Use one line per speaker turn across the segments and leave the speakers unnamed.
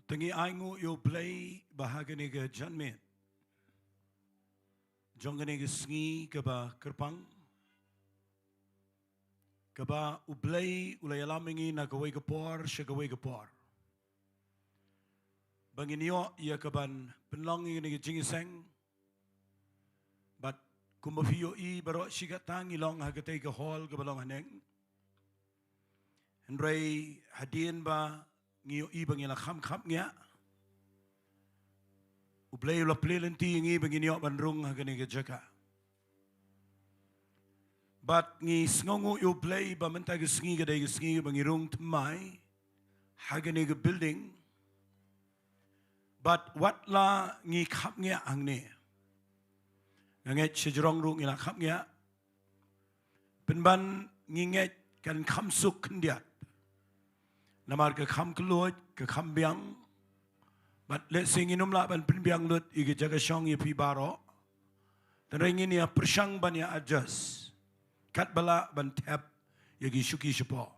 Tengi Ktien U Blei bahagani ke janmet. Jongani ke Sngi kaba kerpang. Kaba U Blei ulai alamingi na kawai kapor syakawai kapor. Banginyo ia kaban penlongi ni ke jingiseng. But kumafiyo I baro sigatang ilong hagatay ke hall ke balong haneng. Henry hadien ba ngiyo ibang ila kham nya U Blei ula plelenti ngi banginyo bandrung hagani ke Jaka. But ngi sngongu U Blei ba mentag sngi gadai ke sngi bangirung tmai hagani ke building. But what la ngi khap nya hangne. Nganget sejrong rung ila khap nya. Penban nginget kan kham suk kendiat. Namar ke kham keluat ke kham biang. But let's sing inum la ban penbiang lut igi jaga syong ye pi baro. Dan ringin ya persang ban ya adjust. Kat bala ban tap yagi syuki sepo.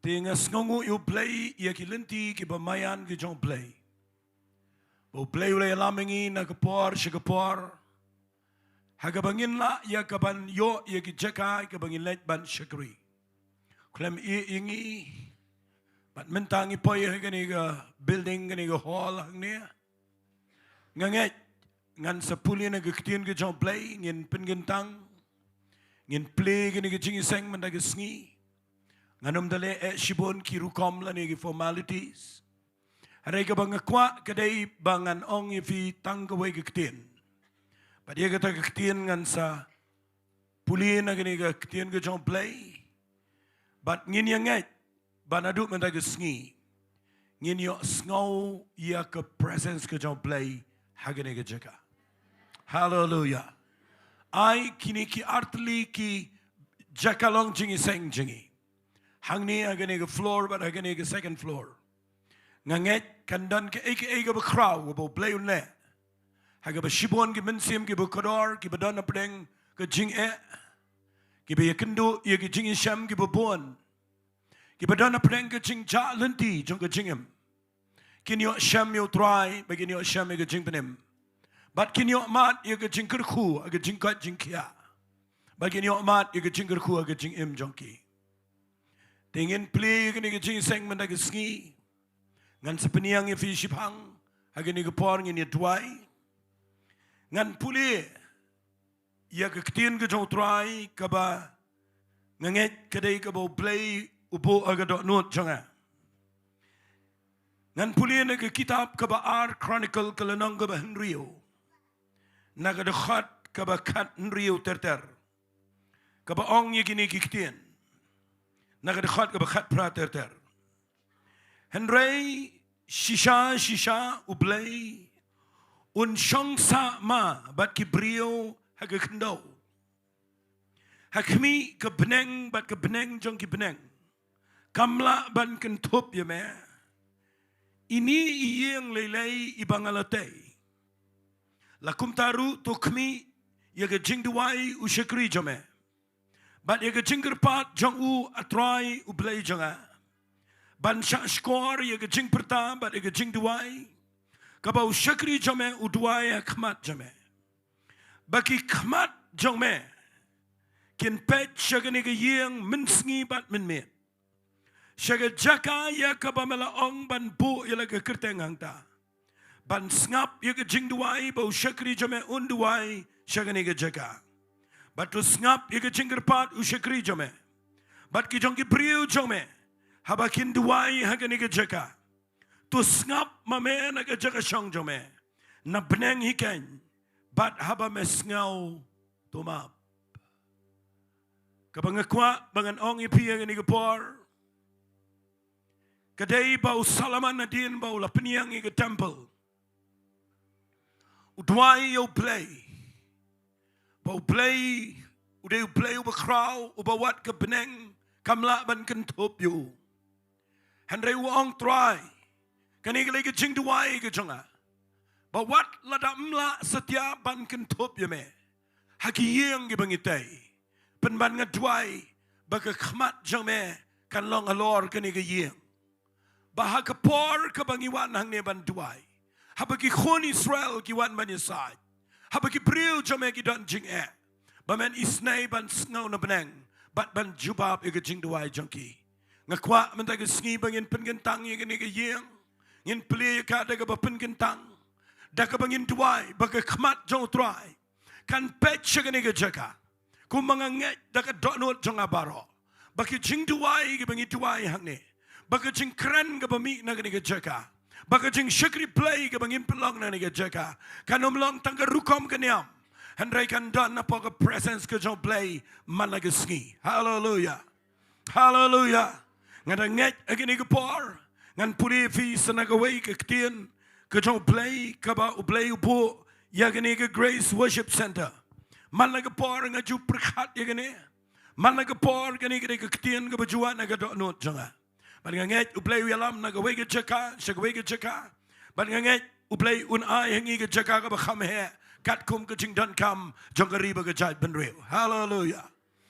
Tinga sngongu U Blei ya ki lenti ki bamayan ki jong Blei. U Blei ulai lamengi na kapor syakapor. Haga bangin la ya kaban yo ya ki Jaka ka bangin let ban syakri. Klem ingi bat mentangi poy hagani ga building gani ga hall hangne. Nganget ngan sapuli na ga Ktien ga jong Blei ngin pengentang ngin play gani ga jingiseng manda ga Sngi. Nganum dale shibon ki rukom la ni ga formalities. Haray ka bang kwa kadai bangan ong ifi tangkaway ga Ktien. Padi ga ta ga Ktien ngan sa puli na gani ga Ktien ga jong Blei. But ngin yang ngai banaduk menda ke Sngi. Ngin yo sngow ia ke presence ke jong Blei hagane ke Jaka. Hallelujah. Ai kini ki artli ki Jaka long jingi seng jingi. Hangne hagane ke floor but hagane ke second floor. Nganget kandan ke eke ba kraw bo Blei unle. Haga ba shibon ke mensim ke bukodor ke badan apdeng ke jing Kiba ya kynduh ya ki jingiasyam ki babon. Kiba dana pedeng ke jing ja lenti jong ke jingem. Kinyo syam yo try bagi nyo syam ya ke jing penem. Bat kinyo mat ya ke jingkyrkhu ya ke jingkat jingkia. Bagi nyo mat ya ke jingkyrkhu ya ke jingim jongki. Tingin play ya ke jing seng menda ke Sngi. Ngan sepeniang ya fi shipang ya ke ni ke por ngin ya Jowai. Ngan puli ya ke Ktien ke jong try kaba nganget kadai kaba U Blei ubo aga dot note jonga. Ngan puli na ke kitab kaba Chronicle ke lenong kaba Henrio. Naga de khat kaba kat Henrio terter. Kaba ong ye gini ki Ktien. Naga de khat kaba khat pra terter. Henry shisha U Blei un shong sa ma bat ki brio haga kynduh. Hakmi ke beneng bat ke beneng jong ki beneng. Kamla ban kentup ya me. Ini iyeng lelei ibangalatei. Lakum taru tukmi ya ke Jingduwai usyakri jome. Bat ya ke jingkyrpat jong u atrai U Blei jonga. Ban syak skor ya ke jingperta bat ya ke Jingduwai. Kaba usyakri jome udwai khmat jome. Bagi khmat jong me. Kin pet syagani ke yeng mensngi bat menmet. Syaga Jaka ya kaba mela ong ban bu ya laga kerteng hangta. Ban ngap ya ke Jingduwai bau syakri jome unduwai syagani ke Jaka. Batu ngap ya ke jingkyrpat usyakri jome. Bat ki jong ki priu jong me. Haba kynduwai hagani ke Jaka. Tu ngap mame na ke Jaka syong jome. Na beneng hiken. Bat haba mesngau tumap. Kabangakwa bangan ong ipi yang ini kepor. Kadai bau salaman nadin bau la peniang i ke temple. Udwai U Blei. Bau Blei. Udai U Blei uba kraw. Uba wat ke beneng. Kamla ban kentup yu. Handai ong try. Kani ke lagi Jingduwai ke jonga. Bawat ladamla setiap ban kentup ya me. Haki yang gibangitai. Penban ngadwai baka khmat jang me kan long alor kani ke yeng. bahakapor kabangiwan hangne banduai. Habaki khon Israel kiwan manisai. Habaki bril jame kidan jing'e. Bamen isnai ban sngaw na beneng. Bat ban jubab iga Jingduwai jongki. Ngakwa mentag sngi bangin pengentang iga niga yeng. Ngin pli ka daga bapen gentang. Daga bangin duai baga khmat jong trai. Kan pet shaga niga Jaka. Kumanganget daga donot jong abaro. Baki Jingduwai iga bangi duai hangne. Baka jingkren ga bami na niga Jaka. Baka jing shakri play ga bangin pelong na niga Jaka. Kanom long tangga rukom kanyam. Handrai kan dan na poka presence ke jong play malaga sngi. Hallelujah. Hallelujah. Ngada nget agini ke por. Ngan puri fi sanagaway ke Ktien ke jong play kaba U Blei upo yagini ke Grace Worship Center. Malaga por ngaju perkhat yagini. Malaga por gani ke Ktien ke bajuan naga donot jonga. Ban nget U Blei yalam nagaway ke Jaka, shagaway ke Jaka. Ban nget U Blei un ai hangi ke Jaka ke bakham he. Kat kum ke jingdan kam jong ke riba ke jait ben rew. Hallelujah.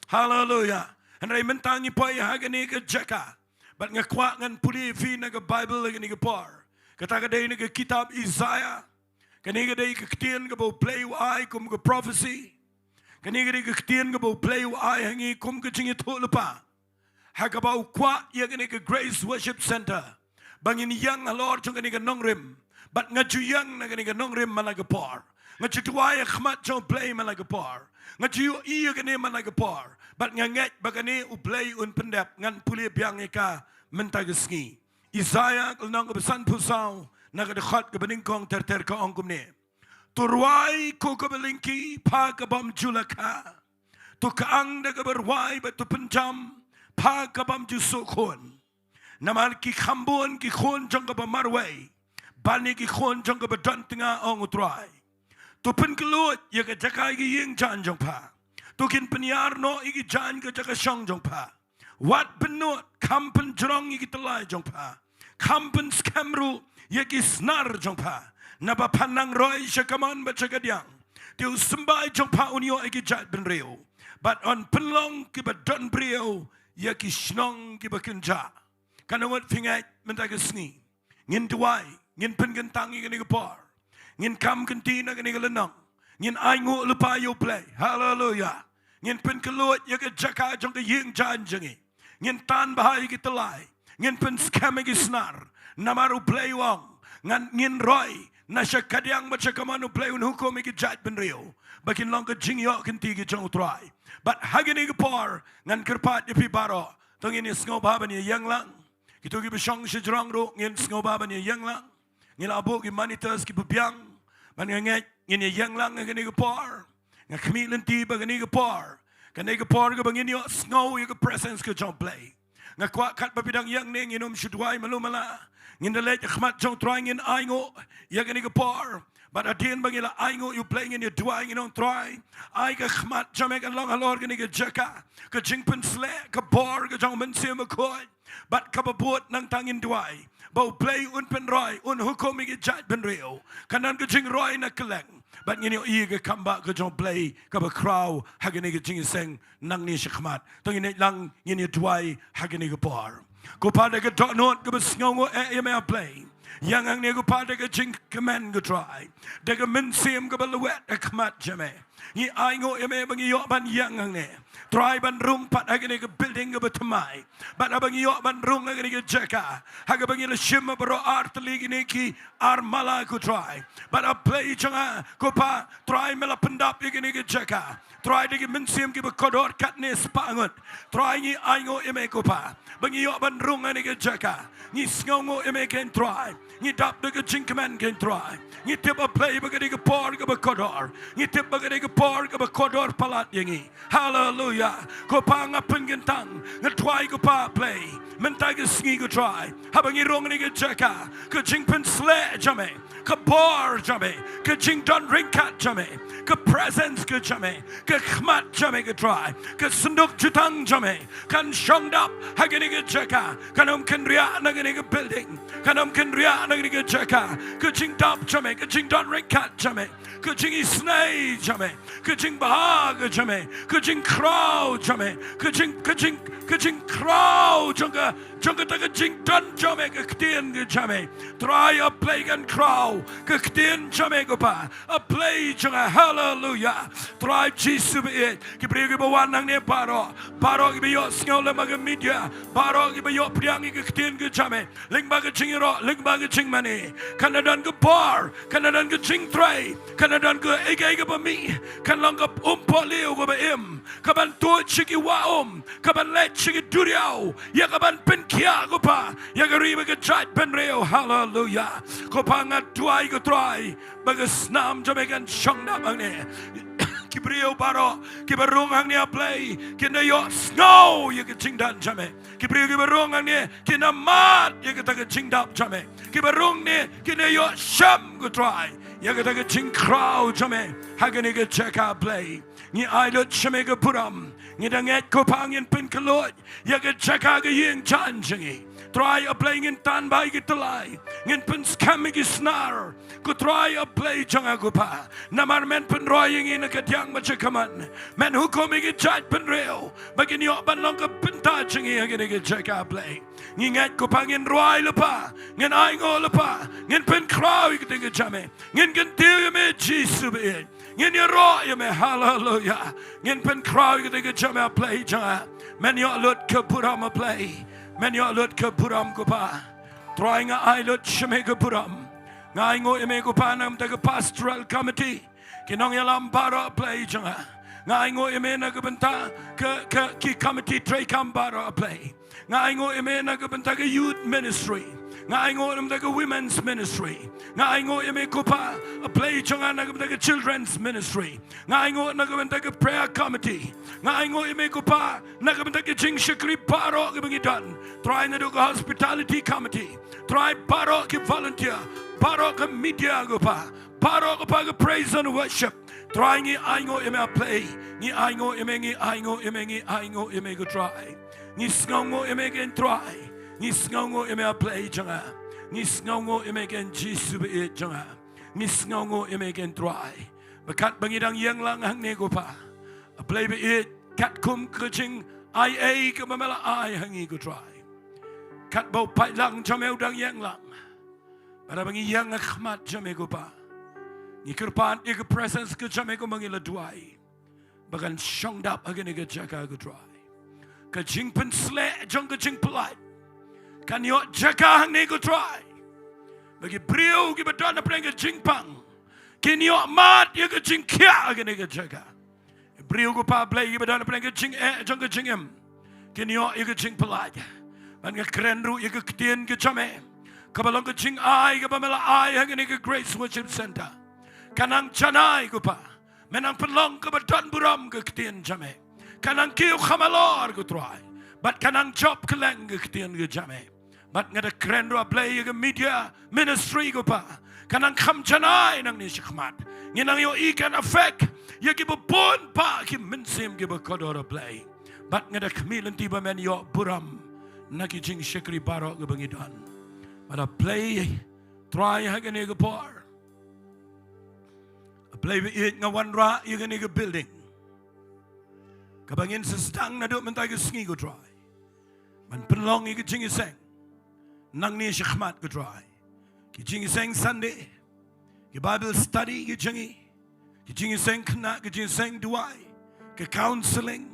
Hallelujah. And I mentangi poi hagani ke Jaka. But ngakwa ngan puli fi na ke Bible lagi ni ke par. Kata ke day ni ke kitab Isaiah. Kani ke day ke Ktien ke bo play ai kum ke prophecy. Kani ke day ke Ktien ke bo play ai hangi kum ke jingit lupa. Hagabau kwa ya kani ke Grace Worship Center. Bangin yang Lord jong kani ke Nongrim. But ngaju yang na kani ke Nongrim malaga par. Ngaju tuai khmat jong play malaga par. Ngaju iya kani malaga par. But nganget bagani U Blei un pendap ngan puli biang eka mentag sngi. Isaiah nang besan pusau naga dekhat ke beningkong ter ka ongkum ne. Turwai ko ke belingki pa ke bam julaka. Tu kaang daga berwai batu penjam pa ke bam jusukun. Namar ki khambun ki khun jong ke bamarwai. Bani ki khun jong ke bedan tengah ong utrai. Tu pen kelut ya ke Jaka ki yeng jan jong pa. Tukin penyiar no igi jan ke Jaka syong jong pa. Wat benut kampen jerong igi telai jong pa. Kampen skamru yagi snar jong pa. Naba panang roi syakaman baca gadiang. Tiu sembai jong pa unio igi jat ben reo. But on penlong ki badon brio yagi shnong ki bakenja. Kanawat fingai mentag sngi. Ngin duai, ngin pengentang igi ni par. Ngin kam kentina igi lenong. Ngin ai ngu lupa U Blei. Hallelujah. Ngin pen kelut ya ke Jaka jong ke yeng jan jengi. Ngin tan bahai ki telai. Ngin pen skam ki snar. Namar U Blei wong. Ngan ngin roi. Nasya kadiang baca kaman U Blei un hukum ki jat ben reo. Bakin long ke jingiaroh kenti ki jong utrai. But hagini ke por. Ngan kerpat di pi baro. Tong ini sngob haban ya yang lang. Kitu ki besyong sejrong ro. Ngin sngob haban ya yang lang. Ngin abu ki manitas ki bebiang. Man nganget. Ngin ya yang lang ngini ke por. Nga kami lenti bagani ke par. Kanay ke par ke bangin yo snow yo ke presence ke jong play. Nga kwa kat papidang yang ning inom Jowai malumala. Ngindalet khmat jong try ngin aingo ya gani ke par. But adin bagila aingo you playing in your Jowai nginom try. Ai ke khmat jamek an long halor gani ke Jaka. Ke jingpen sle ke par ke jong mensim akoi. But kababot nang tangin Jowai. Bau play un pen roy un hukum ke jat ben reo. Kanan ke jing roy na keleng. But you know, you come back to John Blei, come a crowd, Haganega Jingiseng, Nangni Shakmat, don't you need Lang, you need Jowai, Haganega Bar. Go Padaka don't know, go Sngo, AMA play. Young Nego Padaka Jink command go try. Dega Minsim go Baluet, a Kmat Jame. Ye I go Eme Yoban Young. Try ban room pat Haganega building of a Tamai. But Abangi Yoban room Haganega Jaka. Hagabangila Shimmer Bro Art Liginiki, Armala could try. But a play Changa, Copa, try Melapendap Liginega Jaka. Try to give Minsim give a Kodor Katnes Pangut. Try ye I go Emecopa. Bangi Yoban room and Jaka. Ye Sngo Eme can try. Ye dap the Jinkaman can try. Ye tip a play Bagadiga Pork of a Kodor. Ye tip Bagadiga Pork of a Kodor Palat Yangi. Hallelujah. Kopanga Pungentang, the twy gopa play, Mentaga Sngi go try, Habangi Ronganiga Jaka, Kajingpen Sle Jame, Kabor Jame, Kajing Don Rinkat Jame, Kapresence Jame, Kakmat Jame go try, Synduk Jutang Jame, Kan Shonged up, Haganiga Jaka, Kanum Kendria Naganiga building, Kanum Kendria Naganiga Jaka, Kajing Dop Jame, Kajing Don Rinkat Jame, Kajing Snai Jame, Kajing Bahag Jame, Kajing Crow Jame, Kajing Crow Junga Jong kita jing dan jame ke Ktien ke jame. Try a play and crow ke Ktien jame ke pa. A play janga hallelujah. Try Jesus it. Ki beri ke bawan nang ne paro. Paro ki biyo sngol le mag media. Paro ki biyo priang ke Ktien ke jame. Lyngba ke jingiaroh, lyngba ke jingmane. Kanadan ke bar, kanadan ke jingtray, kanadan ke ege ke bami. Kanlang ke umpoleo ke baim. Kaban tu chiki waom, kaban let chiki duriao. Ya kaban penkia ke pa. Ya ke riba ke jat penreo hallelujah. Ko pa ngat tuai ke try. Bagas nam jamekan shong na bangne. Kibrio baro, kibarung hang ni play, kina yo snow ye ke jingdan jame. Kibrio kibarung hang ni kina mat ye ke tak jingdap jame. Kibarung ni kina yo sham go try. Ye ke tak jingkyrkhu jame. Hagani ke Jaka play. Ni ailot jame ke puram. Ni danget ko pangin pin kelot. Ye ke Jaka ke ying chan jingi. Try a playing in tan by get the lie. In pen scamming is snar. Go try a play jangagupa. Namar men pen roying in a katyang machakaman. Men who coming in chat pen rail. Bagin your Balang Bynta jingi again a Jaka play. Ningat kopang in roy lapa. Nin eyeing all lapa. Nin pen crow you can think a jame. Nin can tell you me Jesus be. Nin your roy you me hallelujah. Nin pen crow you can think a jame play janga. Men your lot could put on a play. Men yo lut ke puram ko pa. Trying I lut sheme ke puram. Ngai ngo eme ko pa nam te ke pastoral committee. Kinong yalam para play janga. Ngai ngo eme na ke benta ke ki committee tray kam para play. Ngai ngo eme na ke benta ke youth ministry. Ngai ngo eme ke women's ministry. Ngai ngo eme ko pa a play janga na ke benta ke children's ministry. Ngai ngo na ke benta ke prayer committee. Ngai ngo eme ko pa na ke benta ke jingkyrkhu paro ke bengidan. Try na do hospitality committee. Try paro ke volunteer. Paro ke media ko pa. Paro ko pa ke praise and worship. Try ngi aingo eme play. Ngi aingo eme ko try. Ngi sngongo eme gen try. Ngi sngongo eme play janga. Ngi sngongo eme gen Jesus be janga. Ngi sngongo eme gen try. Bakat bangidang yang lang hangne ko pa. A play be it kat kum kuching IA ke mamela ai hangi ko try. Kat bau pai lang jameu dang yang lang. Para bangi yang akhmat jame ko pa. Ni kerpan ke presence ke jame ko mangila duai. Bagan shong dap agane ke Jaka ko try. Ka jing pen sle jong ke jing pelat. Kan yo Jaka hang ne ko try. Bagi brio ke badana preng ke jing pang. Kin yo mat ye ke jing kya agane ke Jaka. Brio ko pa play ke badana preng ke jing jong ke jing em. Kin yo ye ke jing pelat. Man ke keren ru ye ke Ktien ke jame. Kabalang ke jing ai ke pamela ai hangane ke Grace Worship Center. Kanang chanai ko pa. Menang penlong ke badan buram ke Ktien jame. Kanang kiu khamalor ko try. But kanang job keleng ke Ktien ke jame. But ngada keren ru play ke media ministry ko pa. Kanang kham chanai nang ni shikmat. Nginang yo ikan effect. Ye ke bopon pa ki mensim ke bakodor play. But ngada kemilan tiba men yo buram. Naki jingkyrkhu baro ke bengidan. But a play try hagane ke por. Play it nga one ra you can a building. Kabangin sa stang na do man tayo Sngi go try. Man penlong you jingiseng. Nang ni shikmat go try. Ki jingiseng Sunday. Ki Bible study ki jingi. Ki jingiseng kna ki jingiseng Jowai. Ki counselling.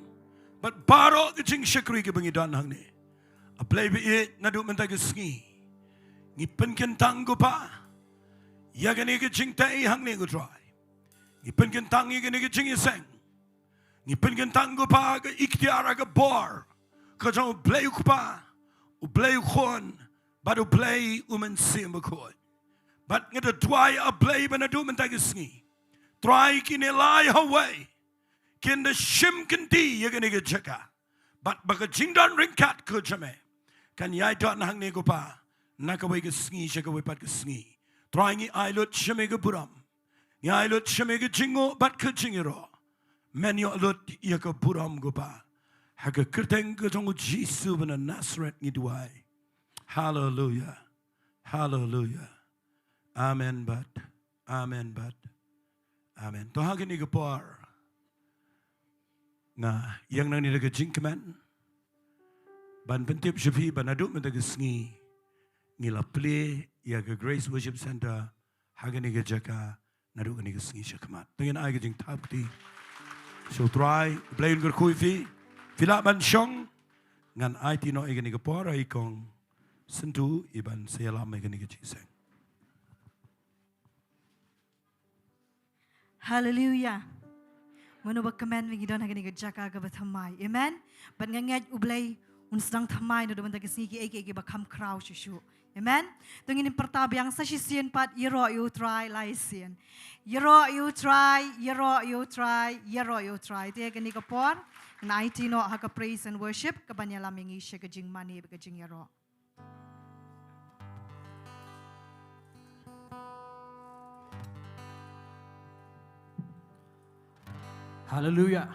But baro ki jingkyrkhu ki bangidan hangne. A play it na do man tayo Sngi. Ni penkentang go pa. Yagani ki jingtai hangne go try. Ipen kentang i gani ke jingiseng. Ipen kentang ko pa ke iktiara ke bor. Ke jang ublei ko pa. Ublei kon. But ublei umensim bekoi. But ngada dwai ublei bana do mentag Sngi. Try kini lai Hawaii. Kin the shim kendi ye gani ke Jaka. But baka jingdan ringkat ke jame. Kan yai dot hang ne ko pa. Nakawai ke Sngi shakawai pat ke Sngi. Try ngi ailot shame ke buram. Ya lot shame ke jingo bat ke jingiaroh. Men yo lot ya ke buram go pa. Ha ke kerteng ke jong Jesus bena Nazareth Jingduwai. Hallelujah. Hallelujah. Amen but. Amen but. Amen. To ha ke ni ke por. Na yang nang ni ke jingkman. ban pentip Shafi ban aduk mentag Sngi ngila play ya ke Grace Worship Center hagani ke Jaka naduk ni ke Sngi shakmat dengan ai ke jing tapti Sohthri Blei Jingkyrkhu fi Phila Wanshnong ngan ai ti no ai ke por ai kong Synduk iban sayalam ai ke Jayson.
Hallelujah. Menubah kemen wingi don hagani ke Jaka ke bathamai. Amen. Ban ngangat U Blei un sedang thamai no mentag Sngi ki bakam kraw shishu. Amen. Tungin pertabiang sa sisian pat yero you try laisian. Yero you try, yero you try, yero you try. Dia gani kapor. Na IT no haka praise and worship kabanya lamingi siya ke jingmane ke jingiaroh.
Hallelujah.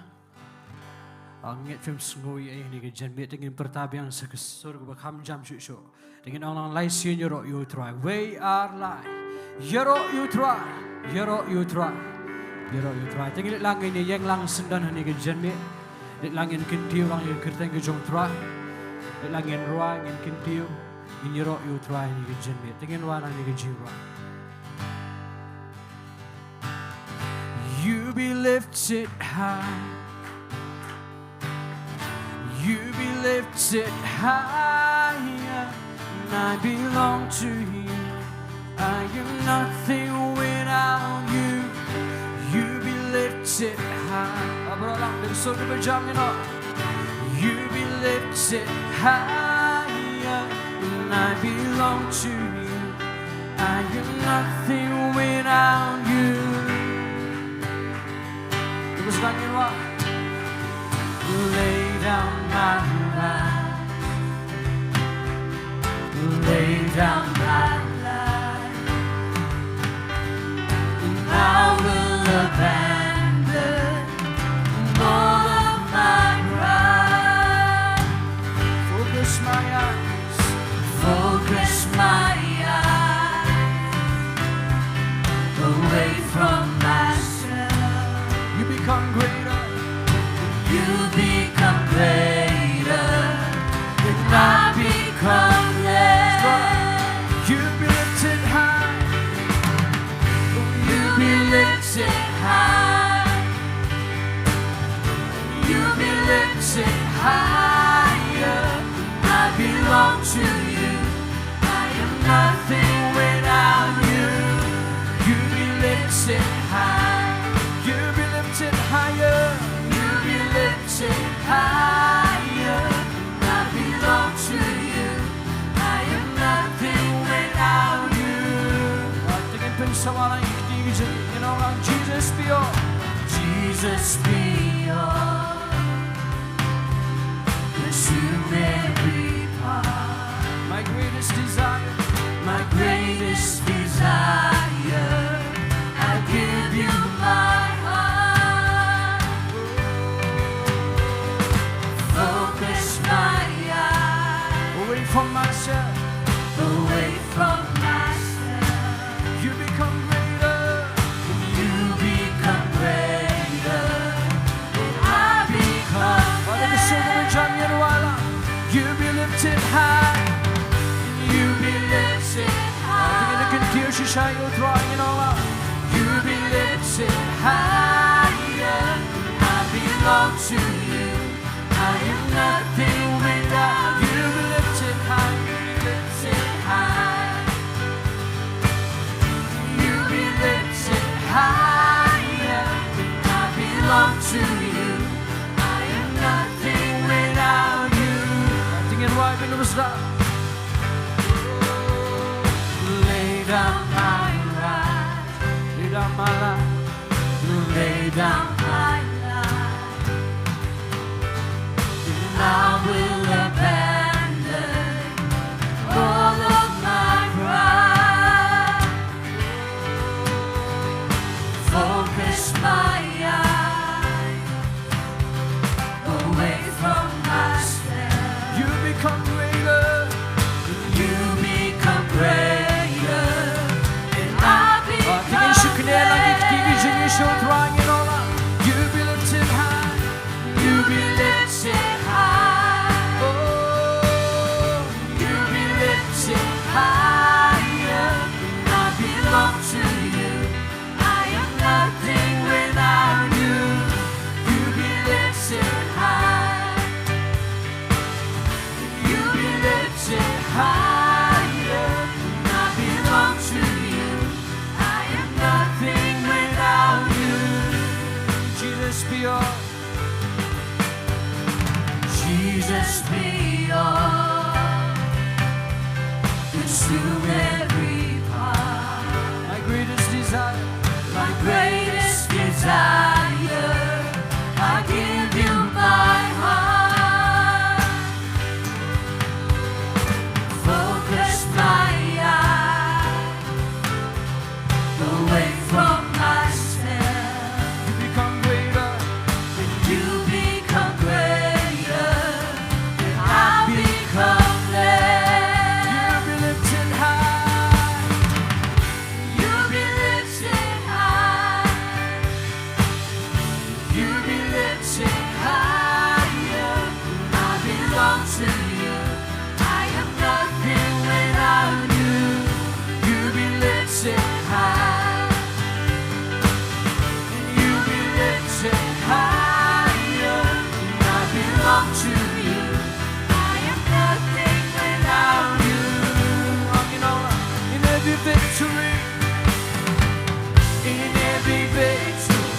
Ang nget film Sngi ay ni ke janbit dengan pertabiang sa kesur ke bakam jam syuk. Dengan orang lain sian yero you try. We are live. Yero you try. Yero you try. Yero you try. Dengan lang ini yang lang sendan hani ke janbit. Dit lang in kintiu lang yang kerteng ke jong try. Dit lang in ruang in kintiu. In yero you try ni ke janbit. Dengan wana ni ke jiwa. You be lifted high. You be lifted higher. I belong to you. I am nothing without you. You be lifted high. Balang dari surga berjam you. You be lifted higher. I belong to you. I am nothing without you. It was like you are. Lay down my life. Lay down my life. And I will abandon all of my pride. Focus my eyes. Focus my eyes. Away from myself. You become greater. You become greater, and I become less. You be lifted high. You be lifted high. You be lifted higher. I belong to you. I am nothing without you. You be lifted high. You be lifted higher. Lifted higher, I belong to you. I am nothing without you. Tingin pensawalan iktigin in orang Jesus be all. Jesus be all. Consume every part. My greatest desire. My greatest desire. I give you my heart. Focus my eyes. Away from myself. Away from myself. You become greater. You become greater. And I become less. You be lifted high. You be lifted high. You be lifted higher. I belong to you. I am nothing without you. Be lifted high. You be lifted high. You be lifted higher. I belong to you. I am nothing without you. Tingin why binubusda. Lay down my life. Lay down my life. Lay down my life. I will abandon all of my pride. Focus my eyes away from myself. You become greater. You become greater. And I become less. lifted high. And you be lifted higher. And I belong to you. I am nothing without you. You know, in every victory, in every victory,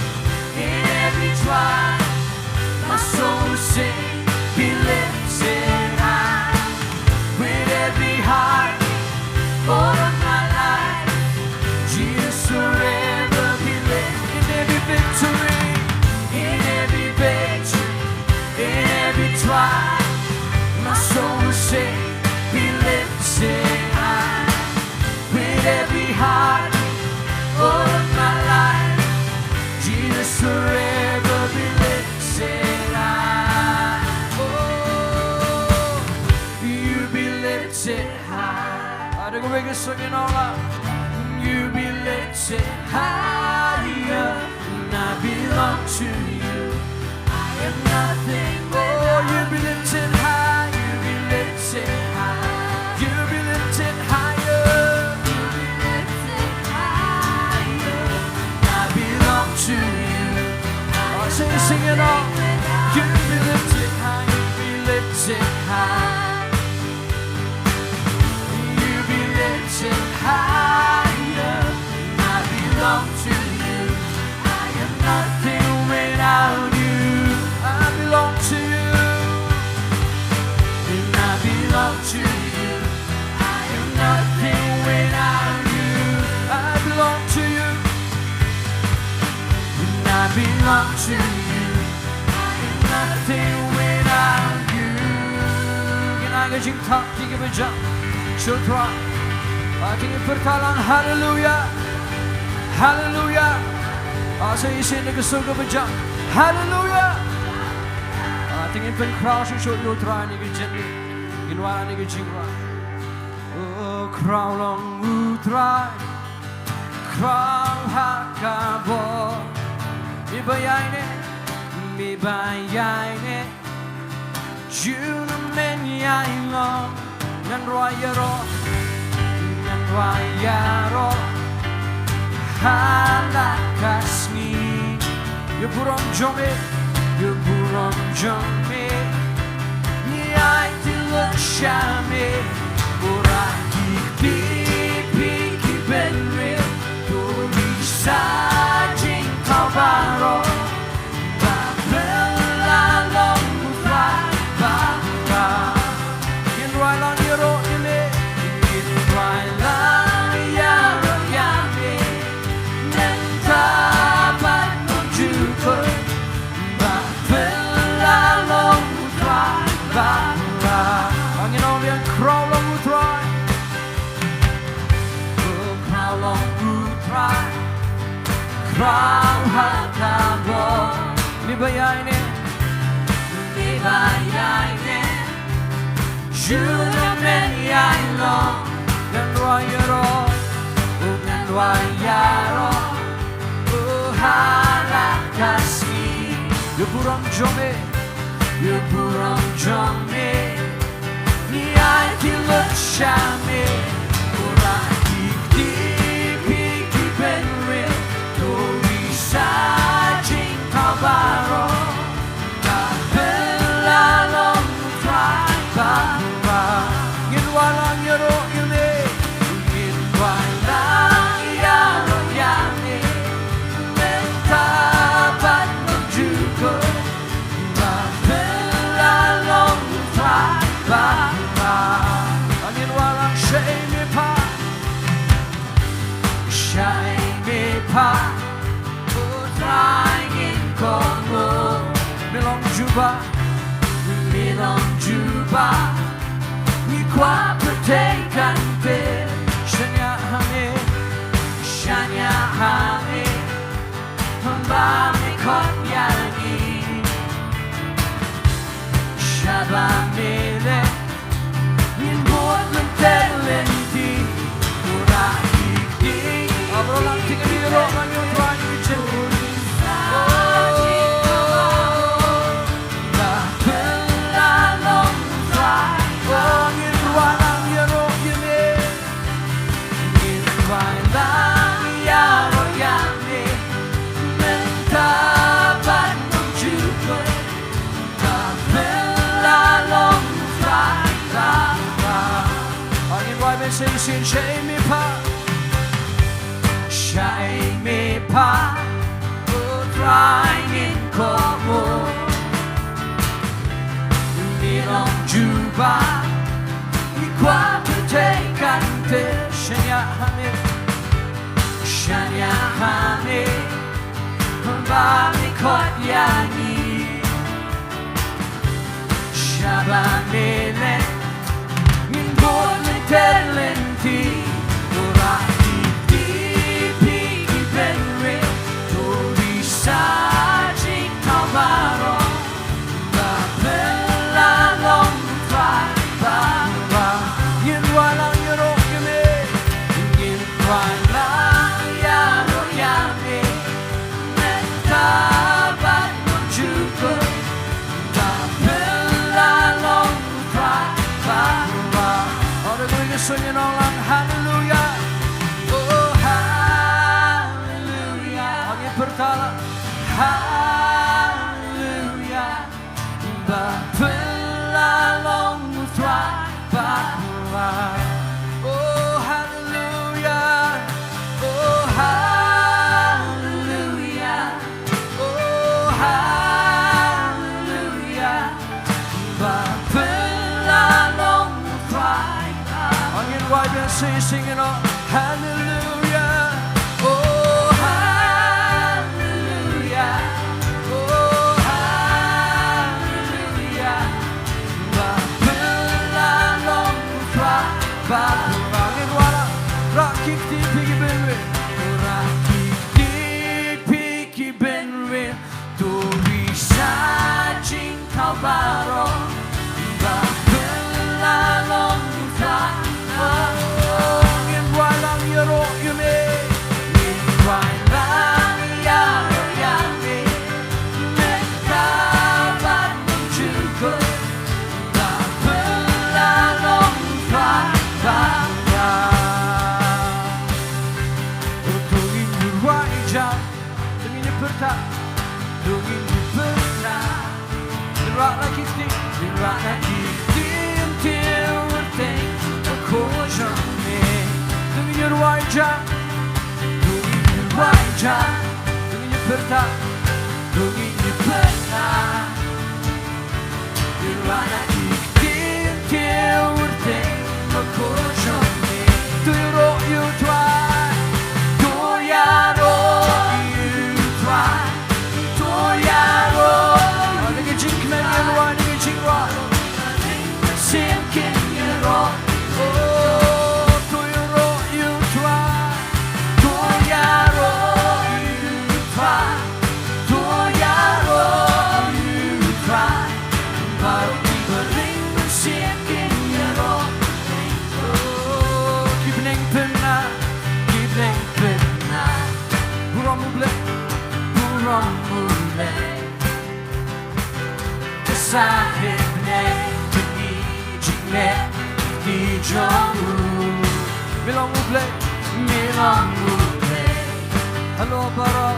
in every trial, my soul will sing, be lifted high. With every heartbeat, all of my life, Jesus forever be lifted. In every victory, in every victory, in every trial, my soul will sing, be lifted high. With every heartbeat, all of my life, Jesus forever be lifted high. Oh, you be lifted high. I think we can sing it all out. You be lifted higher, and I belong to you. I am nothing without you. Be lifted high. You be lifted high. You be lifted higher. You be lifted higher. I belong to you. I say, sing it all. You be lifted high. You be lifted high. You be lifted higher. I belong to you. I am nothing without you. I belong to you. And I belong to you. I am nothing without you. I belong to you. And I belong to you. I am nothing without you. Can I get you top? Give it a jump. Sohthri. I can pertalan. Hallelujah. Hallelujah. I say you sing the song of a jump. Hallelujah. I think in pen cross you should you try and you gently. In one and you jingmane. Oh, crown long you try. Crown hakabo. Mi bayane. Mi bayane. June men yailong. Nan royaro. Nan royaro. Halaka Sngi. You put on Jome. You put on Jome. Ni I look shame. Uraki pipi benreal. Turisa jingkyrkhu. Babela longba. Baba. In Railan Yero Ile. In Railan Yaro Yame. Nentabat no Juko. Babela longba. Baba. Ang inong yan crow long who try. Oh, crow long who try. Crow hakabo. Mi bayane. Mi bayane. Juna men yailong. Nan royaro. Oh, nan royaro. Oh, halaka Sngi. You put on Jome. You put on Jome. Ni I look shame. Uraki pipi benreal. Turisa jingkyrkhu. Babela longba. Baba. In walang yaro ile. In walang yaro yame. Nentabat no Juko. Babela longba. Baba. Angin walang shame pa. Shame pa. Utangin ko mo. Milong juba. Milong juba. Mi kwa pertekan pe. Shanya hame. Hamba mi kot yani. Shaba mele. In board ng talenti. Uraki di. Abro lang tingabiro man yung try ni Jayson. Jingduwai Langiaroh Yangne Mentabat Mungjuko Kapelalong Trai Angin wai men sing sin Shai mi pa Utrangin komo Nilong juba Ikwatu tekan te Shanya hane Bami kot yani Shabamele Ngimbot ni telenti Urati Piki benre Tori sajing kamaro Bapelalong Baba Yin walang yaro yame Yin walang yaro yame Mentabat Mungjuko Bapelalong Baba All the going to sing along hallelujah Oh hallelujah Angin bertala hallelujah Bapelalong Baba Oh hallelujah Oh hallelujah Oh hallelujah Bapelalong Angin wai biar singing on hallelujah Oh hallelujah Oh hallelujah Bapelalong Angin wala rakik di pigi benwe Rakik di pigi benwe Tori sajing kau baro Bapelalong Angin walang yaro yume Angin walang yaro yame Mekabat Mungjuko Bapelalong Baba Tungin Jowai jam Tungin perta Tungin perta Dirak lagi ti Dirak lagi ti Until we're Kojame Tungin Jowai jam Tungin Jowai jam Tungin perta Tungin perta Dirak lagi ti Until we're Kojame Do you roll you try Do ya roll you try Do ya roll Nigga jingmane and why nigga jingiaroh Sinking you roll Oh do you roll you try Do ya roll you try Do ya roll you try Baru dibering sinking you roll Kibneng pena Burong mule Kesahib ne Tegi jingmane Di jomu Milong mule Halo baro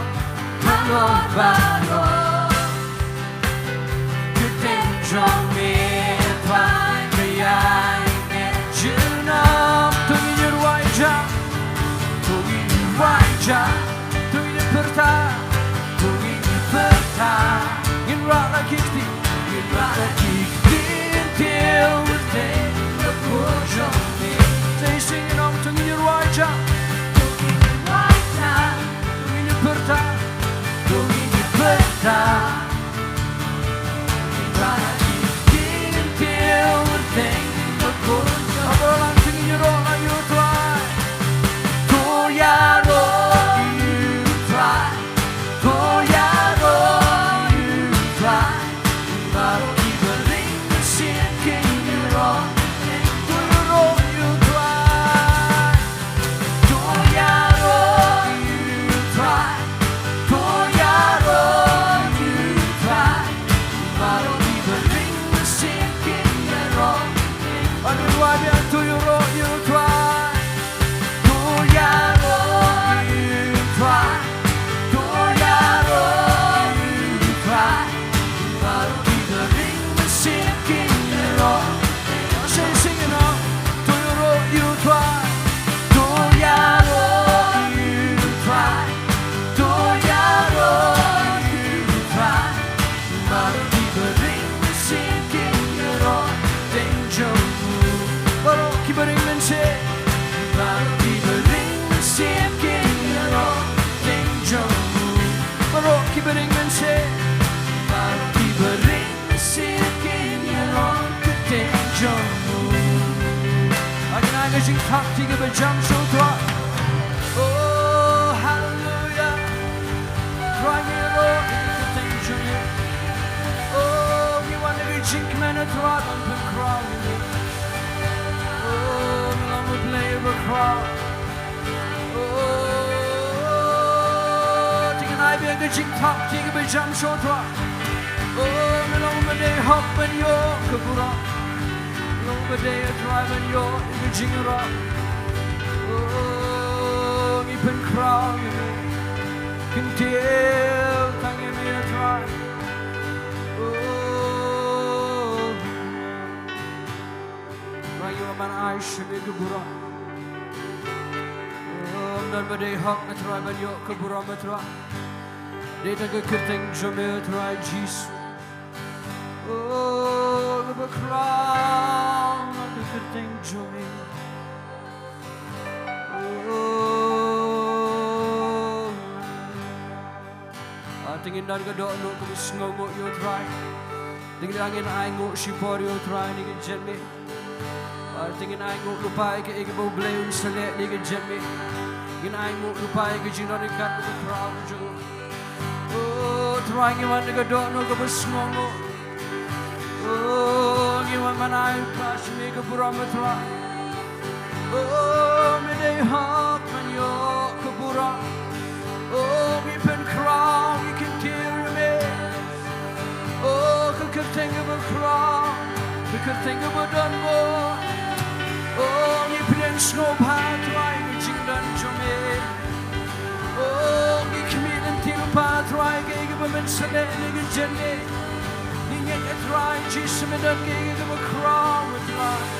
Kuten jomi Twai Kayai Ne Junam Tungin Jowai jam Tungin Jowai jam Tungin perta Tungin perta Ngin rala kikti Ngin rala kikti Until we're dead The poor jomi Say singing on Tungin Jowai jam Tungin Jowai jam Tungin perta Tungin perta Ngin rala kikti Until we're dead The poor jomi Abalang Tungin Jowai you try Do ya roll you try Do ya roll you try Baru dibering sinking you roll Do you roll you try jingtak tiga berjam Sohthri. Oh hallelujah. Jingiaroh Ktien U. Oh we want to be jingmane trot on the crowd. Oh Long U Blei over crowd. Oh tiga nai biar ke jingtak tiga berjam Sohthri. Oh Long Day hop and yo kabura. Long Day drive and yo the jingiaroh. Oh me pen crowd kynduh tangi me drive. Oh rayu man ai shbe kabura. Oh Long Day hop and drive and yo kabura metra. Data ke Ktien U Blei drive Jayson. Oh, the crown of the Ktien U Blei. Oh, tingin dar ka doon ko sngo yo try. Tingin angin ay ngo shipor yo try ni ke jemme. Tingin ay ngo lupai ke igbo blay un sale ni ke jemme. Tingin ay ngo lupai ke jinori kat ko crown jo. Oh, try ngi man ka doon ko sngo. Oh, giwan manay crash me ka purametra. Oh, me day hawk man yo ka pura. Oh, me pen crown you can tear me. Oh, ka Ktien U crown, ka Ktien U donbor. Oh, me pen snow path right me Jingduwai me. Oh, me kmiden til path right ge men sale ni jenne. Get dry, Jayson and the king of a crown with life.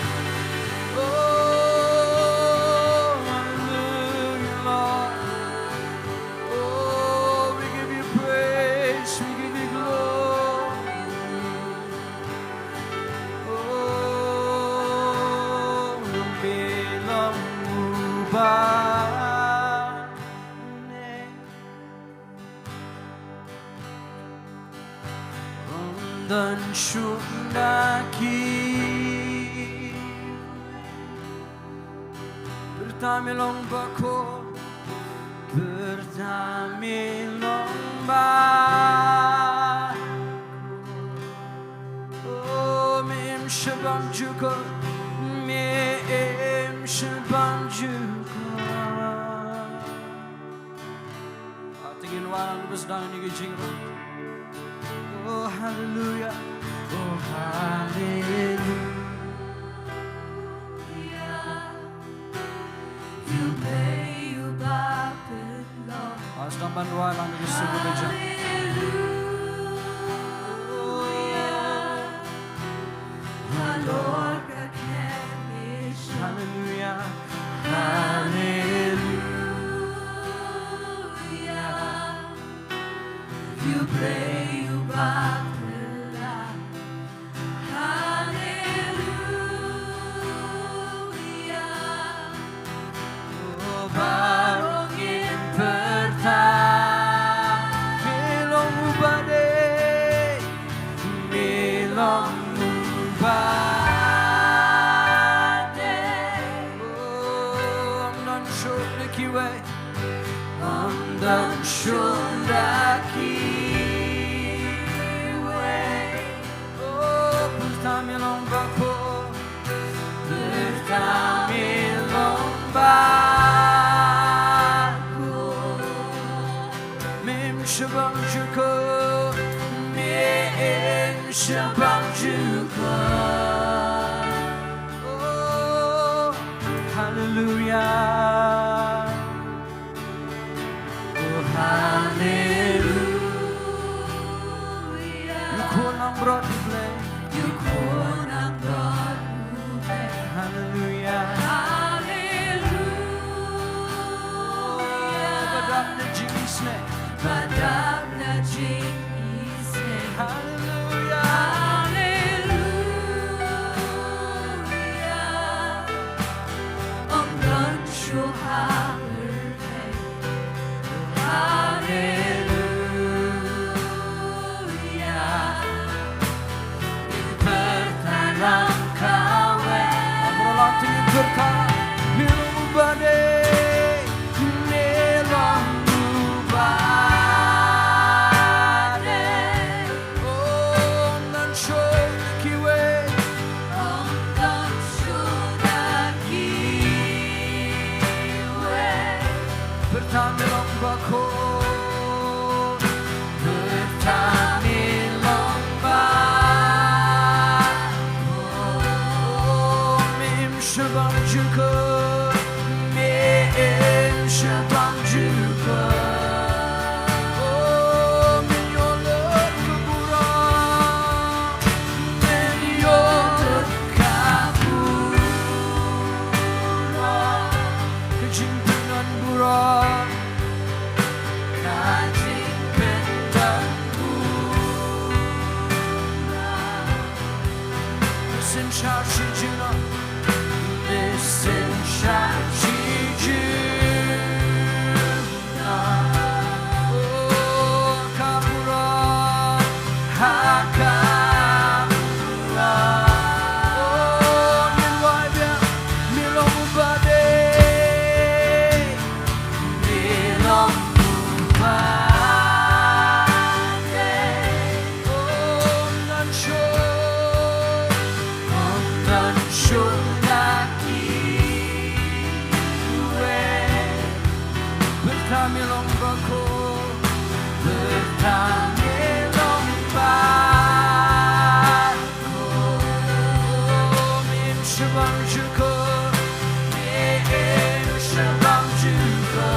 Oh, hallelujah, Lord. Oh, we give you praise, we give you glory. Oh, dan syundaki bertami lyngba ko bertami lyngba oh mim shabam juko mim shabam juko tingin warang besdang ni jingiaroh. Oh hallelujah, oh hallelujah. You play, you bop it low. Aslan ben ruay lang bir sürü diyeceğim.
Lord, I can't be sure.
Hallelujah,
Hallelujah. You pray, you bop it low. Hallelujah.
oh barongin pertama Shillong ubade Shillong ubade oh non shundaki way non shundaki bertami lyngba ko bertami lyngba ko mim shabam juko mim shabam juko oh hallelujah oh hallelujah you call on brought to play. Hallelujah. Hallelujah. Badam na jingisne.
Badam na jingisne.
Hallelujah.
Hallelujah. Om dan shuhamer. Hallelujah. In pertarang kawe.
Tingin bertang bertami longbaku bertami longba mim şebang juga mim şebang juga min yolun keburang min yolun kaburang kejimpinan burang Listen, shout, she do not. Listen, shout, she do not. Oh, kapura, hakapura. Oh, Jingduwai biar milong ubade, milong ubade. Oh, nan show lagi gue bertami longbaku bertami longbaku mim şebang juga mim şebang juga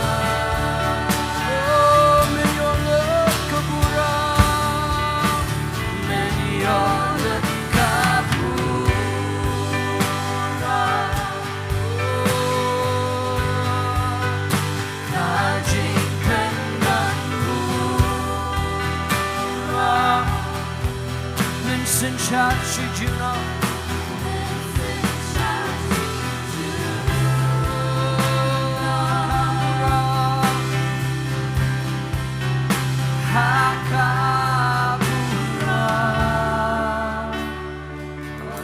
oh min yolun keburang min yolun Listen, shout, she do not. Hakapura.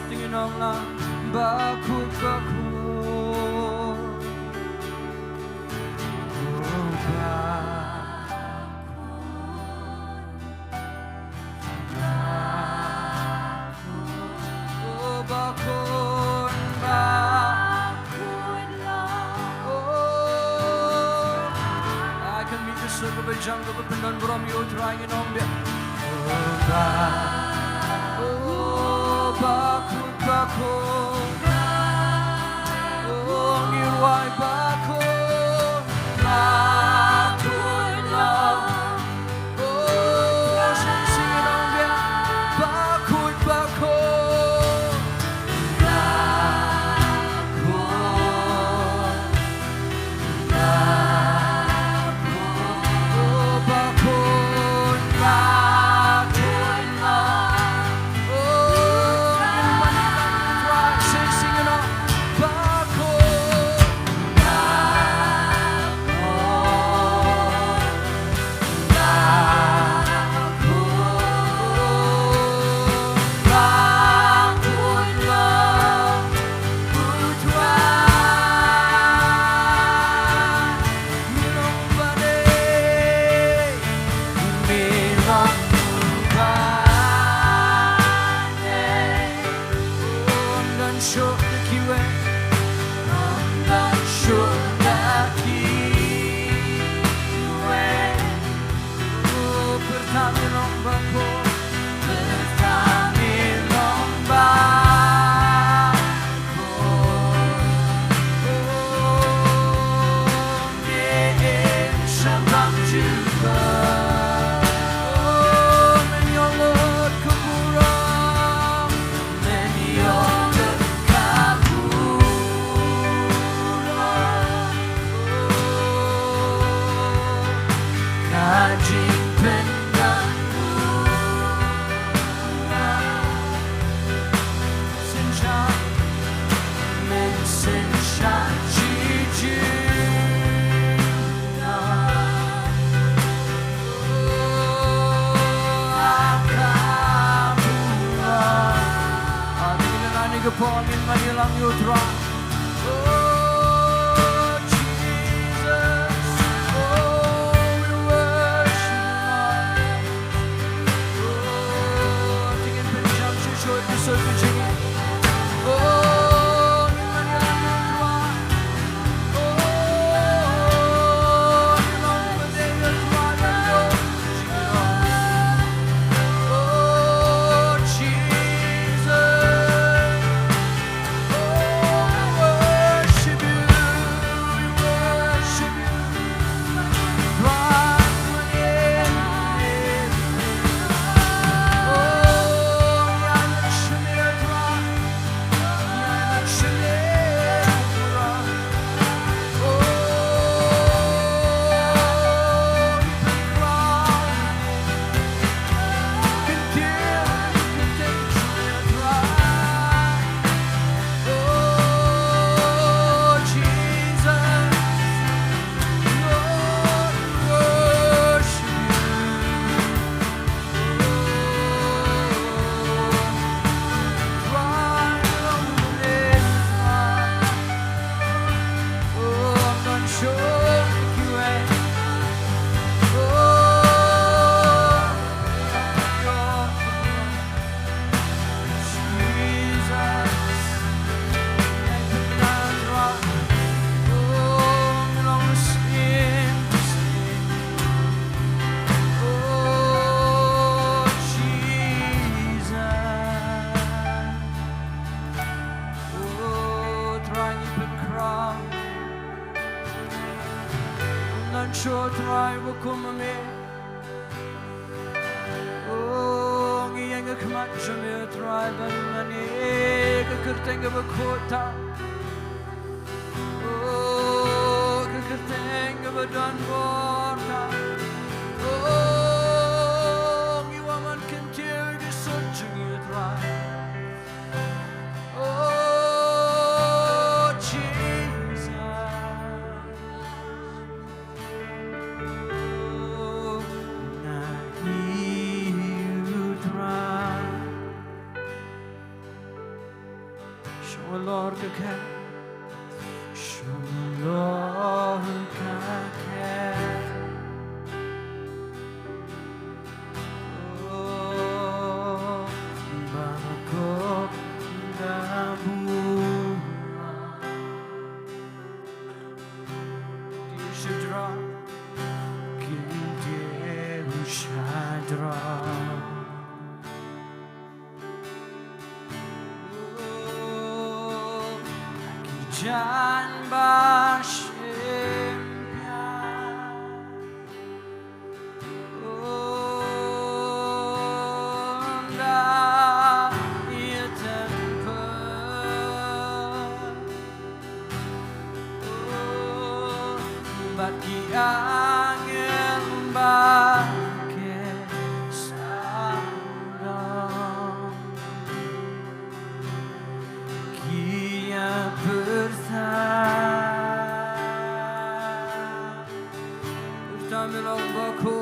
Tingin Nonglam, bakut bakut. Bakun bakun oh I can meet the circle of jungle but non from you trying in on me oh bakun bakun oh ngirwai bakun bakun oh sing on me bakun bakun Upon in Manilang Yutra. Oh, Jesus, oh, we worship you. Oh, tingin pinjam shushoy kusot pinjingi. Oh, in Manilang Yutra. Oh, Sohthri bukum me. Oh, ngiyang kemat jami triban mani kekerteng bekota. Oh, kekerteng bedonbor. Oh, ngiwaman kentir gesut jingiaroh. Oh, Jesus. Lord Jaka, Lord Jaka, oh, Balang Dongmuloom, Diengdoh, Kynduh, Jan Bashimya, Onda Yetempa, Bagi angin bagi sandang. Bertamilongku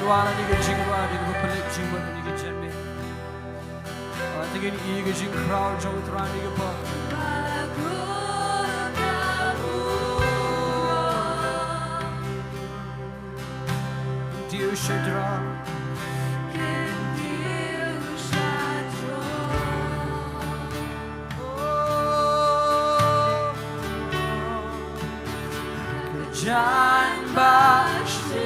Wala ni jingmane ni pelik jingmane ni jemme. Tingin i jingkyrkhu Sohthri ni pa. Diengdoh. Jan Bashimya.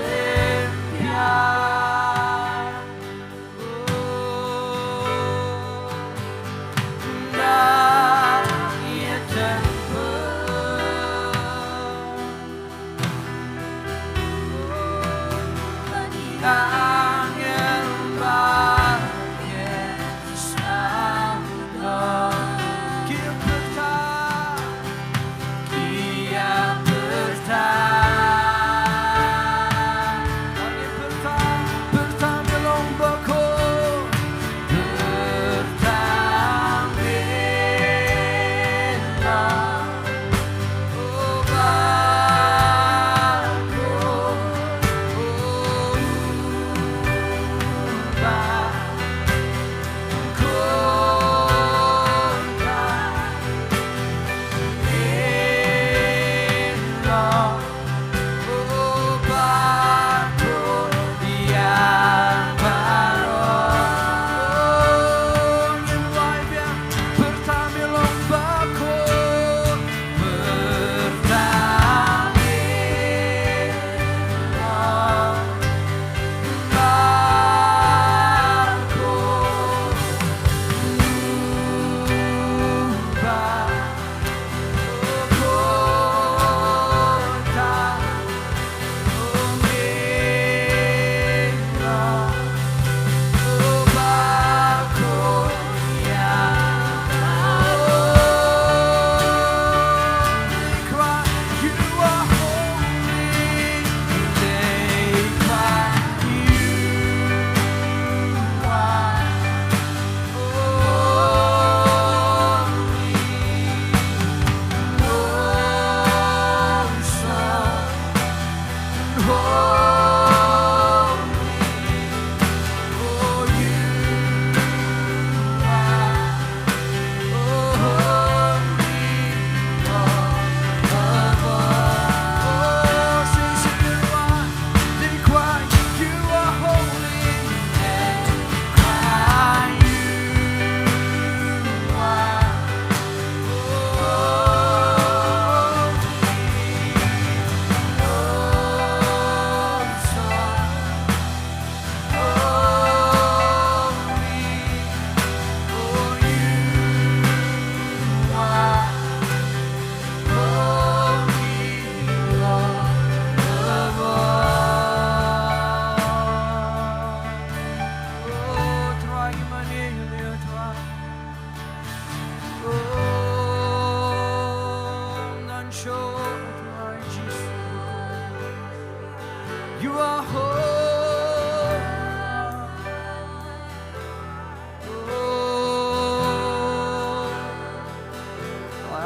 You are holy.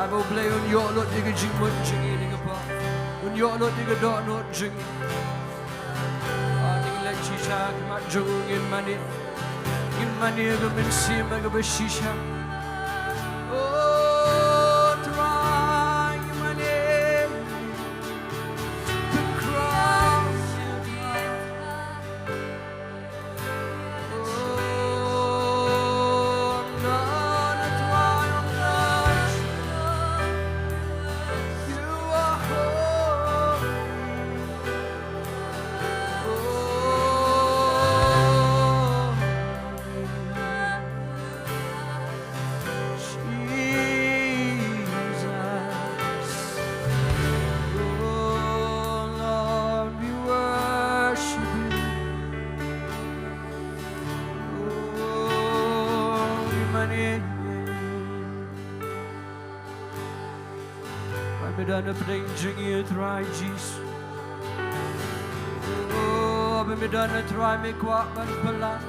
I'm Blei on your Lord, digga jingmane, jingiaroh pa. On your Lord, digga donbor, jingi. Aning let shisha, mat jung in mani, gamin sim, gamin shisha. Oh, try mani, the cross. Oh, none at try on us. You are holy. Dan pring jingi try Jesus. Oh, be dan try me kwa ban pala.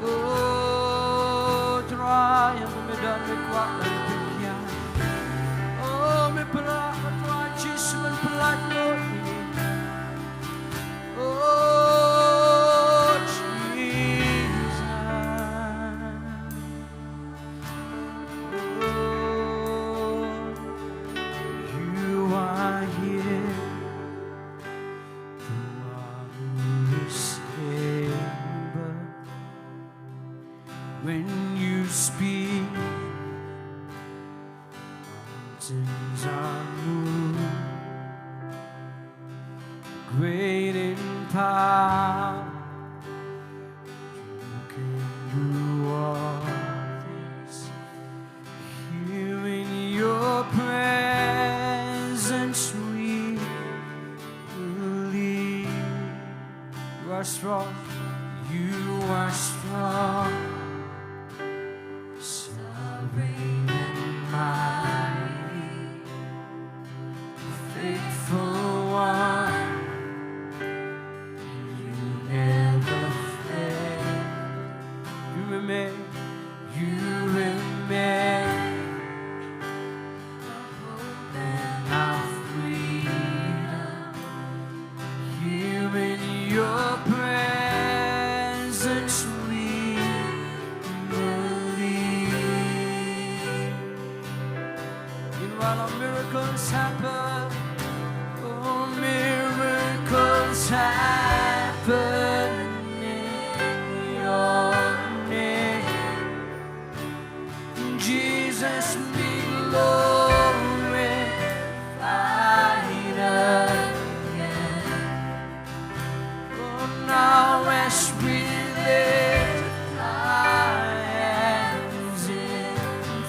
Oh, try be dan me kwa ban pikya. Oh, me pala try Jesus man pala no. Oh, Jesus. When you speak, mountains are moved. Great in power, you can do all things. Here in your presence we believe. You are strong, you are strong. Miracles happen, oh miracles happen in your name. Jesus be glorified again. Oh now as we lift our hands in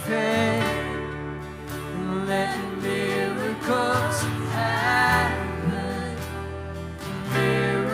faith, let miracles happen. Miracles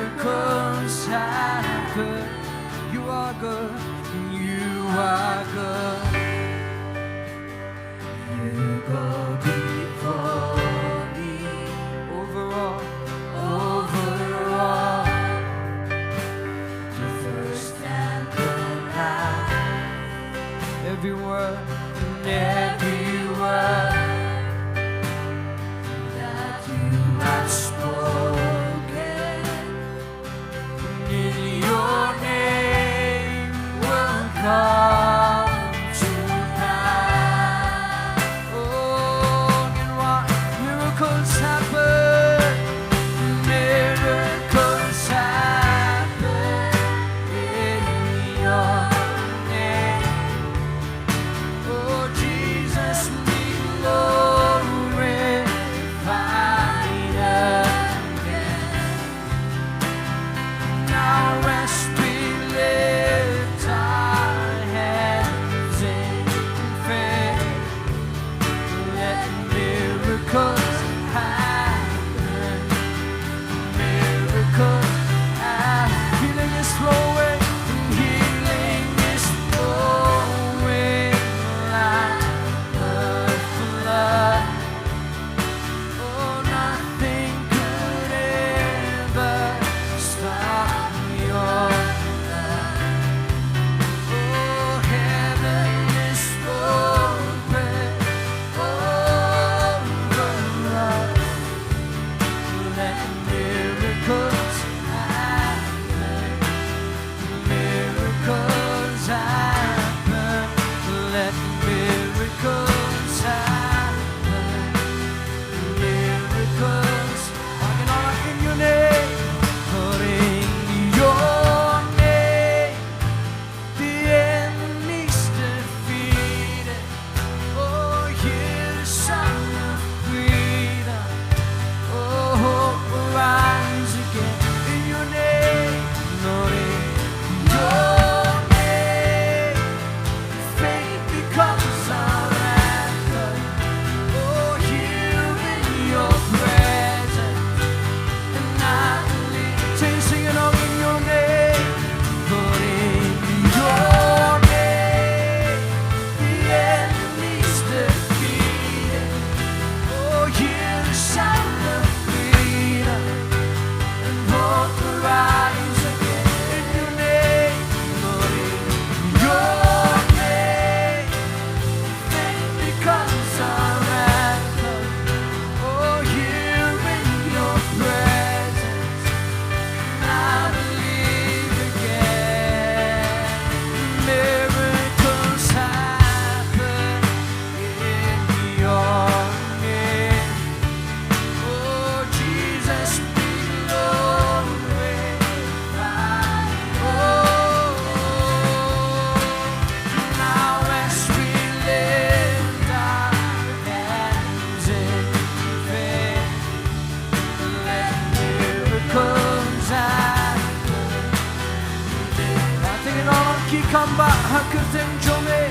kamba hakerten jome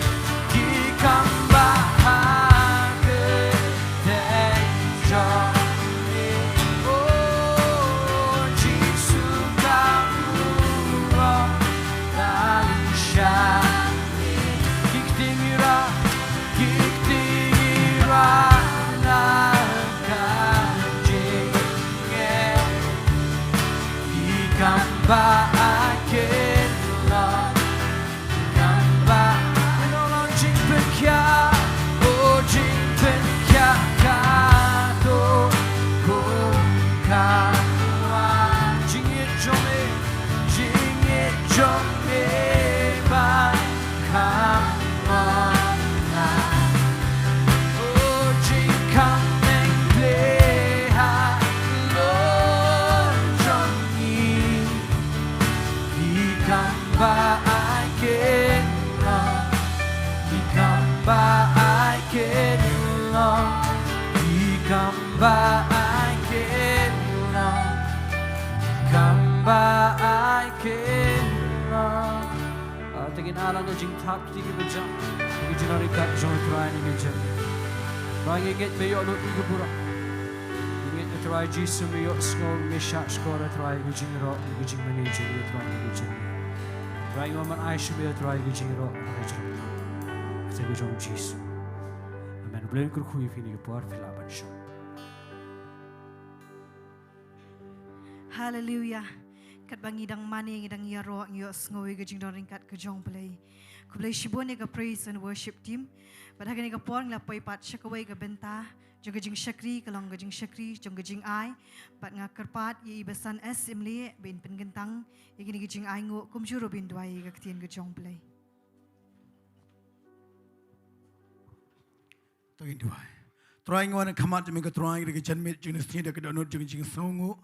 ki kamba hakerten jome oh Jesus kamu dalisha kiktingira Kamba akin lang Kamba Inolong jingpekya O jingpekya Kato Kukawa Jingit jome Ba Kama O jingkameng pleha Kamba I can love, Kamba I can love, Kamba I can love, Kamba I can love. Tingin alang na jing tap tingin mo dyan, tingin dyan na kat jong try ni dyan. Bangin ngit mayo no igubura. Ngit na try Jayson mayo skol misha skol na try jingiaroh jingmane jingiaroh try jingiaroh. Right, you want I should be a try jingiaroh. Say we don't Jayson. Amen. Jingkyrkhu if you need a poor filaban show.
Hallelujah. Kat bangidang mani ngidang yaro ang yo Sngi Jingduwai kat ka U Blei. Ku Blei shibon ga praise and worship team. But hagani ga por la poi pat shakaway ga Bynta. Jong Shakri kalong ga Shakri jong ai. Pat nga kerpat ye ibasan es imli bin pengentang igini ga ai ngo kumjuro Jingduwai ga Ktien U Blei.
Jingduwai. Trying one and come out to make a trying to get me Sngi da donor jingiasyllok.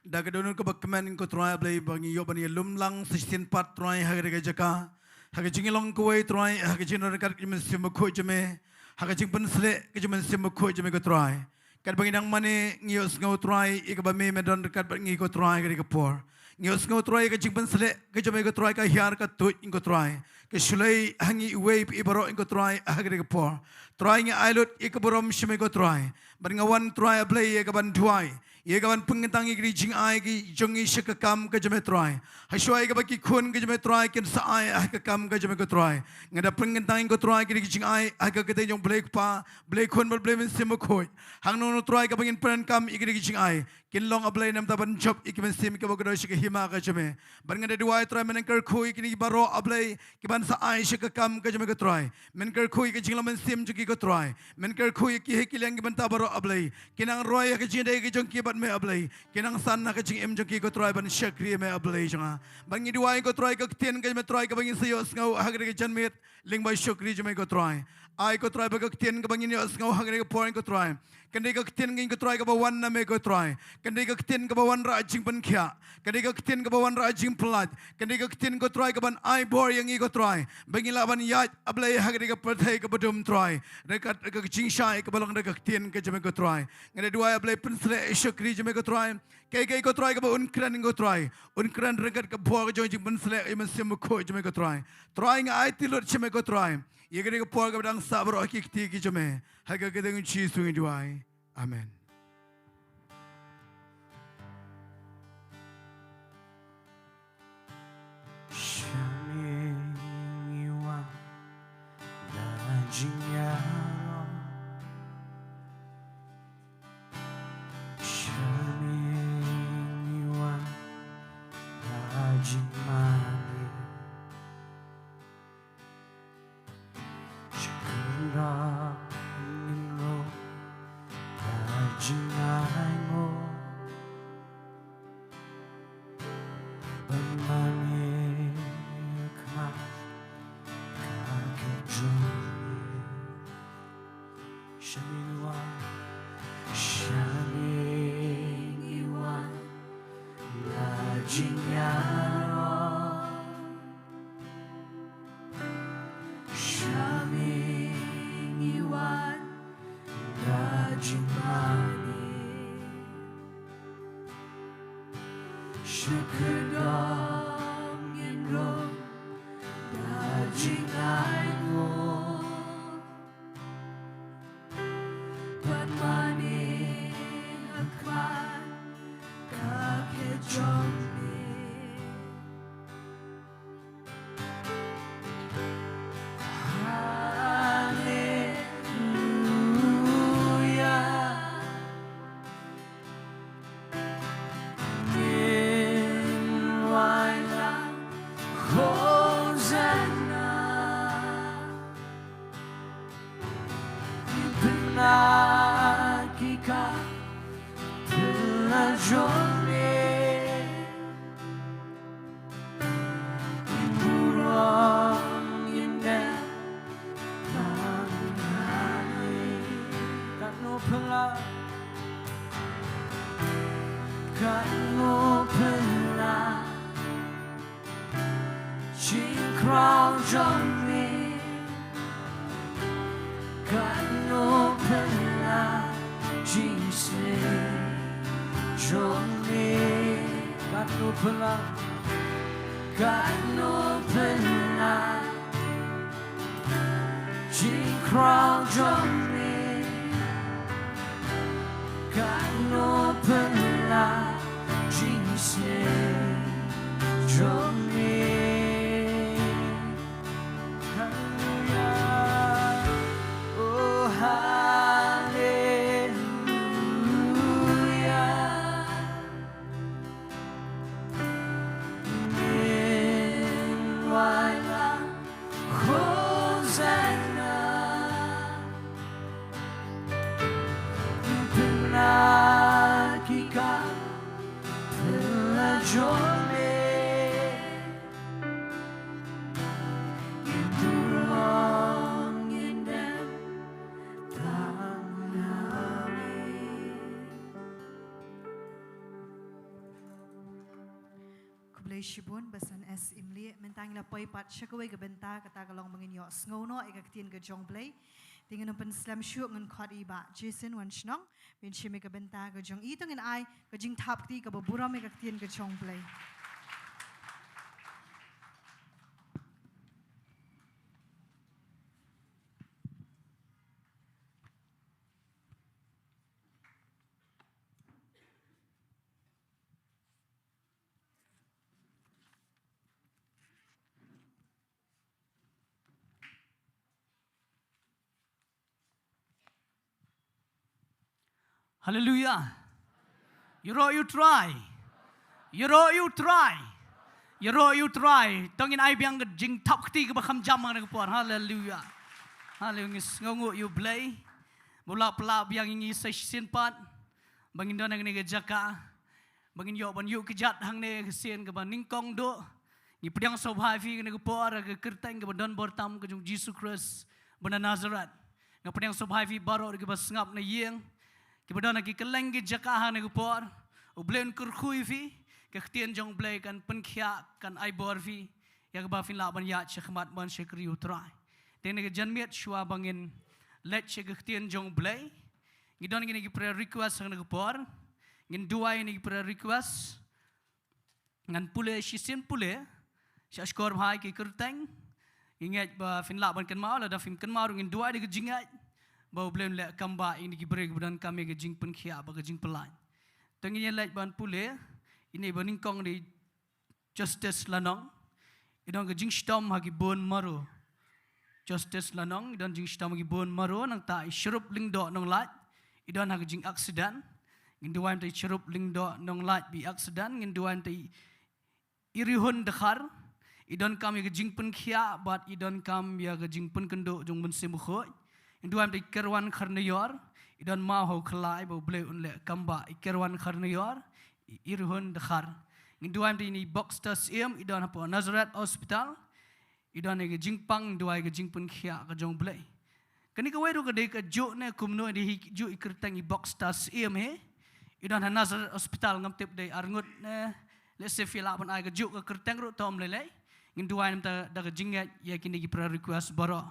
Da donor ka bakman ko try Blei bangi yo bani lumlang 16 part try hagre Jaka. Haga Shillong ko try haga jinor kat sim ko jeme. Haga jingpen sle ke jeme sim ko jeme ko try. Kat bangi dang mane ngios ngo try ikaba me medon kat bangi ko try ke por. Ngios ngo try ke jingpen sle ke jeme ko try ka hiar ka tu ko try. Ke shulai hangi uwe ibaro ko try hagre ke por. Try ngi ailot ikaborom shime ko try. Ban ngawan try Blei ikaban duai. Ye kawan pengentang igri jingai ki jongi shakam ka jame try. Hashwai ka baki khun ka jame try ken saai ka kam ka jame ko try. Ngada pengentang ko try ki jingai ka kete jong Blei pa Blei khun bal Blei min sim khoi. Hang no try ka bangin pren kam igri jingai. Kin long Blei nam taban job ikimen sim ka bogdo shik hima ka jame. Ban ngada duai try men kyrkhu ikini baro Blei ki ban saai shakam ka jame ko try. Men kyrkhu ki jinglam sim juki ko try. Men kyrkhu ki hekilang ki ban tabaro Blei. Kinang roy ka jinde ki jong ki me Blei kinang san na ka jing em jong ki ko try ban shakri me Blei janga bangi duai ko try ka Ktien ka me try ka bangi sayo ngau hagre ka janmet lyngba shukri jame ko try ai ko try ba ka Ktien ka bangi ni ngau hagre ka point ko try kandi ka Ktien ka try ka ba wan na me ko try kandi ka Ktien ka ba wan ra jing ban khya kandi ka Ktien ka ba wan ra jing plat kandi ka Ktien ko try ka ban ai bor yang i ko try bangi la ban ya Blei hagre ka perthai ka badum try rekat ka jing shai ka balong ka Ktien ka jame ko try ngade duai Blei pensle shukri jame ko try kay ko try ka ba unkran ko try unkran rekat ka bo ka jing pensle iman sim ko jame ko try nga ai tilot jame ko try yegre ka por ka dang sabro ki kti ki jame haga ka dang chi sungi duai amen.
Jingiaroh jingmane shakura ningro jingaingo banmane kama kakejoni Shaminiwa la jingiaroh Shaminiwa la jingmane Shakadam yenro la benar kita telah joleh burung indah hangne kanu pelah jingkyrkhu joleh kanu pelah jingse joleh kanu pelah jingkyrkhu joleh kanu pelah jingse joleh hallelujah oh hallelujah Wala Hosanna benar kita telah joleh burung indah tanah
Kublai shibun basan es imli mentang la poi pat shakawai ke Bynta kata kalong mengin yo sngono Ktien U Blei dengan pen slam syuk ngan khot iba Jayson Wanshnong bin shime ke Bynta ke jong itu ngan ai ke jing thap ti ke buram Ktien U Blei
Hallelujah. You try. You try. You try. Tongin ai biang ke jing tap kti ke bakam jam ang por. Hallelujah. Hallelujah. Sngi U Blei. Mula pela biang ingi session pat. Bangin don ang ke Jaka. Bangin yo ban yu ke jat hangne ke sien ke ban ningkong do. Ni pediang Sohthri ke por ke kerteng ke donbor tam ke jong Jesus Christ bana Nazaret. Nga pediang Sohthri baro ke bas ngap na yeng. Kemudian lagi keleng ke Jaka hangne kupor, ublen kurkhu fi, ke Ktien U Blei kan penkhia kan aibor fi, yang kebafin laban ya cekmat ban Ri-Bhoi utrai. Dengan ke janmiat shua bangin let ke Ktien U Blei, ngidon gini ke prayer request hangne kupor, Jingduwai ni prayer request, ngan pule shisin pule, syashkor bhai ke kerteng, ingat ba fin laban kan mau, lada fin kan mau Jingduwai ke jingat. Bau belum lek kamba ini diberi kemudian kami ke jing penkhia bagi jing pelan. Tengahnya lek ban pule ini baningkong di justice lanong. Idong ke jing stom hagi bon maru. Justice lanong idong jing stom hagi bon maru nang ta syrup lyngdoh nong lat. Idong hagi jing aksidan. Nginduan ta syrup lyngdoh nong lat bi aksidan. Nginduan ta irihun dekhar. Idong kami ke jing penkhia bat idong kami ya ke jing kynduh jong mensemukhoi. Induan di kerwan karniyor, idan mahu kelai bau Blei unle kamba kerwan karniyor, irhun dekhar. Induan di ini box tas idan apa Nazaret Hospital, idan ke jingpang duai ke jingpun khia ke jong Blei. Kani ke weru ke de ke juk ne kumno di juk ikertang i box tas he, idan Nazaret Hospital ngamtip de arngut ne lese fila pun ai ke juk ke kertang ru tom lele. Induan ta da ke jingat ya kini ki pra request baro.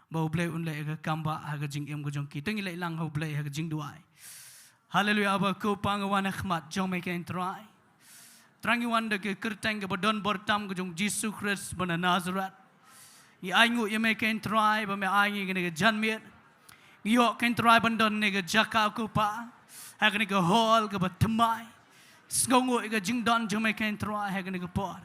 Bau Blei unle ke kamba haga jing em gojong ki tengi lai lang ho Blei haga Jingduwai. Hallelujah aba ko pangawan khmat jong me ken try. Trangi wanda ke kerteng ke donbor tam gojong Jesus Christ bana Nazaret. I aingu ye me ken try ba me aingi ke janmit. Yo ken try bandon ne ke Jaka ko pa. Haga ne ke hall ke batmai. Sngongu ke Jingdon jong me ken try haga ne ke por.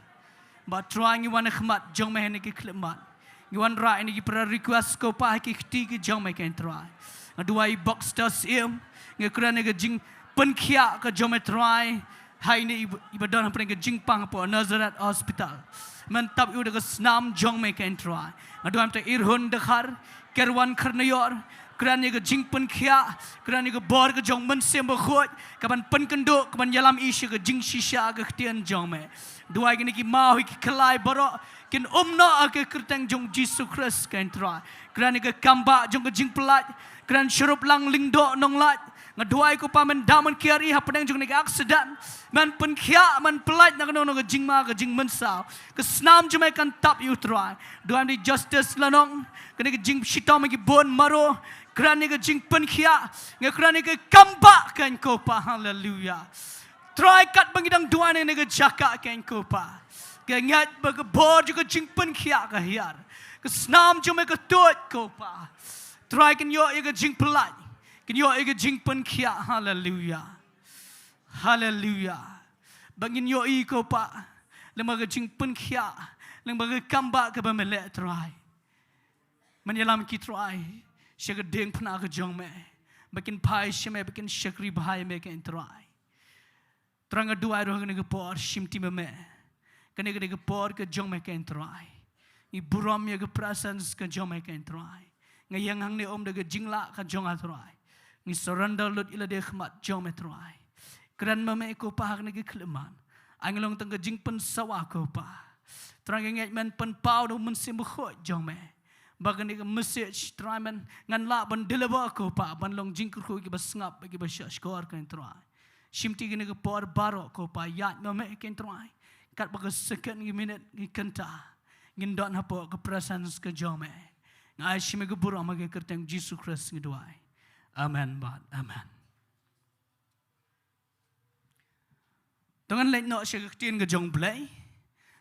Ba trangi wan khmat jong me ne ke klemat. Yuan ra ini ki pra request ko pa ki khti ki jong me ken try. Aduai box tas nge kran ke jing penkhia ke jong me try. Hai ni ibadan hapre ke jing pang po Nazaret Hospital. Mentap yu de snam jong me ken try. Aduam te irhun dekhar kerwan karnayor Keran ni ke jing pen kia, keran ni ke bor ke jong men sem berkhut, kapan pen kenduk, kapan yalam isu ke jing shisha ke Ktien jong me. Dua gini ki mau ki kelai borok, kin umno ke kerteng jong Yesus Kristus kan tera. Keran ni ke kamba jong ke jing pelat, keran syurup lang Lyngdoh nonglat. Ngaduai ko pa men daman kiari hapeneng jong nek aksidan man pen khia man pelaj nak no ke jingma ke jing mensau ke snam jumai kan tap you try duam di justice lanong ke jing shitom ki bon maro krani ke jing pen khia nge krani ke kamba kan ko pa hallelujah try kat bangidang duan ne ke Jaka kan ko pa ke ngat ke bor juga jing pen khia ke hiar ke snam jumai ke tot ko pa try kan yo ke jing pelaj Yo ega jing pen kia, hallelujah, hallelujah. Bangin yo iko pa, lembaga jing pen kia, lembaga kamba ke bamelek try. Menyelam ki try, syaka deng pena ke jong me, bakin pai syame bakin syak Ri-Bhoi me ke try. Terang dua roh kene ke por shimti me, kene ke por ke jong me ke try. I buram ya ke presence ke jong me ke try. Ngayang hangne om de ke jingla ke jong try. Ni surrender lut ila de khmat jom metrai kran mame ko pa hak ne ke kleman anglong tang jing pen sawa ko pa trang ngai men pen pau do mun sim kho jom me bagan ni message triman ngan la ban deliver ko pa ban long jingkyrkhu ki basngap ki basya skor kan trai shimti gi ne ke por baro ko pa yat mame ken trai kat ba second gi minute gi kenta ngin don hapo ke presence ke jom me ngai shime ke buru ma ke kerteng Yesus Kristus ngduai Amen, bad, amen. Dengan lain nak saya Ktien ke jong Blei,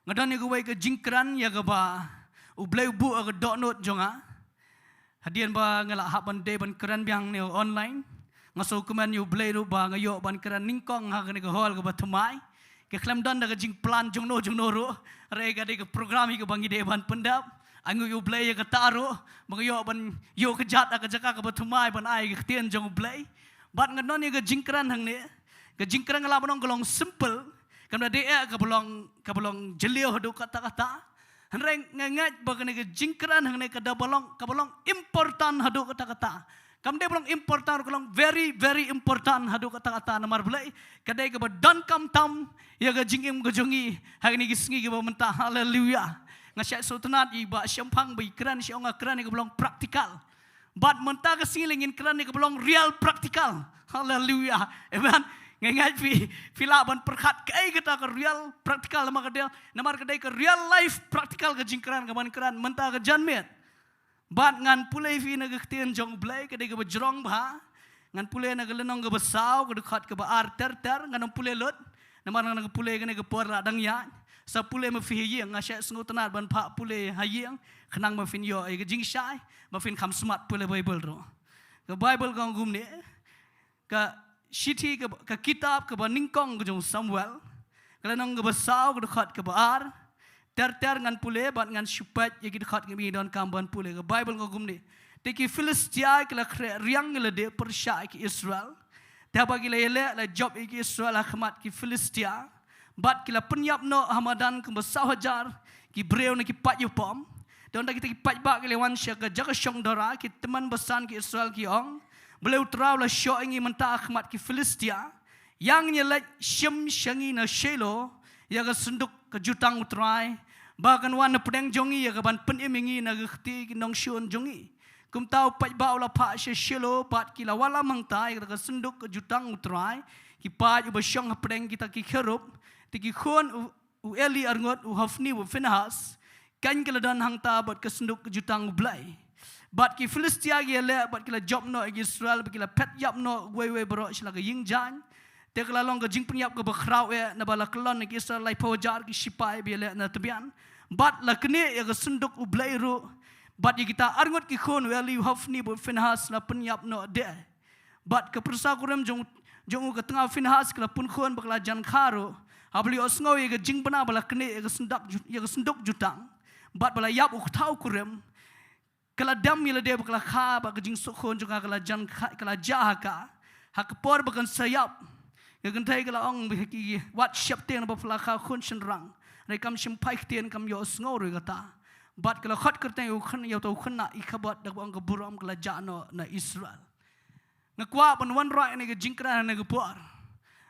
ngadan ni kawai ke jingkran ya ke ba, U Blei bu ke dot note jonga, hadian ba ngelak hak ban day ban keran biang ni online, ngaso kuman U Blei ru ba ngayok ban keran ningkong hak ni ke hall ke ba tumai, ke klem dan ke jing plan jong no ru, rega de ke program ke bangi de ban pendap. Angu U Blei ke taruh, mengayo ban yo ke jat ke Jaka ke batumai ban ai ke Ktien jong Blei. Bat ngadon ni ke jingkran hang ni, ke jingkran ngala bonong golong simple, kan de ke bolong jelio hadu kata-kata. Hanreng ngangat ba ke jingkran hang ni ke da bolong important hadu kata-kata. Kam de bolong important golong very important hadu kata-kata namar Blei. Kadai ke ba don kam tam ya ke jingim ke jongi, hang ni ke Sngi ke ba mentah hallelujah. Ngasyak sotenat iba syampang bi keran syonga keran ni ke belong praktikal. Bat mentah ke silingin keran ni ke belong real praktikal. Hallelujah. Amen. Ngangat fila ban perkhat kai kita ke real praktikal namar kedai ke real life praktikal ke jingkran ke ban keran mentah ke janmet. Bat ngan pulai fi na ke Ktien jong Blei kedai ke bejrong ba. Ngan pulai na ke lenong ke besau ke dekat ke ba ar ter ngan pulai lut. Namar ngan ke pulai ke por radang ya. Sa pule ma fi hayeng ngasya sengu tenat ban pak pule hayeng kenang ma fin yo ke jing syai ma fin kham smart pule Bible ro ke Bible kong gum ni ke shiti ke kitab ke ban ningkong ke jong Samuel ke nang ke besau ke dekat ke baar ter ngan pule ban ngan syupat ye ke dekat ke mi don kam ban pule ke Bible kong gum ni te ki Filistia ke la riang le de persya ke Israel ta bagi la job ke Israel akhmat ke Filistia Bat kila penyap no Hamadan kembesau hajar ki breu na ki pat yupom. Dan kita ki pat bak ki Wanshnong ke Jaka syong dora ki teman besan ki Israel ki ong. Beliau terau la syok ingi mentah akhmat ki Filistia. Yang nyelek Sngi na Shillong ya ke Synduk ke Jutang utrai. Bahkan wan na pedeng jongi ya ke ban penemingi na gekti ki Nongshun jongi. Kum tahu pat bak la pak Shillong pat kila wala mangtai ke Synduk ke Jutang utrai. Ki pat yu besyong pedeng kita ki kerup. Tiki khon u Eli arngot u Hofni u Finhas kan kala dan hang ta bat ke Synduk ke Jutang U Blei bat ki Filistia gi le bat kila job no Israel bat kila pet yap no we bro sila ke yingjan te kala long ke jing penyap ke bakrau e na bala kelon ke Israel lai pojar ki sipai bi le na tebian bat la kene ya ke Synduk U Blei ru bat ye kita arngot ki khon u Eli u Hofni u Finhas la penyap no de bat ke persakurem jong ke tengah Finhas kala pun khon bakla jan kharo Habli osngau ye ke jing bana bala kene ye ke Synduk Jutang. Bat bala yap u tau kurem. Kala dam ye de bakla kha ba ke jing sokhon juga kala jan kala Jaka. Hak por bakan sayap. Ye gentai kala ong ki wat syap teng ba pala kha khun shenrang. Rekam simpai Ktien kam yo osngau ru kata. Bat kalau khot kerteng u khan yau tau khana ikabat dak bang keburam kala jano na Israel. Ngakwa penwan rai ni ke jingkran ni ke puar.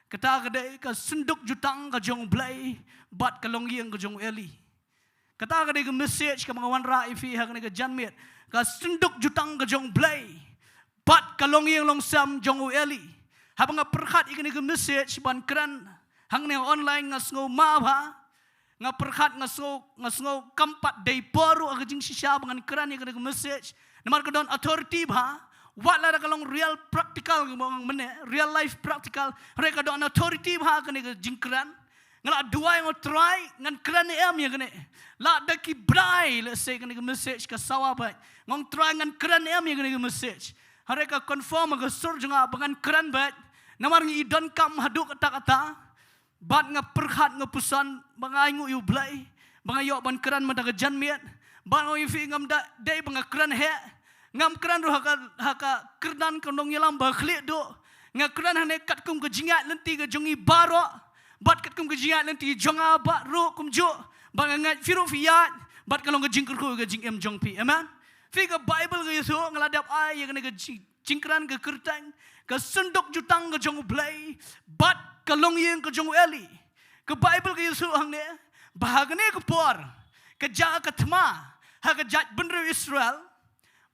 Kata kadai ke Synduk Jutang ke Jong Blei bat ke Longiing ke Jong Eli. Kata kadai ke message ke mga wan rai fi hak ni ke janmit ke Synduk Jutang ke Jong Blei bat ke Longiing long sam Jong Eli. Habang perkhat ikan ni ke message ban kran hang ni online ngasngo ma ba nga perkhat ngasngo kampat day poru aga jing sisya bangan kran ikan ni ke message namar ke don authority ba wat la kalong real practical ngomong mene real life practical reka don authority ba kan ni ke jing kran ngala dua yang try ngan kran ni am ya kan la daki brai let's say kan ni ke message ka sawabat ngong try ngan kran ni am ya kan ni ke message hareka confirm aga sur junga bangan kran bat namar ngi don kam haduk kata-kata bat nga perkhat nga pusan bangai ngu yu blai bangai yo ban kran mata ke janmiat ban oi fi ngam da dei banga kran he ngam kran ro haka kerdan kondong yalam ba khli do nga kran hane kat kum ke jingat lenti ke jongi baro bat kat kum ke jingat lenti jonga ba ro kum jo banga ngat firu fiat bat kalong ke jingkyrkhu ke jing em jong pi amen fi ke bible ke yesu ngaladap ai ye ke jingkran ke kertang ke Synduk Jutang ke Jong Blei bat ke Longiing ke Jong Eli ke Bible ke Yesu hang ne bahagane ke por ke Jaka thma ha ke jat bener Israel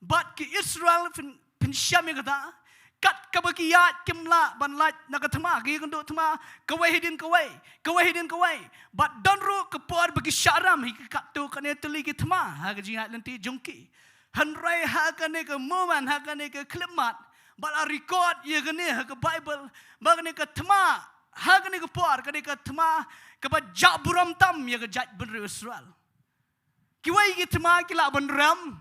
bat ke Israel pin syam kata kat ke bakiyat kimla ban lat na ke thma ke kynduh thma ke wahidin ke wai bat donru ke por bagi syaram hi ke kat tu kane teli ke thma ha ke jihad lenti jongki hanrai ha kane ke moman ha kane ke klimat bala record ye gane ha ke Bible bagane ke thma ha gane ke por kane ke thma ke ba jaburam tam ye ke jat bener Israel kiwai ke thma kila ban ram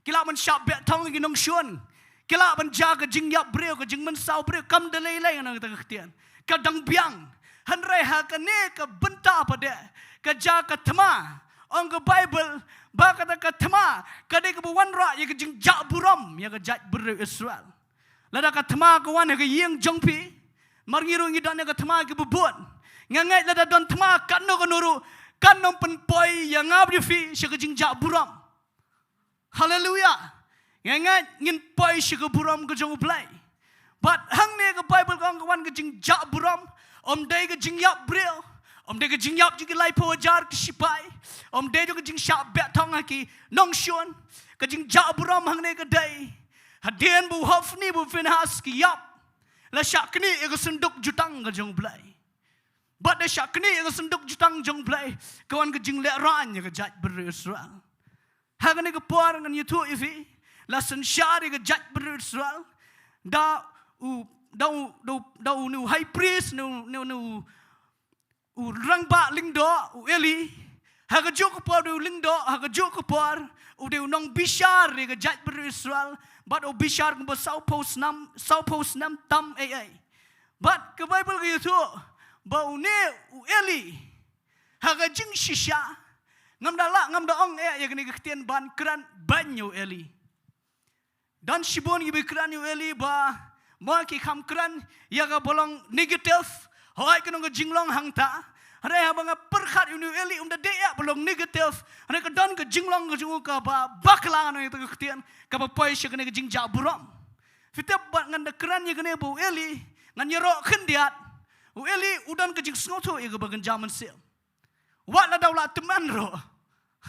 kila ban syab bet thong ke nong shun kila ban jaga jingyap breu ke jingman sau breu kam delai lai na ke Ktien ke dang biang hanrai ha kane ke Bynta pada ke Jaka thma ong ke Bible ba kata ke thma kade ke wan ra ye ke jing jaburam ye ke jat bener Israel lada ka thma ka wan ka yeng jongpi marngiru ngi don ka thma ka bubut ngangai lada don thma kanno ka nuru kannom pen poi yang abri fi shaka jingja buram hallelujah ngangai ngin poi shaka buram ka jong blai but hang ne ka bible ka wan ka jingja buram om dai ka jingyap bril om dai ka jingyap ji lai po jar ki sipai om dai ka jing sha bet thong ki nong shon ka jingja buram hang ne ka dai hadian bu hofni bu finhas ki yap la syakni ego Synduk Jutang ke Jong Blei bat de syakni ego Synduk Jutang Jong Blei kawan ke jing le ran ke jat ber Israel hagane ke por ngan yutu ifi la sen syari ke jat ber Israel da nu high priest nu rangba Lyngba Eli haga jok por du Lyngba haga jok por u nong bishar ke jat ber Israel but obishar kumba sau post nam tam ai but ke Bible ke itu ba une Eli haga jing shisha ngam da ong ya kene Ktien ban kran banyu Eli dan shibon gi kran yu Eli ba mo ki kham kran ya ga bolong negative hoi ke nong jinglong hangta hare ha banga perkhat yu Eli da de ya bolong negative hare ka don ke jinglong ke jungu ka ba baklang no itu Ktien ka ba poi shi kene jing jaburam fitep ba ngan da kran ye kene bu Eli ngan yero khendiat u Eli udan ke jing sngoto ye ga bagan jaman sil wat la daw la teman ro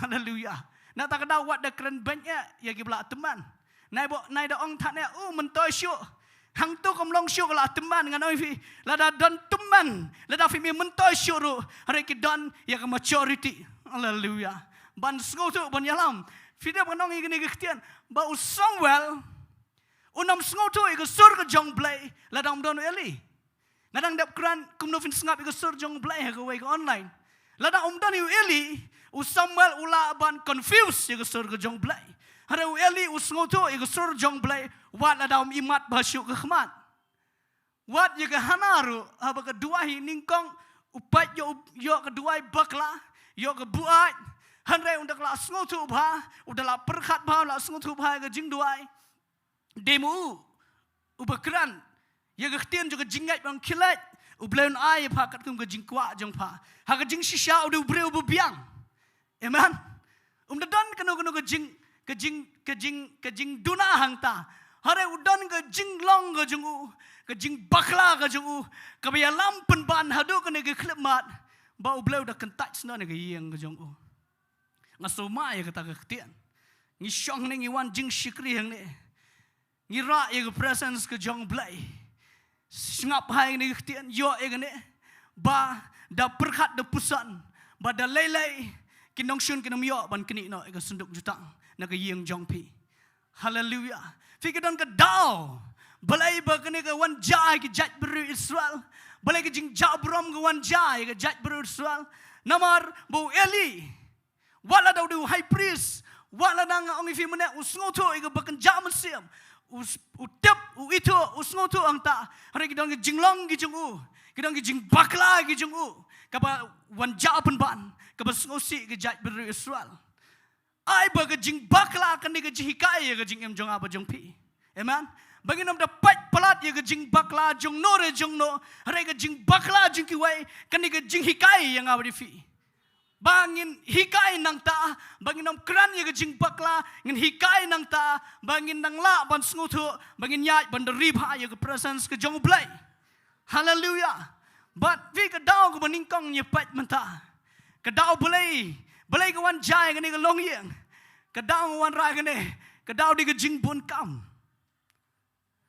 haleluya na ta ka daw wat da kran banyak ye gi bla teman nai da ong that ne mentoi syu hang tu kom long syu la teman ngan oi fi la da don teman la da fi mi mentoi syu ro hare ki don ye ga maturity haleluya ban sngoto ban yalam fidep nong igni Ktien ba usongwel unam sngoto ig sur ke Jong Blei la dam don Eli ngadang dap kran kum no fin snap ig sur Jong Blei ha go online la da don Eli usongwel ula ban confused ig sur ke Jong Blei hare Eli usngoto ig sur Jong Blei wat la dam imat ba syuk ke khmat wat ye ke hanaru ha ba ke duai ningkong upat yo ke duai bakla yo ke buat hanrai undak la sngotu ba udala perkhat ba la sngotu ba ke Jingduwai demu ubakran ye ke Ktien juga jingat bang kilat ubleun ai pa kat kum ke jingkwa jong pa ha ke jing shisha udu bre ubu biang amen
Umdadan kanu ke jing duna hang ta. Hare udan ke jinglong ke jungu. Ke jing bakla ke jungu. Ke baya lampen ban hadu ke nege klip mat. Ba u blei udah kentat sena nege yang ke jungu. Ngasoma ya kata ke Ktien. Ngi syong ni ngi wan jing syikri hang ni. Ngi ra ya ke presence ke jong blei. Ngap hai nege Ktien yo ya ke ni. Ba da perkat da pusan. Ba da lelai. Kinong syun kinong yo ban kini no ya ke Synduk Jutang. Nege yang jong pi. Hallelujah. Fikir ke dao. Balai bagane ke wan jai ke jat beru Israel. Balai ke jing jabrom ke wan jai ke jat beru Israel. Namar bu Eli. Wala daw du high priest. Wala nang ang ifimune usngoto ke bakan jamasem. Utep itu usngoto ang ta. Hari kita ke jinglong ke jungu. Kita ke jing bakla ke jungu. Kapa wan japan ban. Kapa sngosi ke jat beru Israel. Ai baga jing bakla kan ni ke jihikai ke jing em jong apa jong pi. Amen. Bagi nam dapat pelat ya ke jing bakla jong no re jong no. Hari ke jing bakla jing kiwai kan ni ke jing hikai yang apa di fi. Bangin hikai nang ta. Bangin nam keran ya ke jing bakla ngin hikai nang ta. Bangin nang la ban sngutu. Bangin nyat ban Ri-Bhoi ya ke presence ke jong blai. Hallelujah. But vi ke dau ke meningkong nyepat menta. Ke dau blai. Balai ke wan jai ke ni ke Longiing. Ke dau wan rai ke ni. Ke dau di ke jing bun kam.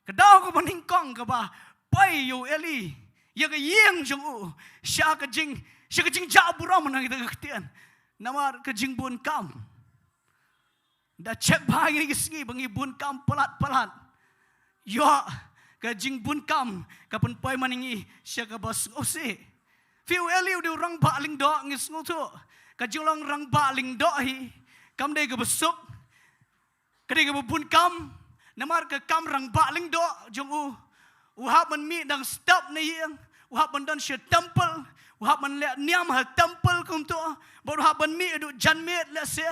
Ke dau ke meningkong ke ba. Pai yo Eli. Ya ke yeng jong u. Sya ke jing jaburam nang kita ke Ktien. Namar ke jing bun kam. Da cek bahagi ni ke Sngi bangi bun kam pelat-pelat. Yo ke jing bun kam. Kapun pai maningi. Sya ke bas ngose. Fiu Eli udah orang baling doa ngis ngoto. Kajulong rang baling dohi. Kam dai ke besuk. Kadai ke bubun kam. Namar ke kam rang baling do jong u. Uhap man mi dang stop na yang. Uhap man dan she temple. Uhap man le niam ha temple kum to. Ba uhap man mi edu jan met le se.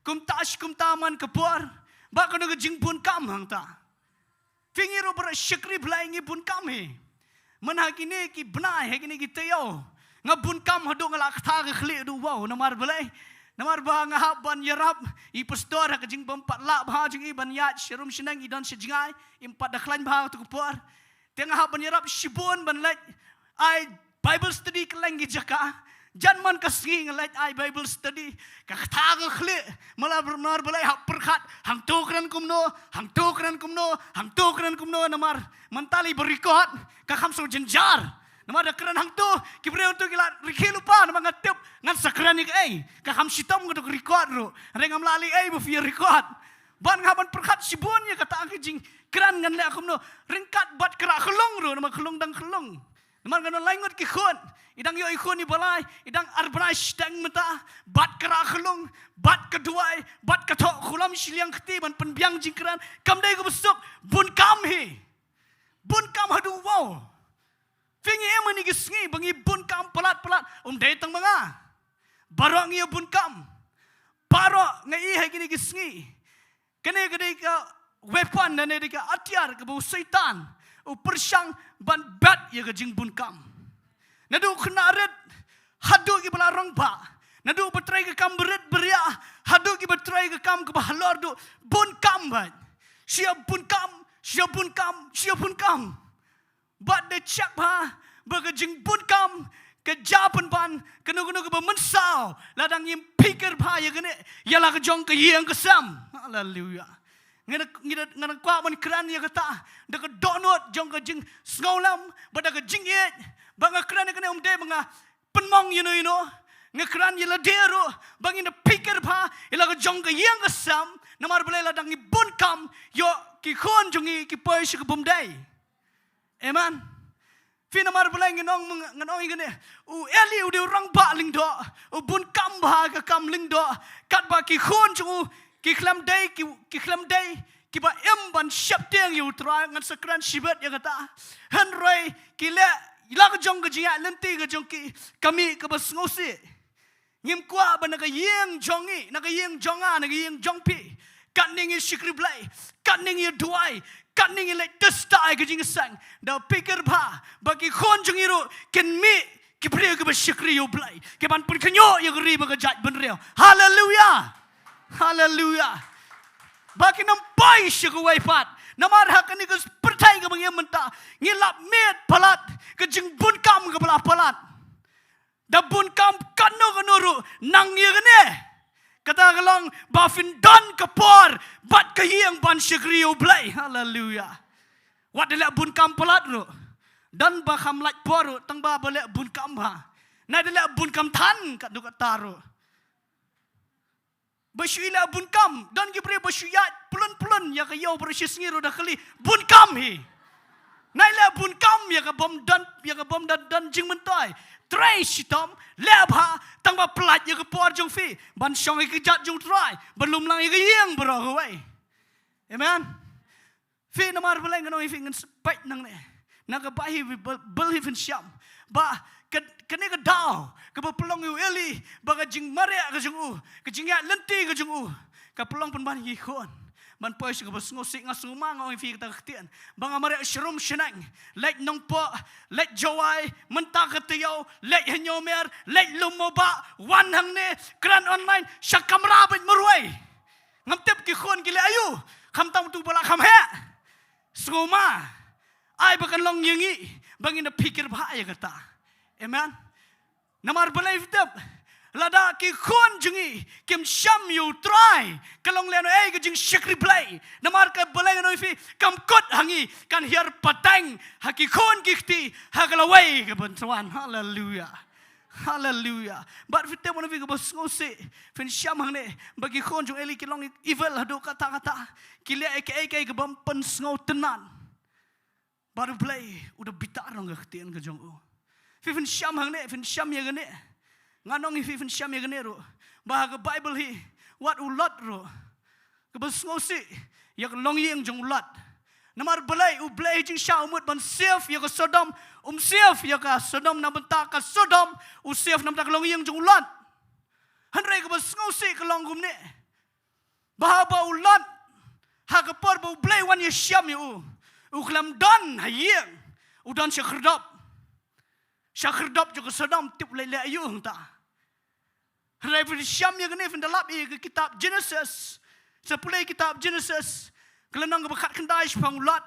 Kum tash kum taman ke por. Ba kono ke jing bun kam hang ta. Fingiro ber syikri blai ngi bun kam he. Man ha kini ki benai ha kini ki teo. Ngabun kam hadu ngalak ta ke khli du wow namar belai namar ba ngahap ban yarap I pastor ke jing bempat la ba jing I ban yat shirum shinang I don sejingai impat daklan ba tu kupor tengah hap ban yarap shibun ban lek I Bible study ke langi Jaka janman ka Sngi ngelek I Bible study ka ta ke khli malar belai hap perkat hang tukran kumno namar mentali berikot ka khamso jenjar. Nama ada keran hang tu, kibre untuk gila riki lupa nama ngatip ngan sakran ik ka ham sitam nguduk record ro, rengam lali bufir record, ban ngaban perkat sibunnya kata angki jing keran ngan le akum no, ringkat bat kerak kelong ro, nama kelong dang kelong, nama ngan laingut ki khun, idang yo ikun I balai, idang arbrais dang menta, bat kerak kelong, bat keduai, bat ketok kulam Shillong keti ban penbiang jing keran, kam dai ko besuk bun kam hadu wow. Fingi emani ke Sngi bangi bun kam pelat-pelat dai tang manga. Barok ngi bun kam. Barok ngai hai kini ke Sngi. Kene ke ka weapon dan ke atiar ke bau syaitan. Persyang ban bat ya ke jing bun kam. Nadu kenaret hadu ki belarang ba. Nadu betrai ke kam berit beria. Hadu ki betrai ke kam ke bahalor du bun kam ban. Siap bun kam. But the chap ha berkejing bun kam ke japan ban kenu ke bermensau ladang yang pikir pa ya kene ya la ke jong ke yang kesam. Hallelujah. Ngena kwa man kran ya kata de ke donot jong ke jing Nonglam bada ke jing it banga kran kene de banga penmong you know ngekran ya la dero bangin de pikir pa ya la ke jong ke yang kesam namar bele ladang ni bun kam yo ki khon jongi ki pai shi ke bumdai. Amen. Fina mar belai ngenong ingene. Eli udah orang baling do. Bun kam bah ke kam ling do. Kat ba ki khon chung ki klam dai ki ba ban syap teng yu tra ngan sekran sibat ya kata. Henroi ki le ila ke jong ke jia lenti ke jong ki kami ke bas ngosi. Ngim kwa ba na ke yeng jongi, na ke yeng jonga, na ke yeng jongpi. Kat ning syikri blai, kat ning Jowai. Kat ning like testai ke jingisang. Da pikir ba bagi khon jingiro ken mi ki pria ke syikri U Blei. Ke ban pun kenyo ya Ri-Bhoi ke jat benreo. Hallelujah. Haleluya. Bagi nampai syagawai pat. Namar hak ni ke percaya ke bang menta. Ngilap met palat ke jing bun kam ke belah palat. Da bun kam kanu kanuru nang ye kene. Kata kalong bafin don ke por bat ke hiang ban Syekri U Blei. Haleluya. Wat delak bun kam palat ru. Dan ba kham lak por ru tang ba belak bun kam ha. Na delak bun kam tan kat du kat taru. Bersyuila bun kam dan gibre bersyuyat pulun-pulun ya ke yau bersyu sengiru dah kali bun kam hi. Naila bun kam ya ke bom dan jing mentai. Try sitom lebha tang ba pelat ya ke por jong fi ban syong ke jat jong try belum lang ya ke yang bro wei. Amen. Fi namar belai ngano fi ngan spek nang ne. Na ke bahi bel hi fin syam. Ba kene ke dau ke pelong yu eli baga jing maria ke jung ke jingiat lenti ke jung ke pelong pun ban hi khon ban pois ke ngosik ngasung mangau fi kita Ktien banga maria shrum shenang lek Nongpoh lek Jowai menta ke tiau lek hanyomer lek lumoba wan hangne kran online syakamra bet merwai ngamtep ki khon gile ayu kham tam tu bala kham he sngoma ai bakan longiing bangin pikir ba ya kata. Amen. Namar balai fitap. Lada ki khon jungi kim syam yu try. Kalong leno ke jing Syekri Blei. Namar ka balai ngano fi kam kot hangi kan hiar patang haki khon gikti hagalawai ke bantuan. Haleluya. Haleluya. But fitap mana fi ke bos ngose. Fin syam hangne bagi khon jung eli kilong evil hadu kata-kata. Kilia eke ke bampen ngau tenan. Baru Blei udah bitarong ke Ktien ke jong. Fin syam hangne fin syam ya gane nganong fin syam ya gane ro bahaga Bible hi wat ulat ro ke besngosi ya ke Longiing jong ulat namar belai U Blei jing sya umut ban sef ya ke Sodom sef ya ke Sodom na bentak ke Sodom sef na bentak Longiing jong ulat hanre ke besngosi ke Longgum ne bahaba ulat ha ke por U Blei wan ya syam ya uklam don hayeng udan syakrdop Syakrdop juga sedam tip lele ayu ta. Reverend Syam yang ni fendalap ke kitab Genesis. Sepulai kitab Genesis. Kelenang bekat kendai sepang ulat.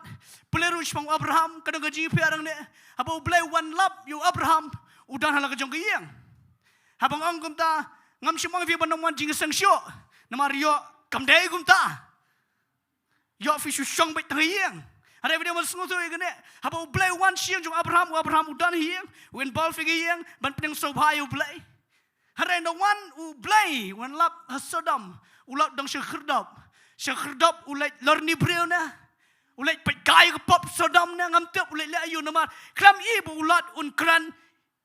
Peleru sepang Abraham kadang gaji piarang ni. Habang Blei one lap you Abraham udan hala kejong kiyang. Habang anggum ta ngam semang fi banong jingiasyllok. Nama rio kamdai gum ta. Yo fi syong bet tayang. Ada video mas ngoto ya gane. Haba U Blei wan siang jong Abraham udan hiang. Wen bal figi hiang ban penang Sohthri U Blei. Ada no wan U Blei wan lap Sodom ulap dang Syakrdop ulai lorni breuna. Ulai pekai ke pop Sodom na ngam tep ulai la ayu nama. Klam ibu ulat un kran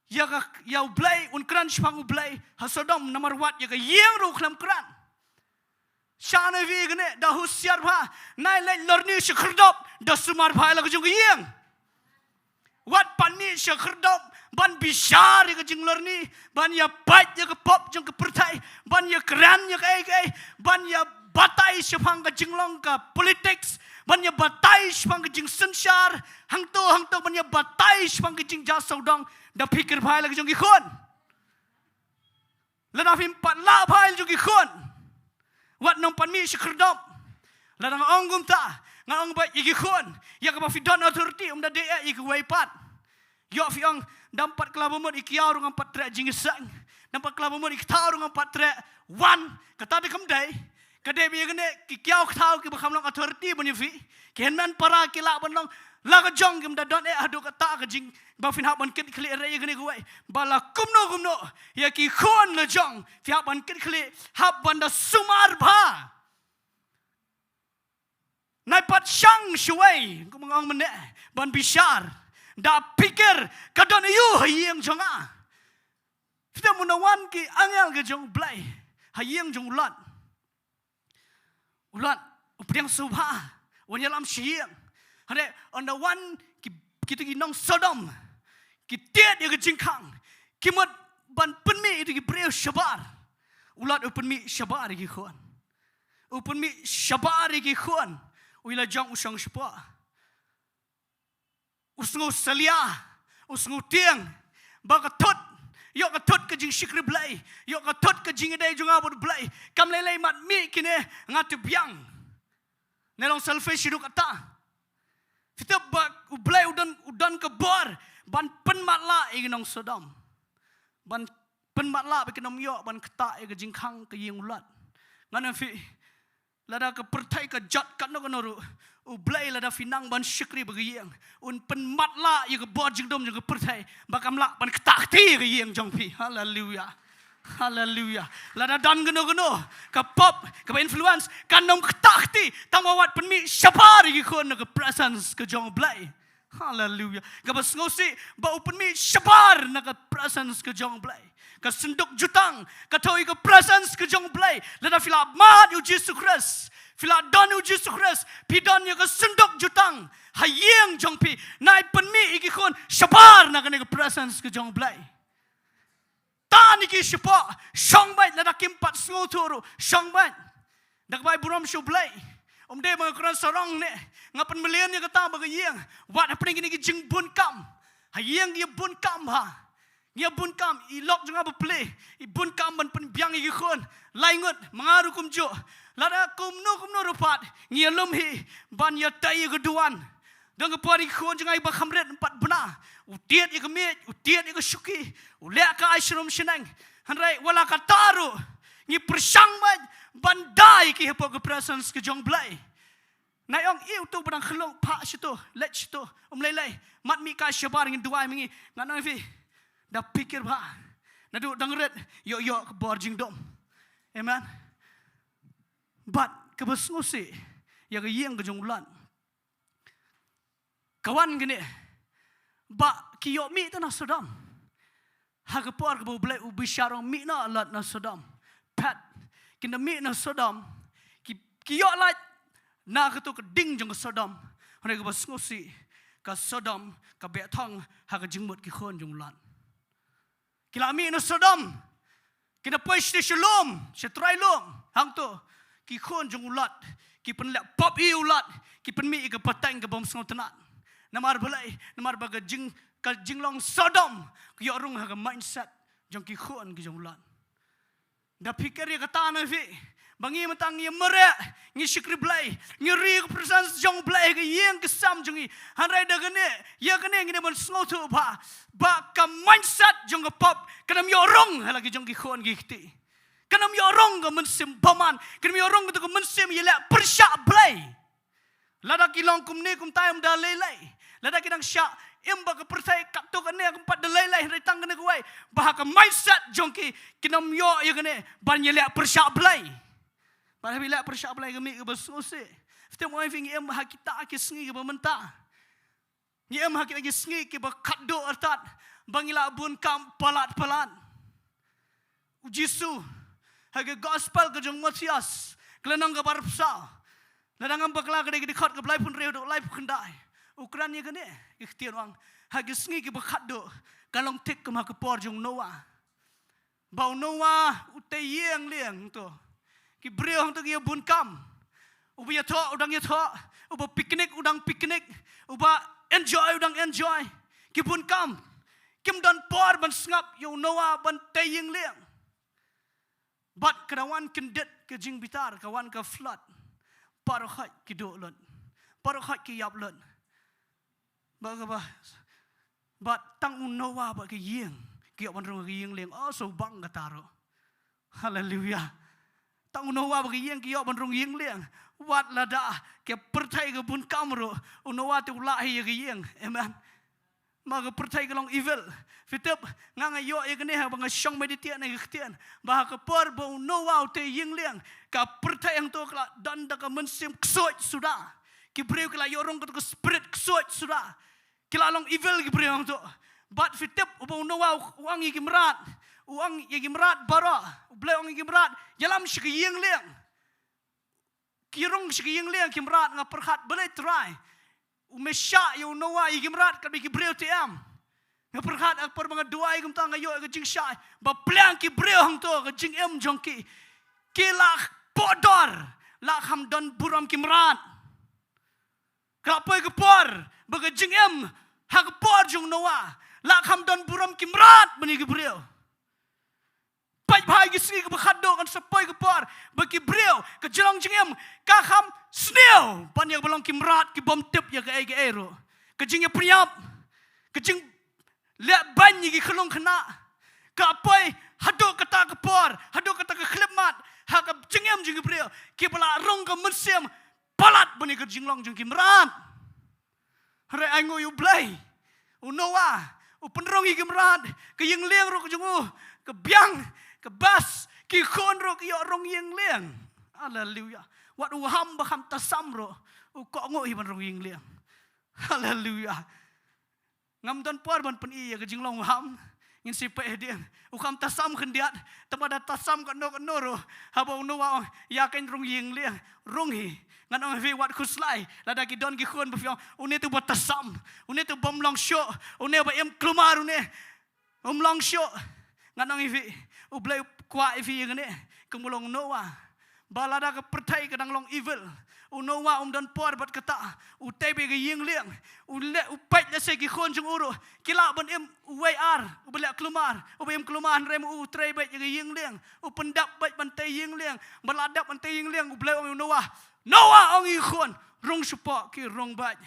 ya U Blei un kran sepang U Blei Sodom namar wat ya ka yang ru klam kran. Syana vi gane dah husiar bha nai lai lorni Syakrdop dah sumar bha la kejung yang wat pani Syakrdop ban bishar ya kejung lorni ban ya bait ya ke pop jung ke pertai ban ya kran ya ke ban ya batai sepang kejung long ka politics ban ya batai sepang kejung sensar hang to ban ya batai sepang kejung jasaudang dah pikir bha la kejung ikhon la fim pat la bha jung ikhon wat nong pan mi Syakrdop ladang onggum ta ngang ba igi khon ya ka fidon authority da de igi waipat yo fiang dampat kelabamut ikiau ngam patre jingisang dampat kelabamut ikitau ngam patre wan kata de kamdai kade bi gane kikiau khau ki bakham long authority bani fi kenan para kila banong la ka jong gim da don adu kata ka jing ba fin ha ban kit khli re gane ko wai bala kumno ya ki khon le jong fi ha ban kit khli ha ban da sumar bha nai pat syang shuai ko mangong mene ban bishar da pikir kadon yu hayeng jonga kita munawan ki angel ke jong Blei hayeng jong ulat upriang subha wan yalam siang hade on the one kita ki nong Sodom ki tiet ya ke jingkang kimot ban penmi itu ki breu shabar ulat penmi shabar ki khon penmi shabar ki khon uila jong usang spa usngu salia usngu tiang bakatot Yok atut ke jing Syukri Blei. Yok atut ke jing Idai Junga Bud Blei. Kam lelai mat mi kini ngatu biang. Nelong selfie Synduk kata. Kita bak Blei udan ke bor. Ban pen matla iginong Sodom. Ban pen matla bikinom yok ban kata ke jingkang ke ying ulat. Ngana fi lada ke pertai ke jat kat no konoru. Blei lada finang ban Syukri bagi yang un pen matla ye ke bor jingdom je ke pertai bakam lak ban ketak ti ke yang jongpi. Haleluya. Haleluya. Lada dan geno ke pop ke influence kanong ketak ti tamawat pen mi syapar ye kon ke presence ke jong Blei. Haleluya. Ke basngosi ba pen mi syapar na ke presence ke jong Blei. Ke Synduk Jutang ke toi ke presence ke jong Blei. Lada fila mat u Jesus Christ. Fila don u Jesus Christ. Pidon ye ke Synduk Jutang. Hayeng jong pi. Nai pen mi iki kon syapar na ke presence ke jong Blei. Tan iki syapa. Syong bait lada kimpat ngotoro. Syong bait. Dak bai buram syu Blei. Om de mga kran sarong ne. Ngapan melian ye kata bagi yeng. Wat happening ini ki jing bun kam. Hayeng ye bun kam ha. Ngia bun kam ilok junga beplay I bun kam ban pen biang I khon laingut mangaru kum jo lada kum no rupat ngia lum hi ban ya tai keduan dang pori khon junga I ba khamret empat bena utiet I kemit utiet I syuki ulek ka aishrum shinang hanrai wala ka taru ngi persang ban dai ki hepo ke presence ke jong Blei nayong iu tu badang khlong pa situ let situ lelai mat mi ka syabar ngin duai mingi nganong fi dah pikir bah, nadu dangret yo ke bor jingdom, amen. But kebesngusi, ya ke yang ke jonglan. Kawan gini, ba kiyo mi tu na Sodom, hagapor ke Blei ubi syarong mi na alat na Sodom, pat kena mi na Sodom, kiyo alat na ketu ke ding jong ke Sodom, hari kebesngusi ke Sodom ke betong hag jingmut ki khon jonglan. Kila mi na Sodom, kina push ni Shillong, setrai long, hang tu, ki khon jong ulat, ki pen lek pop I ulat, ki pen mi I ke patang ke bom sengau tenat. Namar Blei, namar baga jinglong Sodom, ki orang haga mindset jong ki khon ki jong ulat. Dah pikir dia kata na fi, bangi matang ye merek, ngi Syukri Blei, ngi ri ke presence jong Blei ke yang kesam jongi, hanrai dah kene, ya kene ngi ban sengau tu ba ka mindset jong ke pop, kenam yo rong lagi jong ki khon ki kti. Kenam yo rong ke mensim paman, kenam yo rong ke mensim ye lek persyak Blei. Lada ki long kum ni kum tayam dah lelai. Lada ki dang syak imba ke pertai kat tu kene empat dah lelai hari tang kene kuai. Bah ka mindset jong ki kenam yo ye kene ban ye lek persyak Blei. Pada bila persyak Blei kami ke bersusi. Kita mau ingin em hak kita ke Sngi ke Bynta. Em hak kita ke Sngi ke kynduh artat. Bangila bun kam palat. Ujisu. Hak gospel ke jong Matias. Kelenang ke barpsa. Ladang bakla ke dekat ke Blei pun reu dok Blei pun kendai. Ukuran ye kene. Ktien wang. Hak Sngi ke kynduh. Kalong tik ke mak por jong Noah. Bau Noah utai yang liang tu. Ki brio hang tu ki bun kam. Uba ya thok udang ya thok. Uba piknik udang piknik. Uba enjoy udang enjoy. Ki bun kam. Kim dan por ban sngap yo Noah ban taying liang. Bat kedawan kendet ke jing bitar kawan ke flood. Parokhat ki do lon. Parokhat ki yap lon. Ba bat tang Noah ba ke yeng. Ki ban rong ke yeng liang. Oh so bang kataro. Haleluya. Tang Noah bagi yang kiyo ban rong yeng liang. Wat lada ke pertai ke bun kamro. Noah tu lahi ke yeng. Amen. Maga pertai ke long evil. Fitep nganga yo ye kene ha bang syong meditia na Ktien. Bah ke por bo Noah te yeng liang. Ka pertai yang tu kala dan da ka mensim ksot sudah. Ki breu kala yo rong ke spirit ksot sudah. Kila long evil ki breu tu. Bat fitep bo Noah wang ye kimrat. Uang ye gimrat bara, Blei uang ye gimrat, jalam syik yeng liang. Kirong syik yeng liang gimrat ngap perhat boleh try. Umesya yo Noah ye gimrat kan bagi breu tiam. Ngap perhat akper bang duai gum tang ayo ke jing syai. Ba plang ki breu hang to ke jing em jongki. Kila podor, la ham don buram gimrat. Kapoi ke por, bagi jing em hak por jong Noah. La ham don buram gimrat bani ke breu. pai bhai gi sri ke khado kan sepoi ke por bagi breu ke jelong jingem ka kham sneu pan ya belong ki mrat ki bom tip ya ke ero ke jing ya priap ke jing le ban gi khlong khna ka pai hado kata ke por hado kata ke khlemat ha ke jingem jing breu ki bala rong ke mensem palat bani ke jinglong jing ki mrat hare ango yu blai unowa upenrong gi mrat ke yeng leng ro ke jungu ke biang ke bas ki khon ro ki rong yeng leng haleluya wat u ham ba kham tasam ro u ko ngo hi ban rong yeng leng haleluya ngam don por ban pen i ke jinglong ham ngin si pe dia u kham tasam khendiat tamada tasam ka no ro haba unowa ya ken rong yeng leng rong hi ngan ong vi wat khuslai lada ki don ki khon ba fiong une tu bat tasam une tu bom long sho une ba em klumar une long sho ngan ong vi u blai kwa vi ngane kemulong noa balada ka pertai kadang long evil u noa don por bat kata u tebe ge yeng leng u le u pait le se ki khon jung uro kila ban em u wai ar u bela klumar u em klumar rem u trei bait ge yeng leng u pendap bait ban tai yeng leng baladap ban tai yeng leng u blai ong noa Noah ong i khon rong supo ki rong baj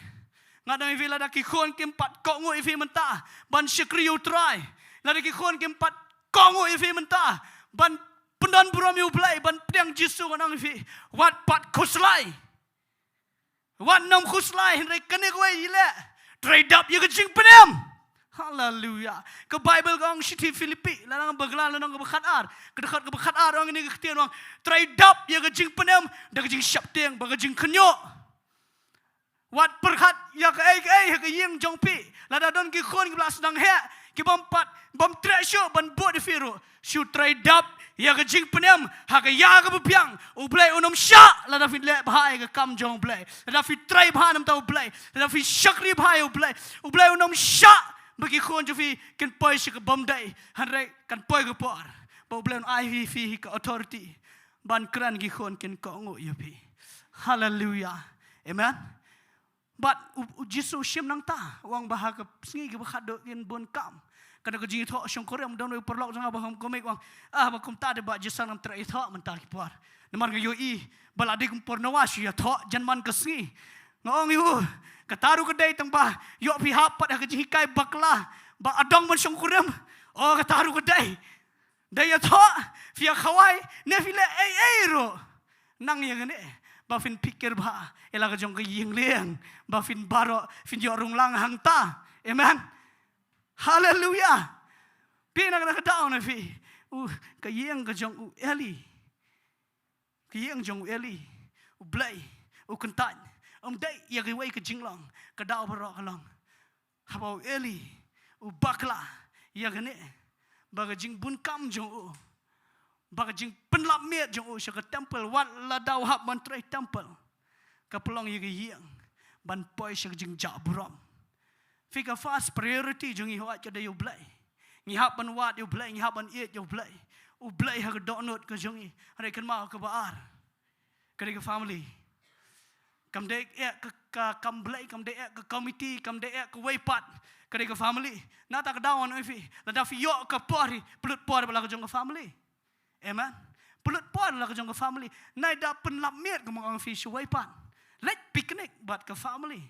ngadang vi lada ki khon kim pat ko ngo ifi menta ban shikri u try lada ki khon kim pat ko ngo ifi menta ban pendan buram u blai ban piang jisu ngadang vi wat pat khuslai wat nom khuslai re kane ko ile trade up ye jing penem haleluya ke bible gong shiti filipi lanang bagla lanang bekhat ar kedekat ke bekhat ar orang ini Ktien orang trade up ye jing penem da jing syap tiang ba jing khnyo wat perkhat ya ke yeng jong pi lada don ki khon ki blas dang he ki bom pat bom treasure ban bo de firu shu trade up ye jing penem ha ke ya ke bepiang u blai unom sha lada fit le bhai ke kam jong blai lada fit trai bhanam tau blai lada fit shakri bhai u blai unom sha bagi khon ju fi kan poi se ke bom dai han re kan poi ke por bo blen I fi ke authority ban kran gi khon ken ko ngo ya fi hallelujah amen but jisu shim nang ta wang bah ke sngi ke bakhat do yen bon kam kada ke jing tho shong korem don we perlok jang ba hom komik wang ba kum ta de ba jisan nam tra tho man ta ki por namar ge yo i baladi kum por nawas ya tho janman ke sngi ngong yu kataru kedai tang ba yo pi hapat ha ke hikai bakla ba adong man shong kurem oh kataru kedai daya tho fia khawai ne file ro nang yang ne ba fin pikir ba ela ka jong ke ying leng ba fin baro fin yo rung lang hang ta amen hallelujah pina ka down ne fi ka yeng ka jong u eli ka yeng jong u eli u blai u kentan dai ya ke wai ke jinglong ke dau barok long habau eli u bakla ya gane ba ke jing bun kam jong u ba ke jing penlap miet jong u sha ke temple wat la dau hab ban trai temple ka pelong ya ke yang ban poi sha ke jing ja brom fika fast priority jong i wat ke da yu blai ngi hab ban wat yu blai ngi hab ban eat yu blai u blai ha ke donot ke jong i hare kan mau ke baar ke family kam dek ke kam blai kam dek ke committee kam dek ke weipat ke family na ta ke dawn fi la da fi yo ke pori pelut por bala ke jong ke family amen pelut por la ke jong ke family na da pen lam miet ke mong fi weipat let picnic but ke family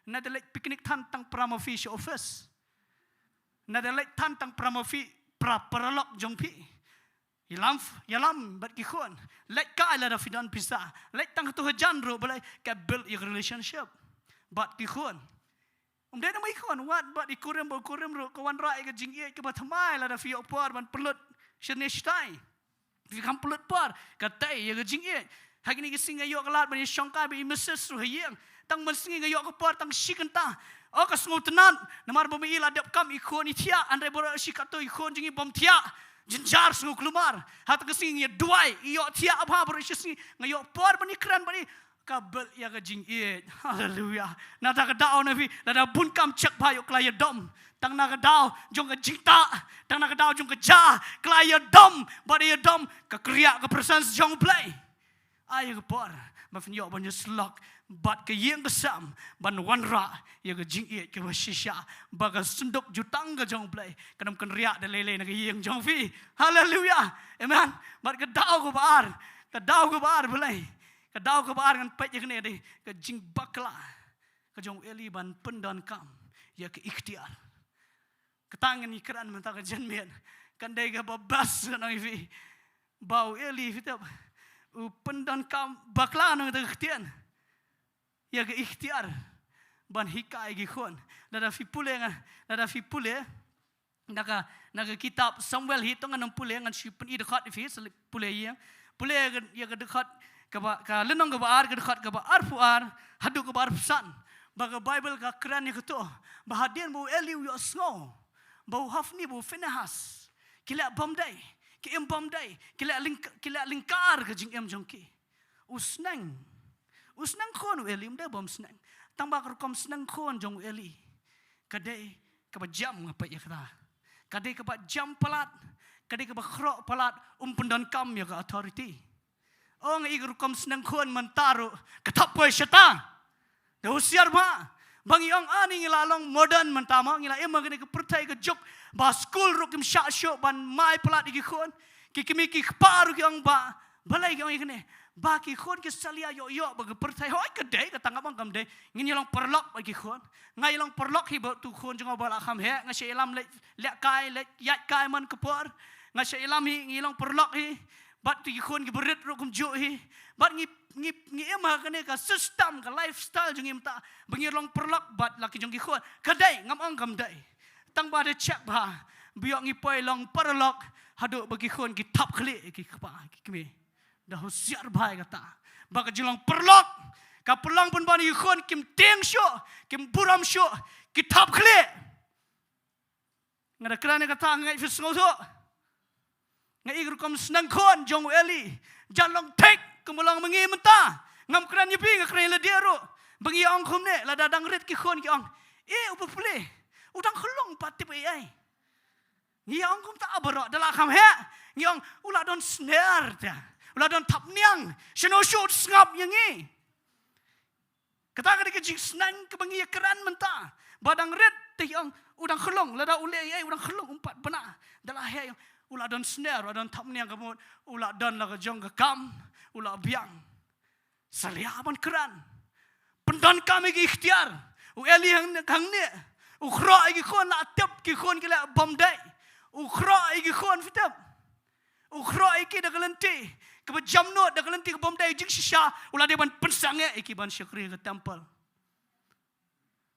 na da let picnic tan tang pramo fi office na da let tan tang pramo fi peralok jong pi Yalam bat ki khon let ka la da fidan pisa let tang tu hajan ro balai ka build your relationship bat ki khon de na mai khon wat bat ikurem ro kawan rai ke jingie ke bathamai la da fi opor ban pelut shne stai fi kam pelut por ka tai ye ke jingie hagini ke singa yo kalat ban shongka bi meses ru hayeng tang man singa yo ke por tang shikenta o ka sngu tenan namar bumi ila dap kam ikhon itia andre boro shikato ikhon jingi bom tia jinjar sungu kelumar hat kesing ya duai iyo tia apa berisisi ngayo por bani kran bani kabel ya ke jing it haleluya na ta ka dau na vi na da bun kam chek ba yo klaya dom tang na ka dau jong ka jingta tang na ka dau jong ka ja klaya dom bani ya dom ka kriya ka presence jong play ay ka por ma fin yo ban slok bat ke yang kesam ban wanra ya ke jingiat ke shisha baga Synduk Jutang ke jong Blei kanam kan riak de lele na ke yang jong fi haleluya amen bat ke dau ke baar Blei ke dau ke baar kan pet je kene de ke jing bakla ke jong eli ban pendan kam ya ke ikhtiar ketangan ikran menta ke janmian kan dai ke babas na fi bau eli fitap u pendan kam bakla na ke ikhtiar ya ke ikhtiar ban hikai gi khon nada fi pule naga kitab Samuel hitung ngan pule ngan si pen i dekat fi pule ya ke dekat ka lenong ke baar ke dekat ke baar fuar hadu ke baar pesan baga bible ka kran ni keto bahadian bu eli yo sngo bu hafni bu finahas kila bomdai ki em bomdai kila lingkar ke jing em jongki usnang khon eli mda bom snang tamba kerkom snang khon jong eli kadai ka jam ngapa ya kata kadai ka jam palat kadai ka khro palat pendan kam ya ka authority ong i kerkom snang khon mentaru ketap poi syaitan da usiar ma bang yang ani ngilalong modern mentama ngila em ngene ke pertai ke jok ba school ro kim sha sho ban mai palat igi khon ki kimi ki paru yang ba balai yang ngene bagi khon ke salia yo bagi pertai hoi kedai ke tangap bang kamde ngin yolong perlok bagi khon ngai yolong perlok hi tu khon jong bala kham he ngasih ilam le kai le yat kai man kepor ngasih ilam hi ngilong perlok hi bat tu khon ke berit ro kum jo hi bat ngi emah kene ka sistem ka lifestyle jong imta bang yolong perlok bat laki jong khon kedai ngam ong kamdai tang ba de check ba biok ngi poi long perlok hadu bagi khon ki tap khli ki kapa kimi dah siar bahai kata baka jelang perlok ka perlang pun bani khon kim teng syo kim buram syo kitab khle ngada krane kata ngai fi sngo tho ngai igru kom snang khon jong eli jalong tek kemulang mengi menta ngam kran yipi ngakran le diero bangi ong khum ne la dadang ret ki khon ki ong upa pule udang khlong patip ai ngi ong kum ta abro dala kham he ngi ong ula don snare ta ulah don tap niang, seno shoot ngap yang ni. Kata ke jing senang ke bangi keran mentah, badang red tiang udang khelong, lada ulai udang khelong umpat benar. Dalah he ulah don snare, ulah don tap niang kemun, ulah don la jong ke kam, ulah biang. Saliaban keran, pendan kami ke ikhtiar, eli hangne, ukra igi khon la tep ki khon ke la bomdai, ukra igi khon fitap, ukra igi dah kelenti. Keba jamno dah kelenti ke bomdai jing shisha ulah dia ban pensange iki ban syakri ke temple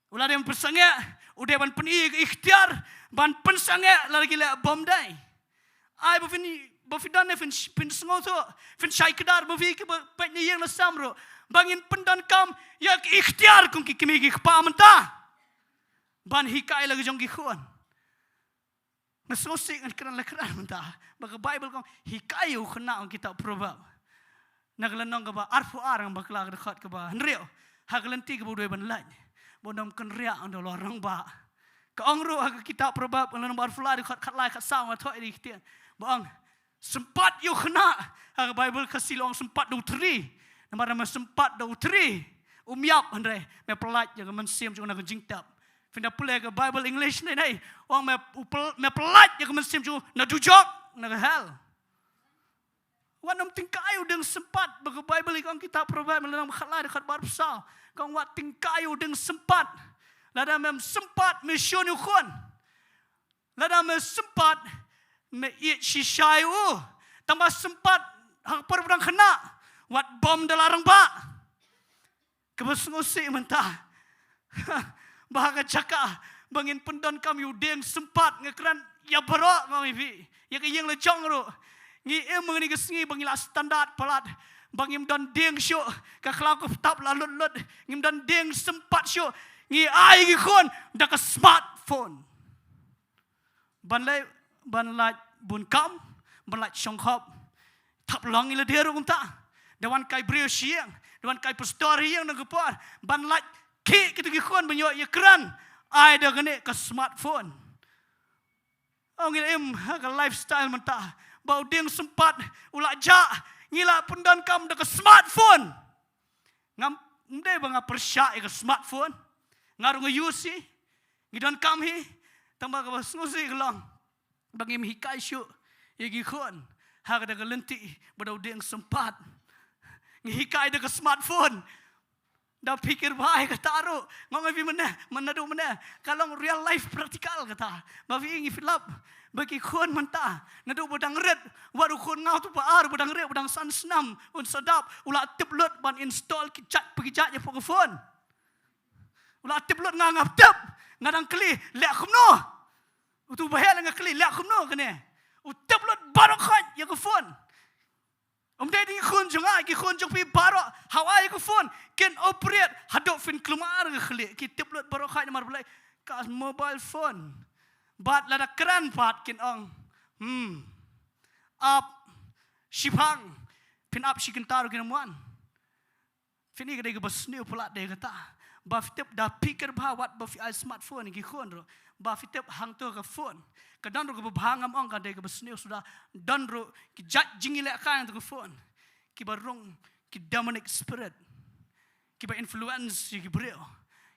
ulah dia ban pensange udah ban peni ikhtiar ban pensange lagi le bomdai ai bofin fin sngoto fin shai kedar bofi ke pet ni yang samro bangin pendan kam ya ikhtiar kung ki kimi ki pa menta ban hikai lagi jong ki khon ngasosik kan lekran mentah baka bible kong hikayu khna ong kitab probab naglanong ka ba arfu arang bakla dekat ka ba nrio haglenti ka bodoi ban laj bodom kan ria ong do lorang ba ka ong ru ka kitab probab lan arfu la dekat khat lai khat saw thoi ri tian bang sempat yu khna ha bible ka Shillong sempat do tri namara sempat do tri umyap andre me pelaj yang mensim jong na jingtap Finda pula ke Bible English ni, orang me pelat yang kemesim tu na dujok na hell. Wan nam tingkayu deng sempat bagi Bible ikang kita provide melang khala dekat bar besar. Kang wat tingkayu deng sempat. Lada mem sempat mission ukon. Lada mem sempat me eat shishayu. Tambah sempat hak perang kena. Wat bom dalarang ba. Kebesngosi mentah. Bahaga Jaka bangin pendan kami udeng sempat ngekran ya barok kami pi ya ke yang lecong ro ngi mengni ke Sngi bangila standard palat bangim dan deng syo ka klau ko tap la lut ngim dan deng sempat syo ngi ai gi khon da ka smartphone banlai bun kam banlai chongkhop tap long ila dia ro ta dawan kai brio siang dawan kai pastor yang ngepor banlai ki kita gi khon banyo ya kran ai dah kene ke smartphone ongil ka lifestyle mentah bau ding sempat ulak ja ngila pendan kam da ke smartphone Mde banga persya ke smartphone. Ngaru ngayusi. Ngidon kamhi. Tambah ke basngusi gelong. Bagi mhikai syuk. Yagi khon. Hak ada kelenti. Badau dia yang sempat. Ngihikai dia ke smartphone. Dah pikir baik kata aru. Ngongai mana do mana. Kalau real life praktikal kata. Bafi ingi filap. Bagi khon mentah. Nadu bodang red. Waru khon ngau tu paar bodang red bodang san senam. Un sedap. Ulah tip load ban install kicat pergi jat je pokok phone. Ulah tip load ngangap tip. Ngadang keli lek khumno. Utu bahaya dengan keli lek khumno kene. Utip load barokhat ya ke phone. Umday di khun junga ki khun jung pi barok hawai ke phone ken operate hadok fin kelumar ke khli ki tip load barokhat mar belai ka mobile phone. Bat lada keran pat kin ong. Up shipang pin up shikin taru kin muan. Fini ke de basniu pulat de kata. Ba fitip da pikir bahawat ba fi smartphone ki khun ro. Ba fitip hang tu ke phone. Kadang ro ke bahangam ong ka de ke basniu sudah dan ro ki jat jingilek kan tu ke phone. Ki barung ki demonic spirit. Ki ba influence ki brio.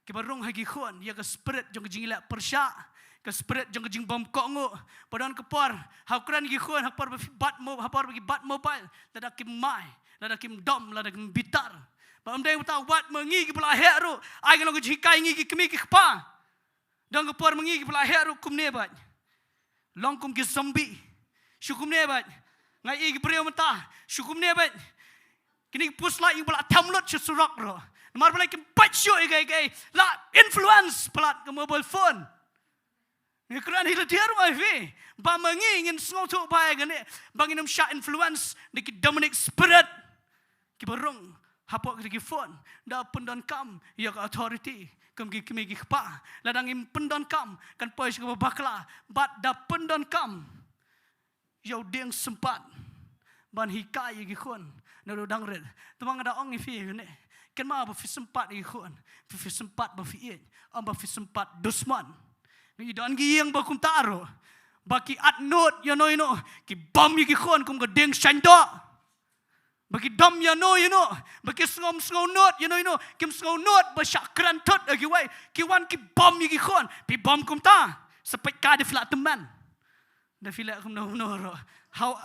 Ki barung hagi khun ya ke spirit jong jingilek persya. Ke spirit jong jing bom kongo. Padan ke por hakran ki khun hakpar hapar bagi bat mobile. Lada kim mai, lada kim dom, lada kim bitar. Ba amdai uta wat mengi ki pula heru. Ai ke long ki hikai ngi ki kemi ki kpa. Dong ke por mengi ki pula heru kumne bat. Long kum ki zambi. Syukum ne bat. Ngai i ki brio mata. Syukum ne bat. Kini pusla ing pula tamlot surak ro. Mar pula kim pat syo igai la influence pelat ke mobile phone. Ni keran hila diaru ai fi. Ba mengi ingin sngau tu bai gane. Bangin sya influence ni ki demonic spirit. Ki barong hapok ki phone. Da pendan kam ya ke authority. Kami kpa, ladang im pendon kam kan pois ke bakla, bat da pendon kam. Yau deng sempat ban hikai gi khon, nado dang red. Temang ada ong ifi ne. Kan ma ba fi sempat gi khon, fi sempat ba fi am ba fi sempat dusman. Ni dan gi yang ba kum taro. Baki at note yo no ki bam gi khon kum ga deng sandok. Bagi dom ya no bagi sngom not you know kim sngom not ba syakran tot agi wai ki wan ki bom yi khon pi bom kum ta sepet ka de flat teman da fila kum no ro how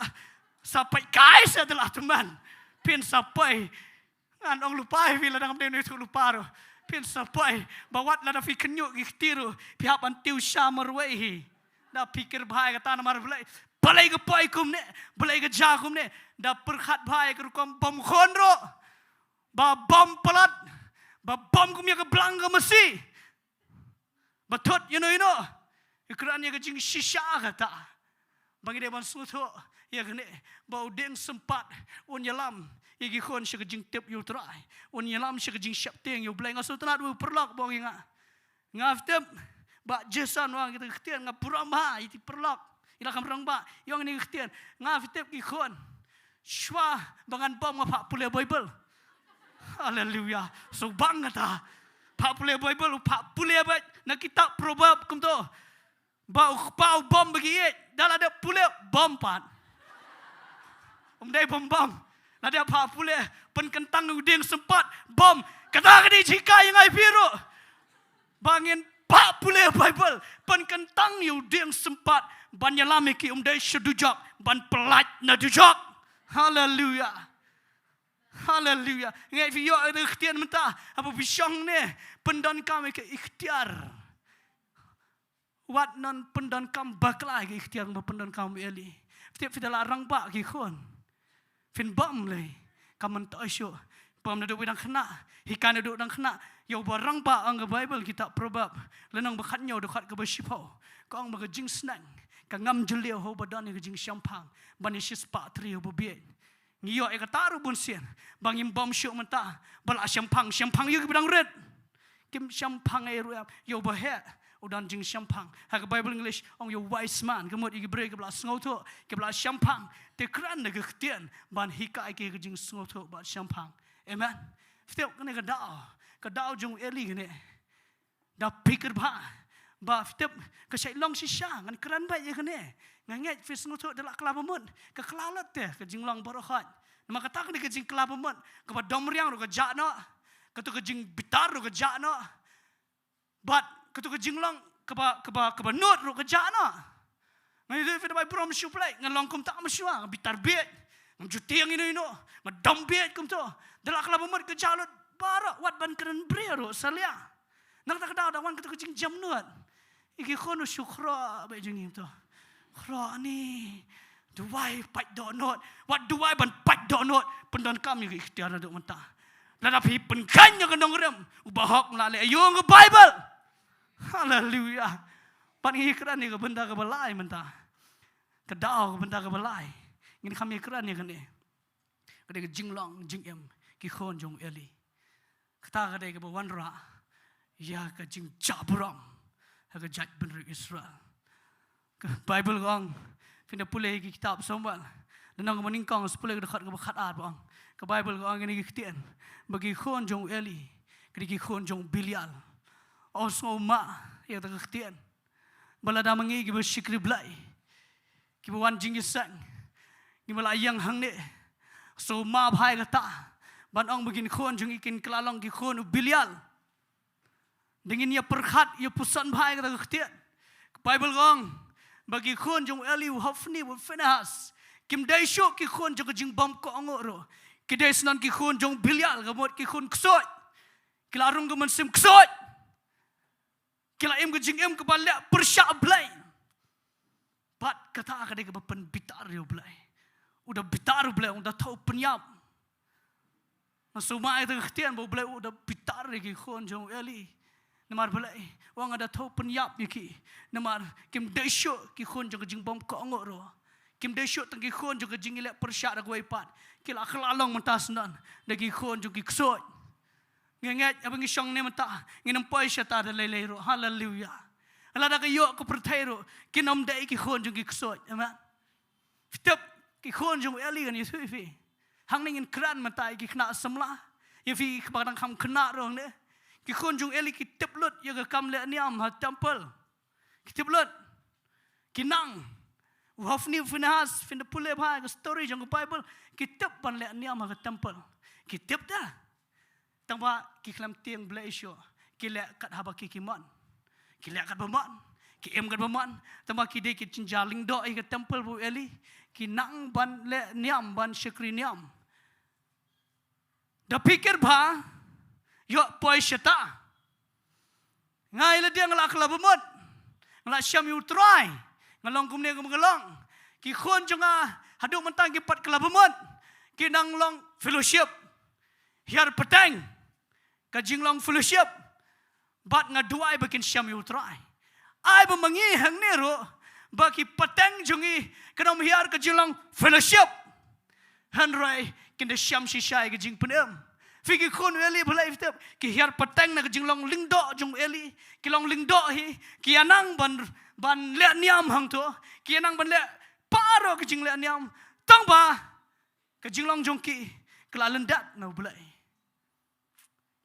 sapai kai sa telah teman pin sapai ngan ong lupai fila dang de tu lupa ro pin sapai bawat la da fi kenyuk gi tiru pi hapan tiu shamar wai da pikir bhai kata namar belai balai ke pai kum ne balai ke ja kum ne da perkhat bhai ke kom bom khon ro ba bom pelat ba bom kum ya ke belang ke mesi batot you know ikran ya ke jing shisha kata bagi dia ban suto ya ke ne ba udeng sempat un yalam ya ke khon se ke jing tip yu trai un yalam se ke jing syap teng yu bleng asu telat bu perlok bong inga ngaftep ba Jayson wang kita Ktien ngapura ma iti perlok ila kam rang ba yang ni Ktien ngafitep ki khon shwa bangan bom ngapa pule Bible. Haleluya. So banget ah. Pak pule Bible, pak pule bat na kitab Proverb kum to. Bau bom bagi dah ada pule bom pat. Dai bom. Ada pak pule pen kentang udeng sempat bom. Kata kini jika yang ai biru. Bangin pak pule Bible pen kentang udeng sempat ban yalami ki dai sedujak ban pelat na dujak. Haleluya. Haleluya. Ngai fi yo ada Ktien mentah apa bisyong ne pendan kami ke ikhtiar. Wat non pendan kam bakla ke ikhtiar ba pendan kam eli. Tiap fi larang ba ki khon. Fin bam le kam ta syo. Pam na do bidang khna. Hikan do dang khna. Yo barang ba ang Bible kitab Proverb. Lenang bakhat nyo dekat ke basipau. Kong ba jing snang. Ka ngam jelio ho badan ke jing syampang. Bani sispa tri ho biet. Ngiyo e kataru bun sien. Bangim bom syuk mentah. Bala syampang yu ke bidang red. Kim syampang e ruap. Yo bahet. Udan jing syampang. Ha ke Bible English ong yo wise man. Kemut igi bre ke bala sngoto. Ke bala syampang. Te kran de Ktien ban hika ke jing sngoto ba syampang. Amen. Fitep kene kadao. Kadao jung eli kene. Da pikir ba. Ba fitep ke Shillong shisha ngan kran ba ye kene. Nganget fis ngoto delak kelabamut. Ke kelalat te ke jinglong barokhat. Nama kata ke jing kelabamut. Ke ba domriang ro ke jakno. katu ke jing bitar ro ke ja no. But katu ke jing long keba nut ro ke ja no. Ngai tu fi bai brom shu plai ngalong kum ta mshua bitar bet. Ngam Jutang ino ngadam bet kum to. Dalak la bomot ke ja lo bara wat ban keren brero salia. Nak tak dah wan katu ke jing jam nut. Iki khono syukra ba jing to. Khra ni Jowai pat donot. Wat Jowai ban pat donot. Pendon kami ke ikhtiar aduk mentah. Lada pi penkanya ke Nonglum. Ubahok ngalale ayung ke Bible. Haleluya. Pan ikran ni ke benda ke belai mentah. Kedau ke benda ke belai. Ngin kami ikran ni kan ni. Kadai ke jinglong jingem ki khon jong eli. Kata kadai ke wanra. Ya ke jing jabram. Ha ke jat benri Israel. Bible kong pindah pulih ke kitab sombal dan ang meningkang sepulih dekat ke bakat ad bang ke Bible kong ini Ktien bagi khon jong eli kedi khon jong bilial osmo ma ya ta Ktien balada mengi ke Ri-Bhoi Blai ke wan jingiasyllok ke Longiing hangne so ma bhai kata ban ong begin khon jong ikin kelalong ke khon bilial dengan ia perkhat ia pusan bhai kata Ktien Bible kong bagi khon jong eli hofni bu finahas kim dai syok ki khon jong jing bom ko angoro ki dai snan ki khon jong bilial gamot ki khon ksot kilarung ke mensim ksot kila em ke jing em ke balak persyak blai pat kata kadai ke pen bitar yo blai udah bitar blai udah tahu penyap masuma itu Ktien bu blai udah bitar ki khon jong eli Namar belai, wang ada tahu penyap yaki. Namar kim desyo ki khon jong jing bom ko ngoro. Kim desyo tang ki khon jong jing ilek persyak da goi pat. Kila kelalong mentas nan, da ki khon jong ki ksot. Ngenget abang isong ne mentah, nginam poi syata da lelei ro. Haleluya. Ala da kayo ko pertai ro, kinom dai ki khon jong ki ksot. Amen. Fitap ki khon jong eli kan yesu fi. Hang ning kran mentai ki kena semla. Ye fi kadang kam kena ro ne. Ki khon jong eli ki teplut ya ke kam le niam ha temple. Ki teplut. Ki nang. Hofni finahas fin de pule bha ke story jong Bible ki tep ban le niam ha ke temple. Ki tep dah. Tang ba ki klam tieng blai syo. Ki le kat ha ba ki kimon. Ki le kat baman. Ki em kat baman. Tang ba ki de ki cinja Lyngdoh ke temple bu eli. Ki nang ban le niam ban syukri niam. Da pikir bha yo poi syata. Ngai le dia ngelak la bemut. Ngelak syam yu try. Ngalong kumne kum ngelong. Ki khon jonga haduk mentang ki pat kala bemut. Ki nang long fellowship. Hiar petang. Ka jinglong fellowship. Bat ngaduai bakin syam yu try. Ai bemangi hang ne ro baki petang jongi kenom hiar ka jinglong fellowship. Hanrai kinda syam shisai ka jing penem. Fikir khon eli belai fitap ki hiar petang na jinglong Lyngdoh jong eli ki long Lyngdoh hi ki anang ban le niam hang to ki anang ban le paro ke jing le niam tang ba ke jinglong jong ki kala lendat na belai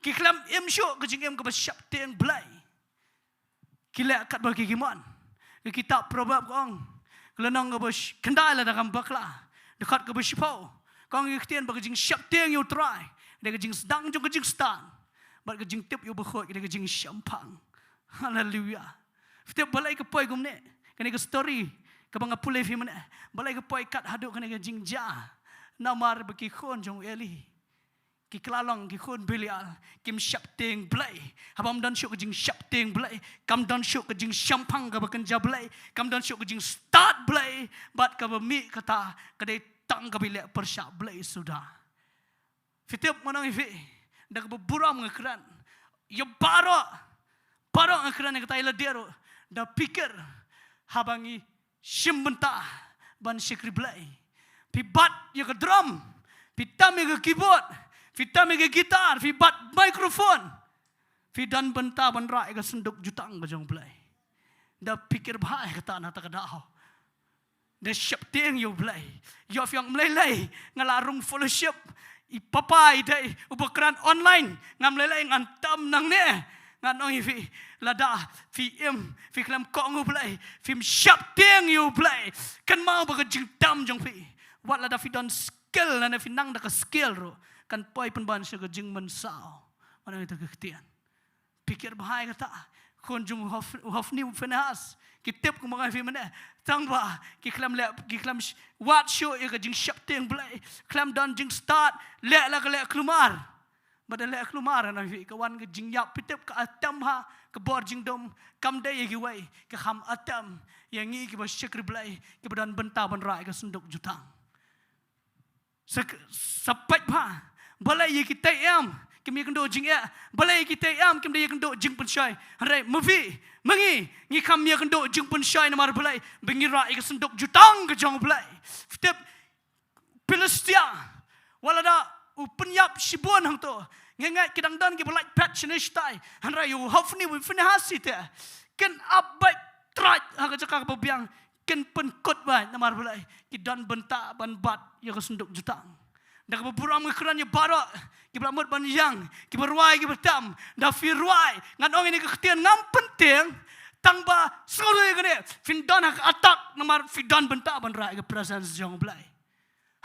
ki klam em syo ke jing em ke syap teng belai ki le kat ba ki kimon ki kitab probab kong kelenong ke bos kendai la dalam bakla dekat ke bosipau kong Ktien ba ke jing syap teng you try dia kejing sedang juga kejing stan. Bat kejing tip yo berkhot dia kejing syampang. Haleluya. Setiap balai ke poi gumne. Kena ke story ke bangga pulai fi mana. Balai ke poi kat haduk kena kejing ja. Namar beki khon jong eli. Ki kelalong ki khon bilial. Kim syap teng blai. Habam dan syuk kejing syap teng blai. Kam dan syuk kejing syampang ke bakan ja blai. Kam dan syuk kejing start blai. Bat ke bemi kata kedai tang ke bilek persyak blai sudah. Fitip manang ifi dak beburam ngekran ya baro ngekran yang kata dia ro da pikir habangi Bynta ban Ri-Bhoi Blai pi bat ya ke drum pi tam ya ke keyboard pi tam ya ke gitar pi bat mikrofon pi dan Bynta ban ra ya ke Synduk Jutang ke jong Blai da pikir bhai kata na ta kadao da syap teng yo Blai yo yang melelai ngalarung fellowship ipapai dai ubakran online ngam lelai ngantam nang ne ngan oi fi lada fi fi klam ko ngu blai fi syap teng you blai kan mau ba jing tam jong fi wat lada fi don skill na fi nang da ka skill ro kan poi pen ban se ka jing men sao Mana itu Ktien. Pikir bahaya kata. Kon jung hofni Finehas. Kitip ko mga mana. Tangba. Kiklam wat show ya jing Syapting Blei. Klam don jing start. Lek kelumar. Bada lek kelumar na kawan ke jing yap pitip ke atam ha. Ke bor jing dom. Kam day ya giwai. Ke ham atam. Yang ngi ke Syekri Blei. Ke badan Bynta banrai ke Synduk Jutang. Sapat pa. Balai ya kita am. Kami kendo jingia. Balai kita am. Kami kendo jing pensyai. Harai movie. Mengi. Ngi kami kendo jing pensyai namar balai. Bengira ke Synduk Jutang ke jong balai. Fitip. Pilistia. Walada. Penyap sibuan hang tu. Ngengat kidang dan ke balai patch nistai. Harai you hofni we Finehas ite. Ken abai trat. Haga Jaka kebiang. Ken penkot bai namar balai. Kidan Bynta ban bat ya ke Synduk Jutang. Dah keburam ke kerannya barak. Kita mut ban yang, kita ruai, kita tam, dah firwai. Ngan orang ini Ktien ngam penting, tangba seluruh yang ni. Findan hak atak namar Findan Bynta ban rai ke perasaan sejong Blei.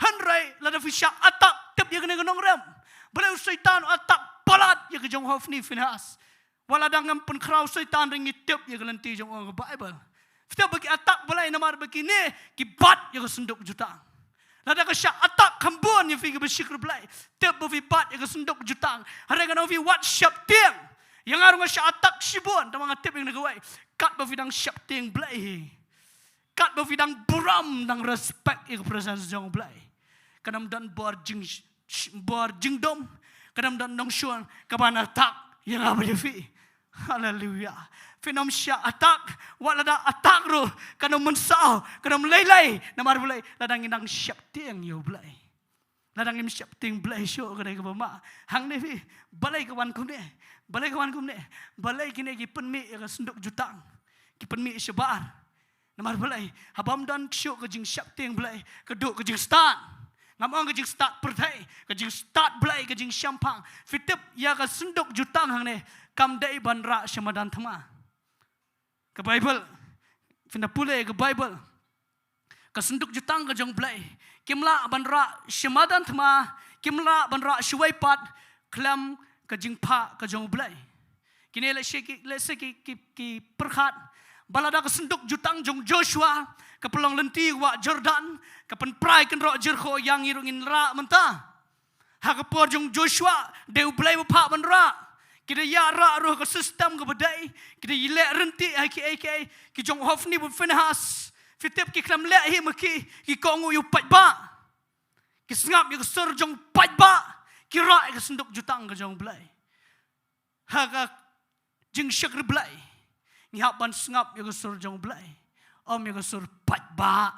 Hanrai lada fisyak atak tip yang ni ke Nonglum. Boleh syaitan atak palat yang ke jong hofni Finehas. Walada ngam pen krau syaitan ringi tip yang ke lenti jong orang ke Bible. Kita bagi atak Blei namar begini, kibat yang ke Synduk Jutang. Lada kesyak atak kambun yang fikir bersyukur Blei. Tiap berfibat yang Synduk Jutang. Hari kan orang wat Syapting. Yang orang kesyak atak sibun. Tamang atip yang negawai. Kat berfidang Syapting Blei. Kat berfidang buram dan respect yang perasaan sejong Blei. Kadang dan bor jingdom. Kadang dan nongsyuan. Kapan atak yang apa dia fi. Haleluya. Finom syak atak, walada atak ro, kanam mensau, kanam lelai, namar Blei, ladang indang Syapting U Blei. Ladang im Syapting Blei show kedai ke bama. Hang ni fi, balai kawan kum ni, balai kini ki penmi ke Synduk Jutang, ki penmi sebar. Namar Blei, habam dan show ke jing Syapting Blei, keduk ke jing start. Ngamong ke jing start pertai, ke jing start Blei, ke jing Syampang. Fitip ya ke Synduk Jutang hang ni, kam dai banra syamadan thama. Ke Bible. Finda pulai ke Bible. Ke Synduk Jutang ke jong Blei. Kimla banra syamadan thama. Kimla banra syuaipat. Klam ke jingpa ke jong Blei. Kini let's ki perkhat. Balada ke Synduk Jutang jong Joshua. Ke pelong lenti wak Jordan. Ke penprai kenrok Jingkyrkhu yang irungin ra mentah. Hakapor jong Joshua. Deu Blei bapak banra. Kita ya rak roh ke sistem ke bedai. Kita yilek renti aka ki jong hofni bu Finehas. Fitip ki klam lek hi maki ki kongu yu patba. Ki sengap yu sur jong patba. Ki rak ke Synduk Jutang ke jong Blei. Haga jing Syekri Blei. Ni hak ban sengap yu sur jong Blei. Om yu sur patba.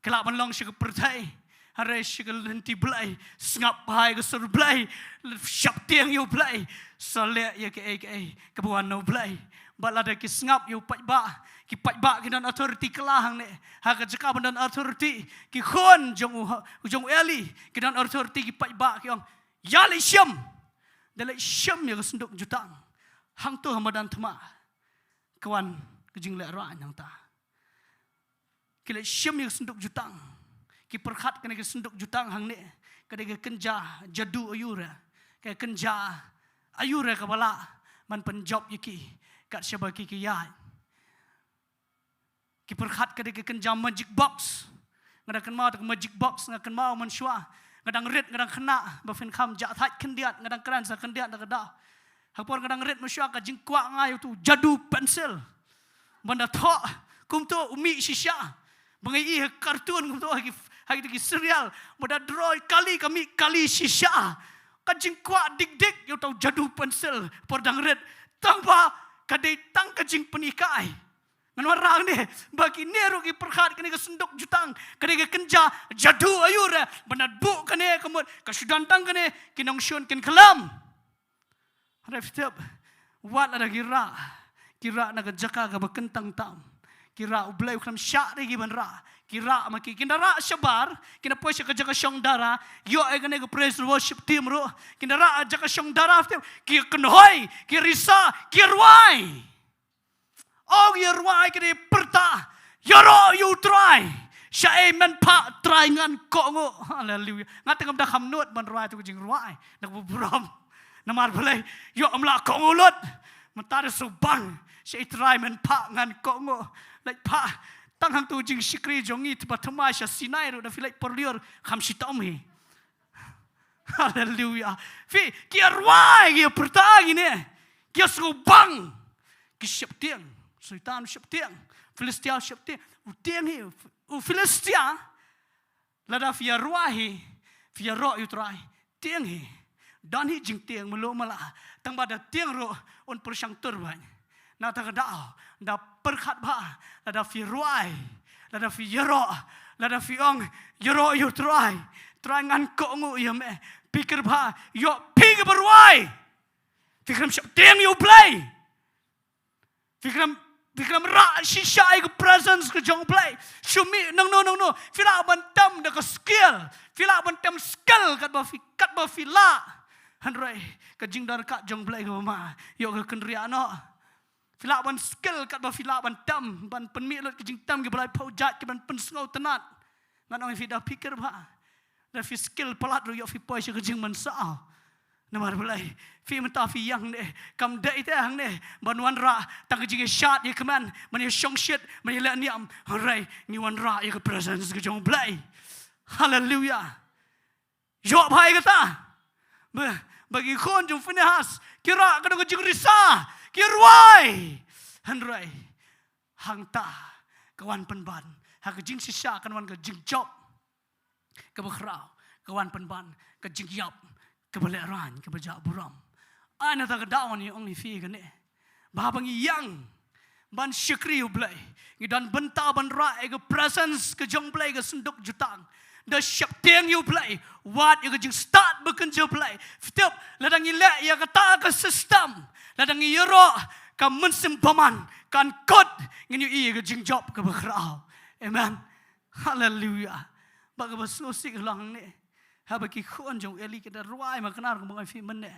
Kelak ban long syek pertai. Hari syekal nanti Blei, sengap bahai ke sur Blei, Syapting U Blei, solek ya ke kebuan no Blei, balada ki sengap yu patba, ki patba ki dan authority kelahang ne, hak Jaka dan authority ki khon jong eli, ki dan authority ki patba ki ong yali syam, dalai syam ya ke Synduk Jutang, hang tu hamadan thema, kawan ke jing lek ra yang ta, ki lek syam ya ke Synduk Jutang. Ki perkhat kena ke Synduk Jutang hang ni kena ke kenja jadu ayura ke kenja ayura ke bala man penjob yiki kat syaba ki yai ki perkhat kena ke kenja magic box ngadan mau tak magic box ngadan mau man syua ngadang red ngadang kena bafin kham ja that kendiat ngadang keran sa kendiat dak dah hapor ngadang red masyua ka jingkwak ngai tu jadu pensil banda tho kum tu umi shisha bangai kartun kum tu hari itu serial, muda droy kali kami kali shisha, kajing kuat dik you tahu jadu pensil, pordang red, tanpa kadai tang kajing penikai, nganwarang ni bagi neru ki perkhat kini ke Synduk Jutang, kini ke kenja jadu ayura, benar bu kini kemudian kesudan tang kini kinong syun kin kelam, reftep, wat ada kira nak Jaka ke bekentang tam, kira U Blei kelam syak lagi benra. Kira maki kindara syabar kina puasa kerja ke syong dara yo egane ke praise worship team ro kindara aja ke syong dara ki kenhoi ki risa ki ruai oh ki ruai ki perta yaro you try syai men pa try ngan ko ngo haleluya ngat ngam dah khamnut ban ruai tu jing ruai nak beram Namar boleh yo amla ko ngulut. Mentara subang si try men pak ngan ko ngo. Like pak tang hang tu jing sikri jongi tiba tama sya sinai ro da fi like perlior kham sitomi. Hallelujah. Fi kia ruai kia pertagi ne. Kia subang. Ki siap tiang. Sultan siap tiang. Filistia siap tiang. U tiang hi. U Filistia. Lada fia ruai. Fia ro yu try. Tiang hi. Dan hi jing tiang melo mala. Tang bada tiang ro on persyang turban. Na ta kadao. Da perkhat ba. Lada fia ruai. Lada fia ro. Lada fia ong. Yero yu try. Terangan kau ngu ya me pikir bah yo pikir berwai fikram siap Ktien U Blei fikram ra shisha ke presence ke jong Blei shumi no fila bantam de ke skill fila bantam skill kat ba fila handrai ke jingdar kat jong Blei ke ma yo ke kendria no fila ban skill kat ba fila bantam ban penmi lot ke jingtam ke Blei paujat ke ban pensngau tenat ngan ong fi dah pikir bah da fi skill pelat ro yo fi poi se jing man sao namar belai fi menta fi yang ne kam dai te hang ne ban wan ra tang jing shot ye command man ye shong shit man ye la niam rai ni wan ra ye presence ke jong Blei hallelujah yo bhai kata bagi khon jong Finehas kira ka jing risa kirwai han rai hang ta kawan penban ha ke jing sisa kan wan ke jing job ke berkerau, kawan penban, ke jingiap, ke beleran, ke bejak buram. Ana tak daun ni only fi kan ni. Bahabang yang ban Syokthri U Blei, dan Bynta ban Rai ke presence ke jong Blei ke Synduk Jutang. The Ktien U Blei, what you ke start bekerja Blei. Setiap ladang ilek ya kata ke sistem, ladang yero ke mensim paman, kan kot ngini i ke jing job ke berkerau. Amen. Hallelujah. Baga basosik lang ni. Haba ki khon jong eli kita ruai makanar ko mga fi man ne.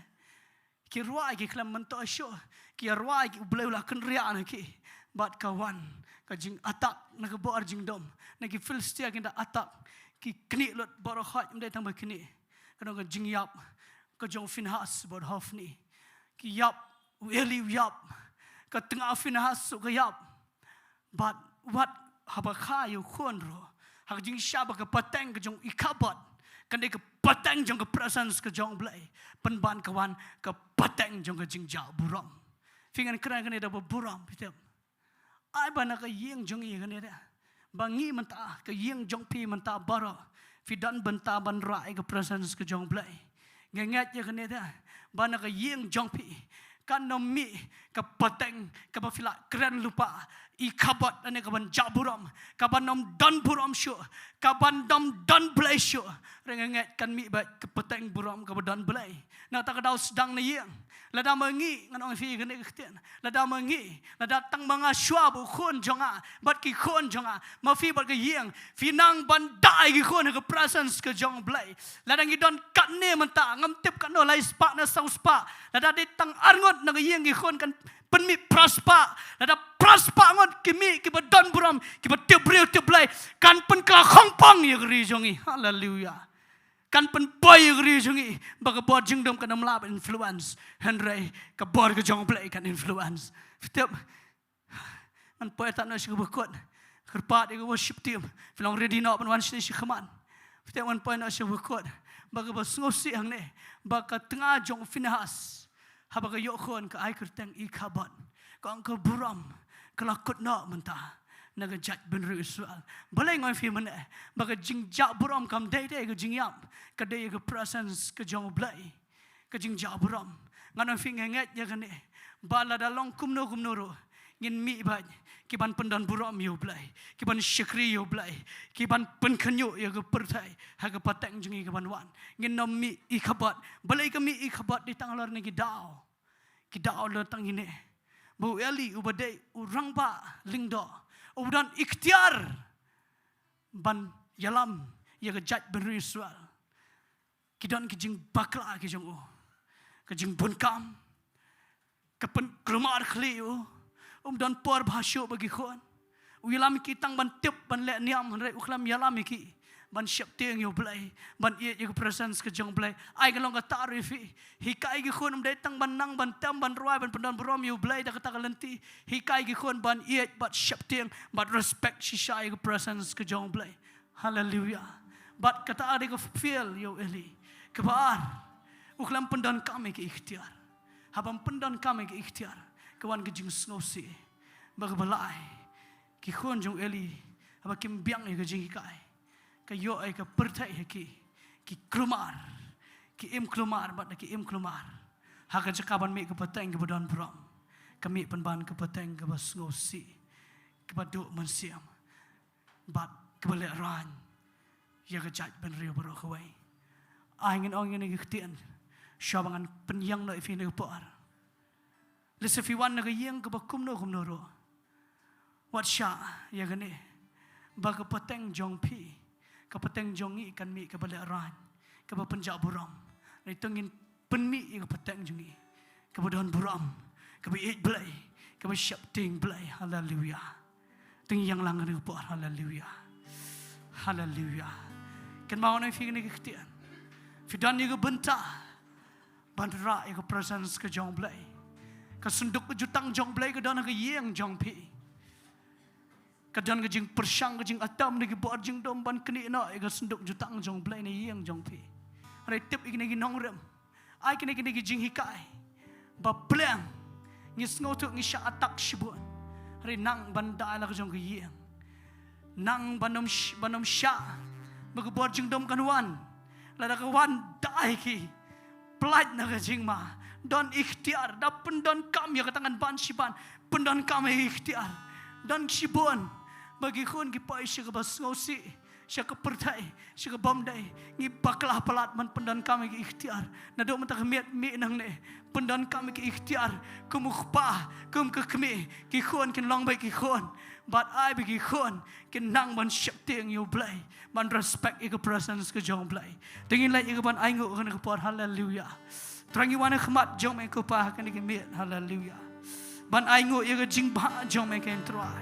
Ki ruai ki klam man to syo. Ki ruai ki ubleu la kan ria na ki. Bat kawan ka jing atak na ka bor jing dom. Na ki Filistia kinda atak ki kni lot bor khat mdai tang ba kni. Kana ka jing yap ka jong Finehas bor hofni. Ki yap eli yap ka tengah Finehas su ka yap. But what haba khayu khon ro. Hak jing syaba ke pateng ke jong ikabat. Kan dia ke pateng jong ke presence ke jong Blei. Penban kawan ke pateng jong ke jing jau buram. Fingan keren kan dia buram. Ai bana ke ying jong i kan dia. Bangi mentah ke ying jong pi mentah bara. Fidan Bynta ban Rai ke presence ke jong Blei. Ngengat je kan dia. Bana ke ying jong pi. Kan nomi ke pateng ke bafila keren lupa. Ikabat ane kaban jaburam, kaban nom don buram syo, kaban nom don Blei syo. Rengenget kan mi bat kepeteng buram kaban don Blei. Na tak kadau sedang na yang. Lada mengi ngan ong fi gane Ktien. Lada mengi, lada tang mga syua bu khon jonga, bat ki khon jonga. Ma fi bat ke yang, fi nang bandai ki khon ke presence ke jong Blei. Lada ngi don kat ne menta ngam tip kan no lai spa na sang spa. Lada de tang arngot na ke yang ki khon kan penmi praspa. Lada praspa ngot kimi ki don buram, ki tebreu teblai kan pen kla khongpang ye ri jongi. Hallelujah. Kan pen boy gri jungi baga bor jingdom kan amlab influence Henry ka bor ke jong Blei kan influence setiap man boy tak nak sih berkot kerpat dia worship team film ready nak pan Wanshnong sih keman setiap man boy nak sih berkot baga basngosi hang ne baga tengah jong Finehas habaga yokhon ka ai kerteng I kabat ka angka buram kelakut nak mentah naga jat benru Israel. Boleh ngai fi mana? Baga jingjak buram kam dai ke jingiap. Ke dai ke presence ke jong Blei. Ke jingjak buram. Ngan fi ngenget ya kan ni. Bala dalong kumno ro. Ngin mi baj. Kiban pendan buram U Blei. Kiban Syokthri U Blei. Kiban penkenyu ya ke pertai. Ha ke pateng jingi ke ban wan. Ngin nom mi ikabat. Boleh ke mi ikabat di tanglar ni kidao. Kidao lo tang ini. Bu eli ubadai urang ba Lyngba. Udan ikhtiar ban yalam ya kejat berusual kidan kijing bakla kijong kijing bunkam kepen kelumar khliu dan por bhasyo bagi khon yalam ki tang ban tip ban le niam re uklam yalam ki ban siap tiang U Blei, ban iet you presence ke jong Blei. Ai ke long ka tarifi. Hikai ke khun datang ban nang ban tam ban ruai ban pendan brom U Blei dak kata lenti. Hikai ke khun ban iet bat siap tiang bat respect shisha ke presence ke jong Blei. Hallelujah. Bat kata ada ke feel yo Eli. Kebar. Uklam pendan kami ke ikhtiar. Habang pendan kami ke ikhtiar. Kawan ke jing snosi. Bagbalai. Ki khun jong Eli. Habang kim biang ke jing hikai. Kayo ay ka pertai ki klumar. Ki im klumar bat ki im klumar. Haka cakaban mi ke peteng ke badan brom. Kami penban ke peteng ke bas ngosi. Ke baduk mensiam. Bat ke balik ran. Ya ke jat ben rio baro kawai. Angin ke Ktien. Syabangan penyang na ifi na par. Lesefiwan na kayang ke bakum no ro. Wat sya ya gane. Baga peteng jong pi. Kapateng jongi ikan mi ke balik ran. Ke penjak buram. Tengin penmi ke peteng jongi. Ke badan buram. Ke iit Blei. Ke siap ting Blei. Haleluya. Tengi yang langan ke par. Haleluya. Haleluya. Kan mau na ifi ke Ktien. Fidan ke Bynta. Bandra ke presence ke jong Blei. Ke Synduk ke Jutang jong Blei ke dana ke yang jong pi. Kadang ke jing persyang ke jing atam ke buat jing dom ban keni na ke Synduk Jutang jong Blei ni yang jong pi. Hari tip ikini ke Nonglum. Ai kini ke jing hikai. Ba plang ngis ngotuk ngisya atak shibun. Hari nang bandai la ke jong ke yang. Nang banom sya. Begebuat jing dom kanuan. Lada kawan dai ki. Pelat na ke jing ma. Don ikhtiar. Da pendon kami ya ketangan ban shiban. Pendon kami ikhtiar. Dan shibun. Bagi khun ki pai sya ke bas ngosi. Sya ke pertai. Sya ke bomdai. Ngi baklah pelat man pendon kami ki ikhtiar. Nadok mentah miat mi nang ne. Pendon kami ki ikhtiar. Kumukpah. Kum ke kemi. Ki khun kin long bai ki khun. But I bagi khun. Kin nang ban syap tiang U Blei. Man respect ke presence ke jong Blei. Tengin lai ke ban aingu kan ke por. Hallelujah. Terangi wana khmat jong me kupah kan ke miat. Hallelujah. Ban aingu ke jingba jong me ken try.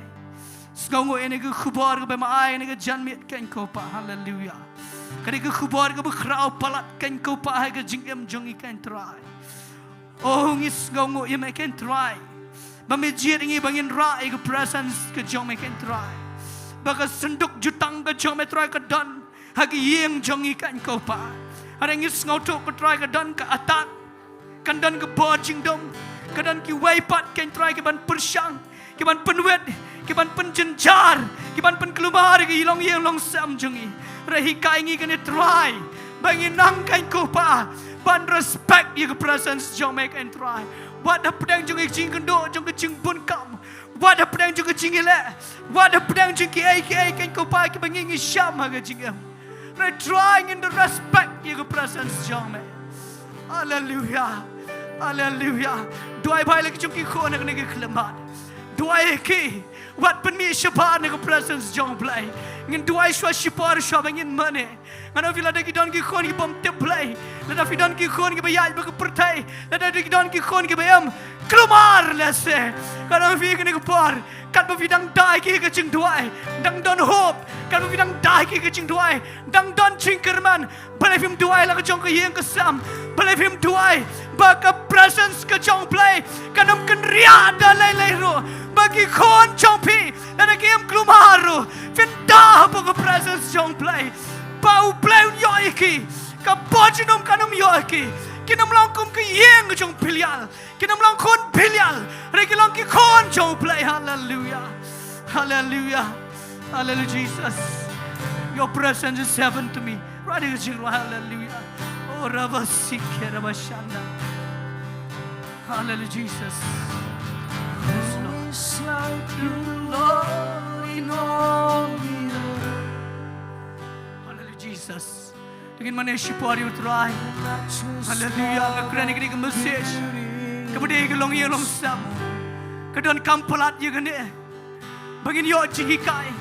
Skongo ini ke khubar ke bema ini ke janmit ken kupah. Hallelujah. Kani ke khubar ke bekrau palat ken kupah ke jingem jong ikan try. Oh ngis skongo ye me ken try. Bamijir ingi bangin rai ke presence ke jong me ken try. Baka Synduk Jutang ke jong me try ke dan hagi yeng jong ikan kupah. Ada ngis ngotok ke try ke dan ke atak. Kan dan ke bod jingdom. Kadan ki waipat ken try ke ban persyang. Ke ban penwet. Ke ban penjenjar. Ke ban penkelumar ke Longiing long sam jongi. Rahi kaingi kene try. Bangin nang ken kupah. Ban respect ye ke presence jong me ken try. Wat dah pedang jong jingduwai jong jing bun kam. Wat dah pedang jong jingilek. Wat dah pedang jong ki ken kupah ke bangin syam ha ke jingem. Right trying in the respect ye ke presence jong me. Hallelujah. Hallelujah. Duai bai lagi jong ki khon ne ke klemat. Duai ki wat penmi syapa ne ke presence jong Blei. Ngin duai shwa syapar shwa bangin mane. Ngana vila dagi don ki khon ki bom tip Blei. Lada fidon ki khon ki bayaj bag pertai. Lada dagi don ki khon ki bayam kelumar lese. Kana fi ke par kat ba fidang dai ki ke Jingduwai. Dang don hope kat ba fidang dai ki ke Jingduwai. Dang don jingkerman. Balai fim duai la ke jong ke yang ke sam. Balai fim duai ba ke presence ke jong Blei. Kanam ken ria da lai ro. Bagi khon jong pi. Lada ki em kelumar ro. Fin da ba ke presence jong Blei. Bau Blei yo iki. Ka bojinom kanum yo iki. Kinam langkum ke yang ke jong pilial. Kinam lang khon pilial. Reki lang ki khon jong Blei. Hallelujah. Hallelujah. Hallelujah Jesus. Your presence is heaven to me. Right here, hallelujah. Oh, Rabba Sikhe, Rabba Shanda. Hallelujah, Jesus. Yes, Lord. It's like you, Lord, in all the earth. Hallelujah, Jesus. Dengan mana syukur you try. Hallelujah. Kerana kita message. Kepada kita longiing long sam. Kedon kampulat you kene. Bagin yo jingikai.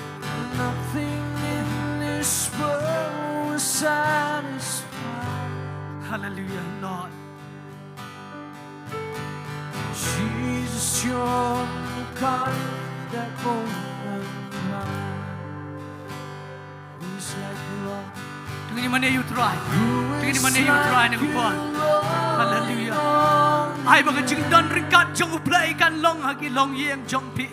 Nothing in this world is satisfied. Hallelujah, Lord. Jesus, you're the God that won't run dry. Who's like you are? Tingin man you try. Tingin man you try na kuwan. Hallelujah. Ay mga jingdan ringkat jong ublay kan long hagi longiing jong pi.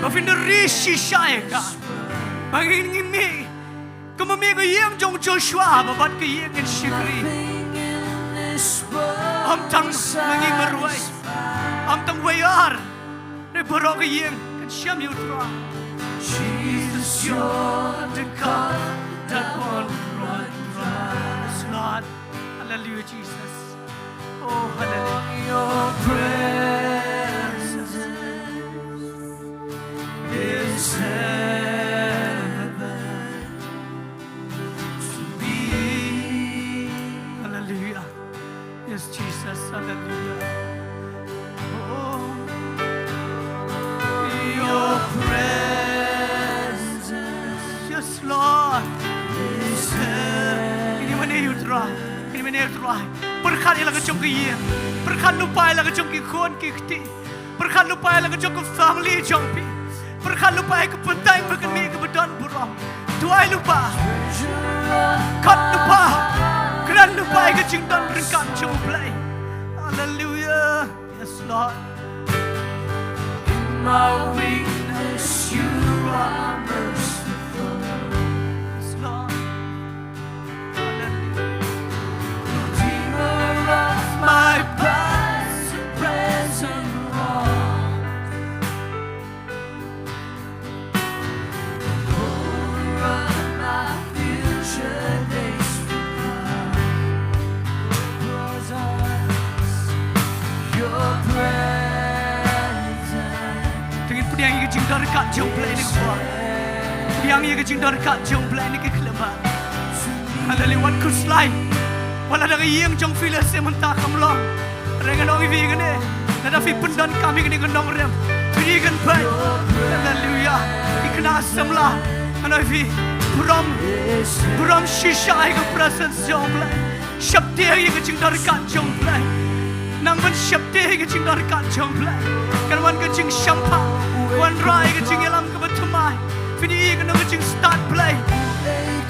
Bafinda rishi shaya ka. Bangin mi. Kumami ko yeng jong Joshua babat ko yeng in shikri. Am tang mangi marway. Am tang wayar. Ne baro ko yeng kan siyam you try. Jesus, you're the God that won't run dry. Yes, Lord. Hallelujah, Jesus. Oh, hallelujah. Your presence is heaven to me. Hallelujah. Yes, Jesus. Hallelujah. Oh, your presence. Yes, Lord. Ini mana you try? Ini mana you try? Berkat ialah kecong kiye. Berkat lupa ialah kecong kikon kikti. Berkat lupa ialah kecong family jongpi. Berkat lupa ke pentai berkeni ke bedan buram. Tuai lupa. Kat lupa. Keran lupa ke jingdan ringkat jong play. Hallelujah. Yes, Lord. In my weakness, you are merciful. Yes, Lord. My past and present wrong. Over my future days to come. Your presence. Tingin pudiang yang jingdar kat jong play ni kuat. Pudiang yang jingdar kat jong play ni kekelebat. Hallelujah, what could slide? Wala dari yang jong fila sementara kamlong. Rengan orang ini kan eh. Nada fi pendan kami kan dengan nong rem. Jadi kan baik. Hallelujah. Ikna semlah. Ano fi buram shisha ay ka presence jong play. Shabde ay ka jing darkat jong play. Nangman shabde ay ka jing darkat jong play. Karwan ka jing shampa. Wan rai ka jing elam ka batumay. Fini ka nang jing start play.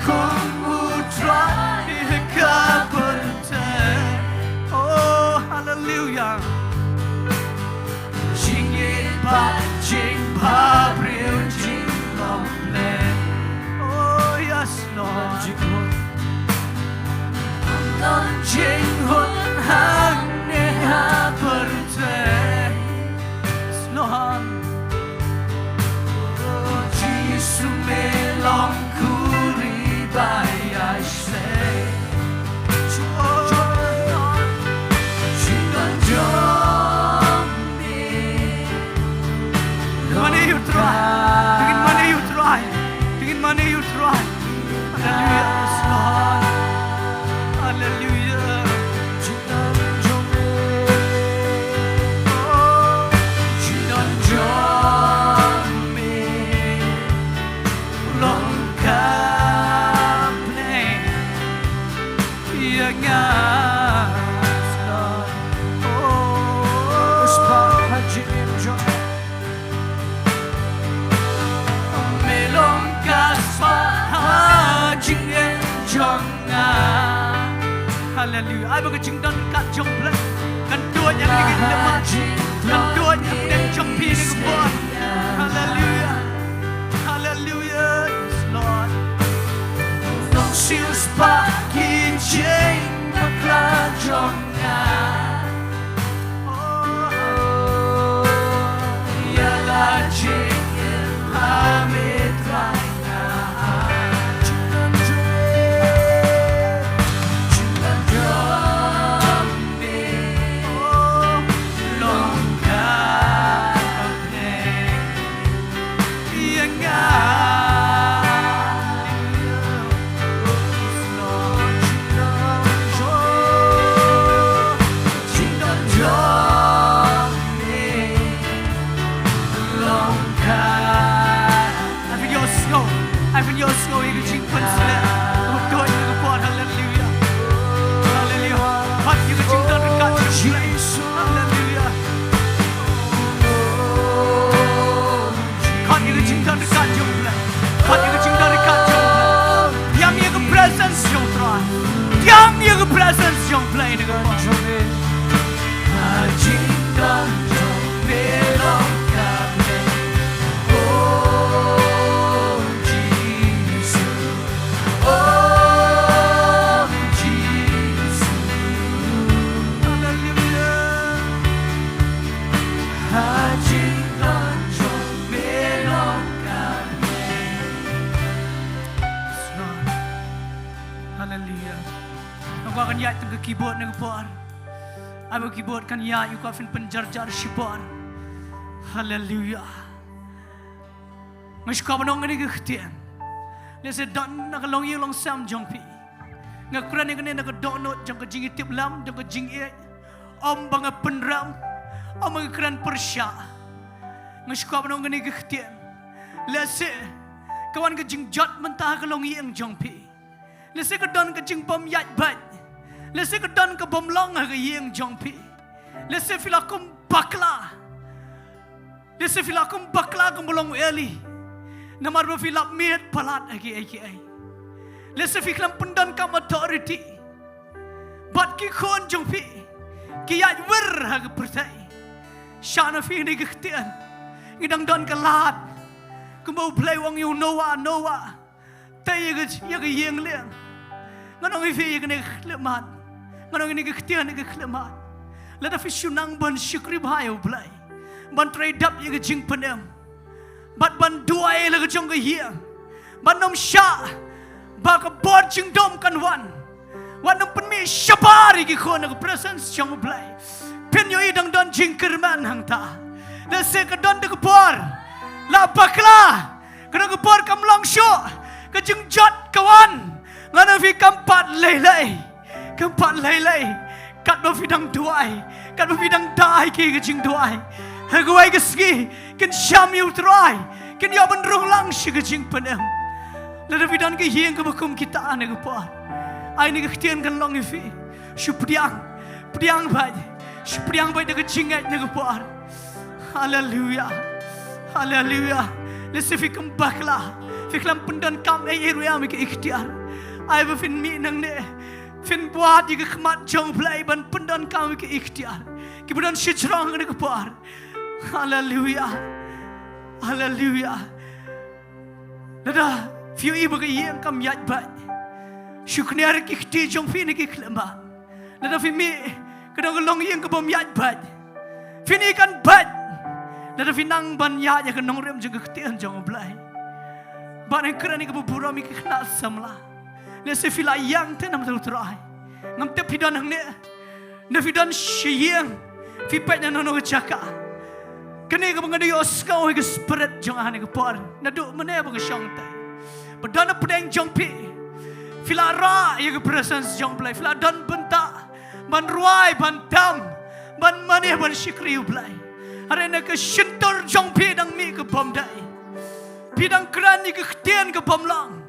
Kamu try. Oh, hallelujah. Jingba, jingba, bril, jinglong play. Oh, yes, Lord. Non jinghun hangne habertay. Yes, Lord. Oh, Jayson melong kuri bayai say. Tingin mana you try? Hallelujah, yes, Lord. Hallelujah. Oh, Jidan Jami, long kable, yang yes, Lord. Oh, Uspa Haji Jom. Hallelujah. Ai baga jingdan kat jong play. Kan dua yang digin lemak. Kan dua yang den jong pi ni kuat. Hallelujah. Hallelujah. Yes, Lord. Nong sius pagi jeng makla jong na. Oh, ya la jeng hamid rai. Long Hajingan jong belong kami. Hallelujah. Aku akan yat tengah keyboard dengan puan. Aku keyboard kan yat you kafin penjarjar shibor. Hallelujah. Meskipun menong ini kehtian. Lese dan nak longiing long sam jong pi. Ngakuran ini nak donot jong kejingi tip lam jong kejingi om banga penram. Om keran persya. Meskipun menong ini kehtian. Lese kawan kejing jot mentah longiing jong pi. Lese kedon kejing bom yat bat. Lese kedon ke bom long yang jong pi. Lese filakum bakla. Lese filakum bakla kumulong eli. Namar filap miet palat agi. Lese fiklam pendan kam authority. Bat ki khon jong pi. Ki yat wer hag pertai. Shana fi ni kehtian. Ngidang don kelat. Kumbau play wang you Noah. Tay ya yang liang. Nganong ifi ya kene klemat. Nganong ini kehtian ni klemat. Lada fi syunang ban Ri-Bhoi U Blei. Ban trade up ya jing penem. Bat ban duai la jong hiang. Ban nom sha. Ba ka bor jing dom kan wan. Wan nom pen mi syabari ki khon ka presence jong Blei. Pen yo idang don jingkyrkhu hang ta. La se ka don de bor. La bakla. Kana ka bor kam long sho. Ka jing jot kawan. Ngana fi kampat lei. Kampat lei. Kat ba fidang duai. Kat ba fidang dai ki ka Jingduwai. Hagwai ka Sngi. Ken syam yu trai. Ken yo ban rung lang shi ka jing penem. La da fidan ka hieng ka bakum kita ane ka par. Ai ni ka ktien kan long fi. Shupriang bai. Shupriang bai da ka jingat na ka par. Hallelujah. Le se fi kam bakla. Fiklam pendan kam ai area mi ka ikhtiar. Ai ba fin mi nang ne. Fin buat yi ka khmat jong Blei ban pendan kam mi ka ikhtiar. Ki budan shijrang na ka par. Hallelujah. Lada fiu ibu ka yang kam yat bat. Syukniar ki khti jong fi ni ki klema. Lada fi mi kadang long yang ka bom yat bat. Fini kan bat. Lada fi nang ban yat ya ka nongrem jong khtian jong Blei. Ban en kerani ka bubura mi ki khna samla. Le se fi la yang te nam tu trai. Ngam te pidan hang ne. Ne fidan shiyang. Fi pat na no Jaka. Kene ka mga diyo skau ka spirit jong ane ka par. Nadu mane ba ka syang tay. Padana pedeng jong pi. Fila ra ya ka presence jong Blei. Fila dan Bynta. Ban ruai ban tam. Ban mane ban Ri-Bhoi U Blei. Arena ka shintor jong pi dang mi ka bom dai. Pidang kerani ka ktien ka bom lang.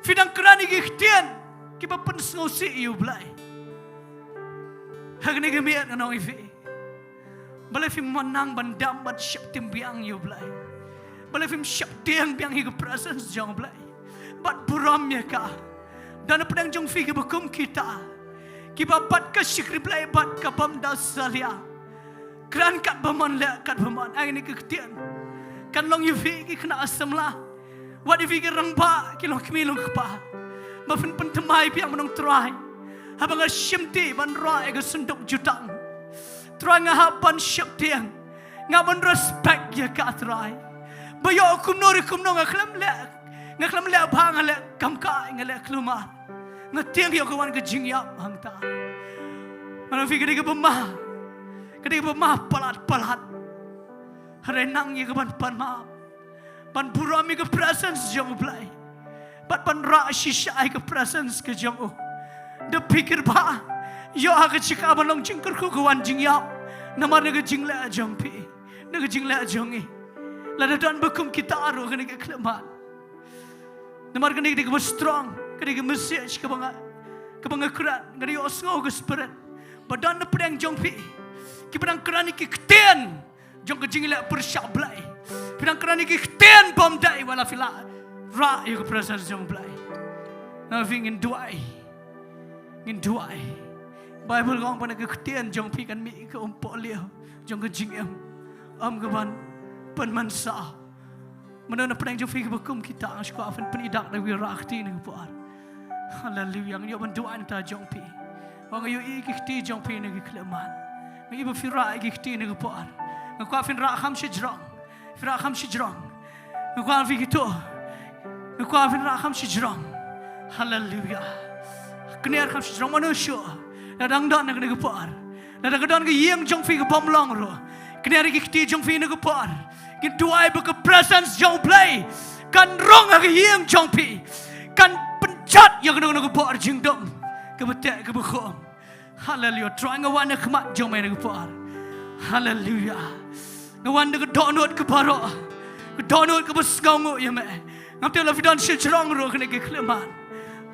Fidang kerani ka ktien ki ba pen Sngi U Blei. Hagne ka miat anong ifi. Balai fim manang bandam bat syap timbiang U Blei. Balai fim syap tiang biang hi ka presence jong Blei. Bat buram ya ka. Dan pedang jong fi ki bakum kita. Ki ba bat ka Ri-Bhoi Blei bat ka bam dasalia. Kran kat baman le kat baman ai ni ka ktien. Kan long yu fi ki kena asam lah. Wat if ki rang ba ki long kmi long kpa. Ba fin pentemai piang menong try. Habang shimti ban rai ka Synduk Jutang. Try nga ban syap tiang. Nga ban respect ya ka try. Ba yo kumno nga klam le. Nga klam le ba nga le kam ka nga le kluma. Nga tiang yo kawan ka jingiap hang ta. Mana fi ka bema. Ka bema palat. Renang ye ban pan ma. Ban burami ke presence jong Blei. Ban ra shisha ke presence ke jong. De pikir ba. Yo ha ke chika balong jingkyrkhu kawan jingiap. Namar ne ke jingle jong pi. Ne ke jingle jong i. La dan bekum kita aro ke ne ke klemat. Namar ke ne ke strong. Ke ne ke message ke banga. Ke banga kerat. Ke yo osngau ke spirit. Badan ne pedang jong pi. Ki pedang kerani ki ktien. Jong kejingila persyak Blei. Pidang kerani ki ktien bom dai wala fila. Ra yu ke presence jong Blei. Na fi ngin duai. Bible gong pana ke ktien jong pi kan mi ke umpok liu. Jong kejingem. Ke ban pen mansa. Mana pedang jong fi ke bakum kita angsko afan penidak da wi ra kti ni puar. Hallelujah. Yo ban duai ta jong pi. Wang yu i ki kti jong pi ni ke kleman. Ngi ba fi ra ki kti ni puar. ngakwa fin ra kham shijrong ra kham shijrong ngakwa fi gitu ngakwa fin ra kham shijrong hallelujah kner kham shijrong manusia dadang don nak ngapar dadang don ke yeng jong fi ke bom long ro kner ki kti jong fi ngapar Jingduwai ke presence jong play kan rong ke yeng jong fi kan pencat yang kena ngapar jingdom ke betek ke bekhom hallelujah try ngawan nak mat jong mai ngapar hallelujah ngawan nak donot ke baro ke donot ke besgong ya me ngamte la fidan shijrong ro kena ke kleman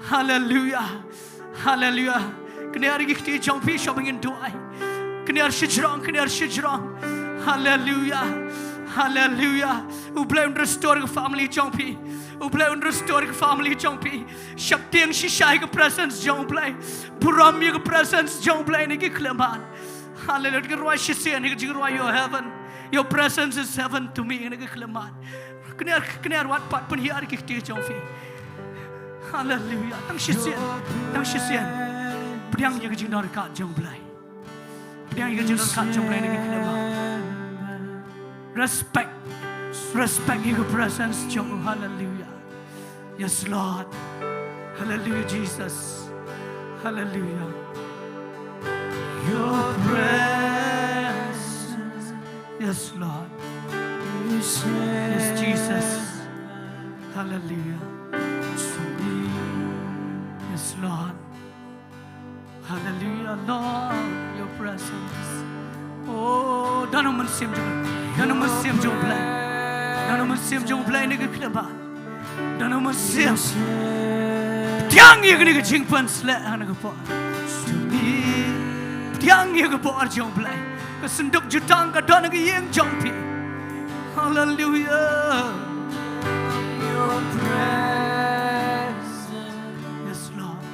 hallelujah hallelujah kena hari ki jong pi shopping in Dubai kena shijrong hallelujah hallelujah u blai restore ke family jong pi u blai restore ke family jong pi shaktiang shishai ke presence jong blai puram ke presence jong blai ni ke kleman hallelujah ke roi shisian ni ke roi your heaven your presence is heaven to me ni ke kleman kena wat pat pun hari ki jong pi hallelujah tang shisian Priang yang jingdor kat jong blai. Priang yang jingdor kat jong blai ni kelema. Respect your presence jong. Hallelujah. Yes Lord. Hallelujah Jesus. Hallelujah. Your presence. Yes Lord. Yes Jesus. Hallelujah. Yes Lord. Hallelujah, Lord, your presence. Oh, dano mensim jong blai ni ke kleba. Dano mensim. Tiang ye ke jingpan sle ana ke pa. Tiang ye ke pa jong blai. Ke Synduk Jutang ke dano ke yeng jong pi. Hallelujah. Your presence. Yes, Lord.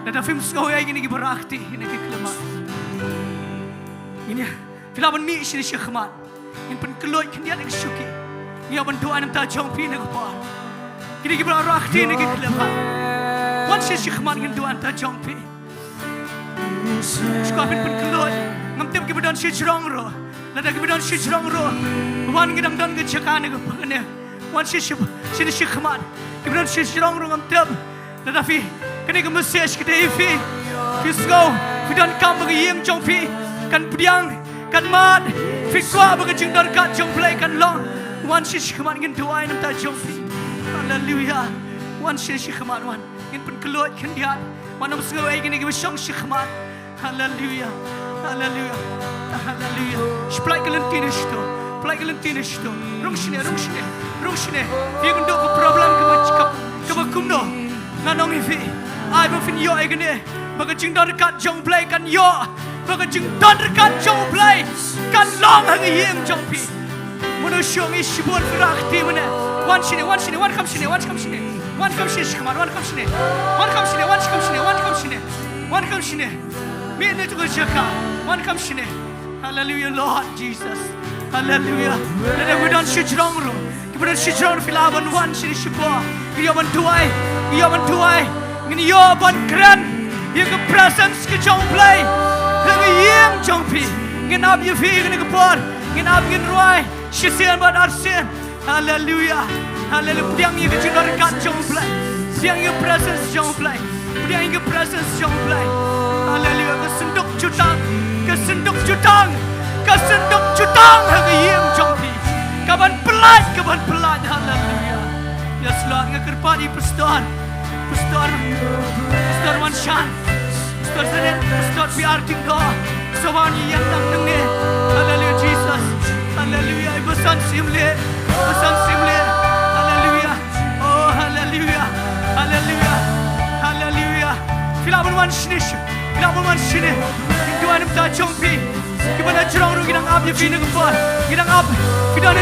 Dada film Sngi ini berakti ini kelemahan. Ini film ni sini syekmat. Ini penkelut kendian yang syuki. Ini apa doa yang tak jauh pin yang apa. Ini berakti ini kelemahan. Wan syekmat ini doa yang tak jauh pin. Sekarang penkelut. Ngamtem kebetulan syejrong roh. Lada kebetulan syejrong roh. Wan kita dan ke Jaka ni apa ni. Wan sini syekmat. Kebetulan syejrong roh ngamtem. Lada fi. Kena ke message kita ifi. Kisgo, fidan kam bagi yeng jong pi, kan pediang, kan mat, fikwa bagi jingdor kat jong play kan long. Wan shish kemat ngin Jowai nam ta jong pi. Hallelujah. Wan shish kemat wan ngin pen kelut kan diat. Wan nam Sngi ngin ke syong shish kemat. Hallelujah. Hallelujah. Hallelujah. Splai kelentin isto. Plai kelentin isto. Rung shine. Diengdoh ke problem ke kumdo. Nanong ifi. Ai bafin yo egene baga jingdor kat jong play kan yo baga jingdor kat jong play kan long hang yeng jong pi mono shong is bon berakti mana wan kam shine me ne tu Jaka wan kam shine hallelujah Lord Jesus hallelujah le we don't shijrong ro kemudian shijrong filaban wan shine shibo yo ban Jowai ngin yo ban kran ye ke presence ke jong play hang yeng jong pi ngin ab ye fi ngin ke por ngin ab ngin roi shisian ban arsian hallelujah hallelujah ye ke jingdor kat jong play siang ye presence jong play pudiang ye presence jong play hallelujah ke Synduk Jutang hang yeng jong pi kaban pelat hallelujah yes Lord ngakerpani pastor Wanshnong, Pastor Zenet, Pastor PR Diengdoh, Sawani yang nang ni, Hallelujah Jesus, Hallelujah, besan simle, Hallelujah, oh Hallelujah, Filamun Wanshnong, Jingduwai nam ta jong pi, kibana jerong ru ginang ab ye pi nang por, ginang ab, fidan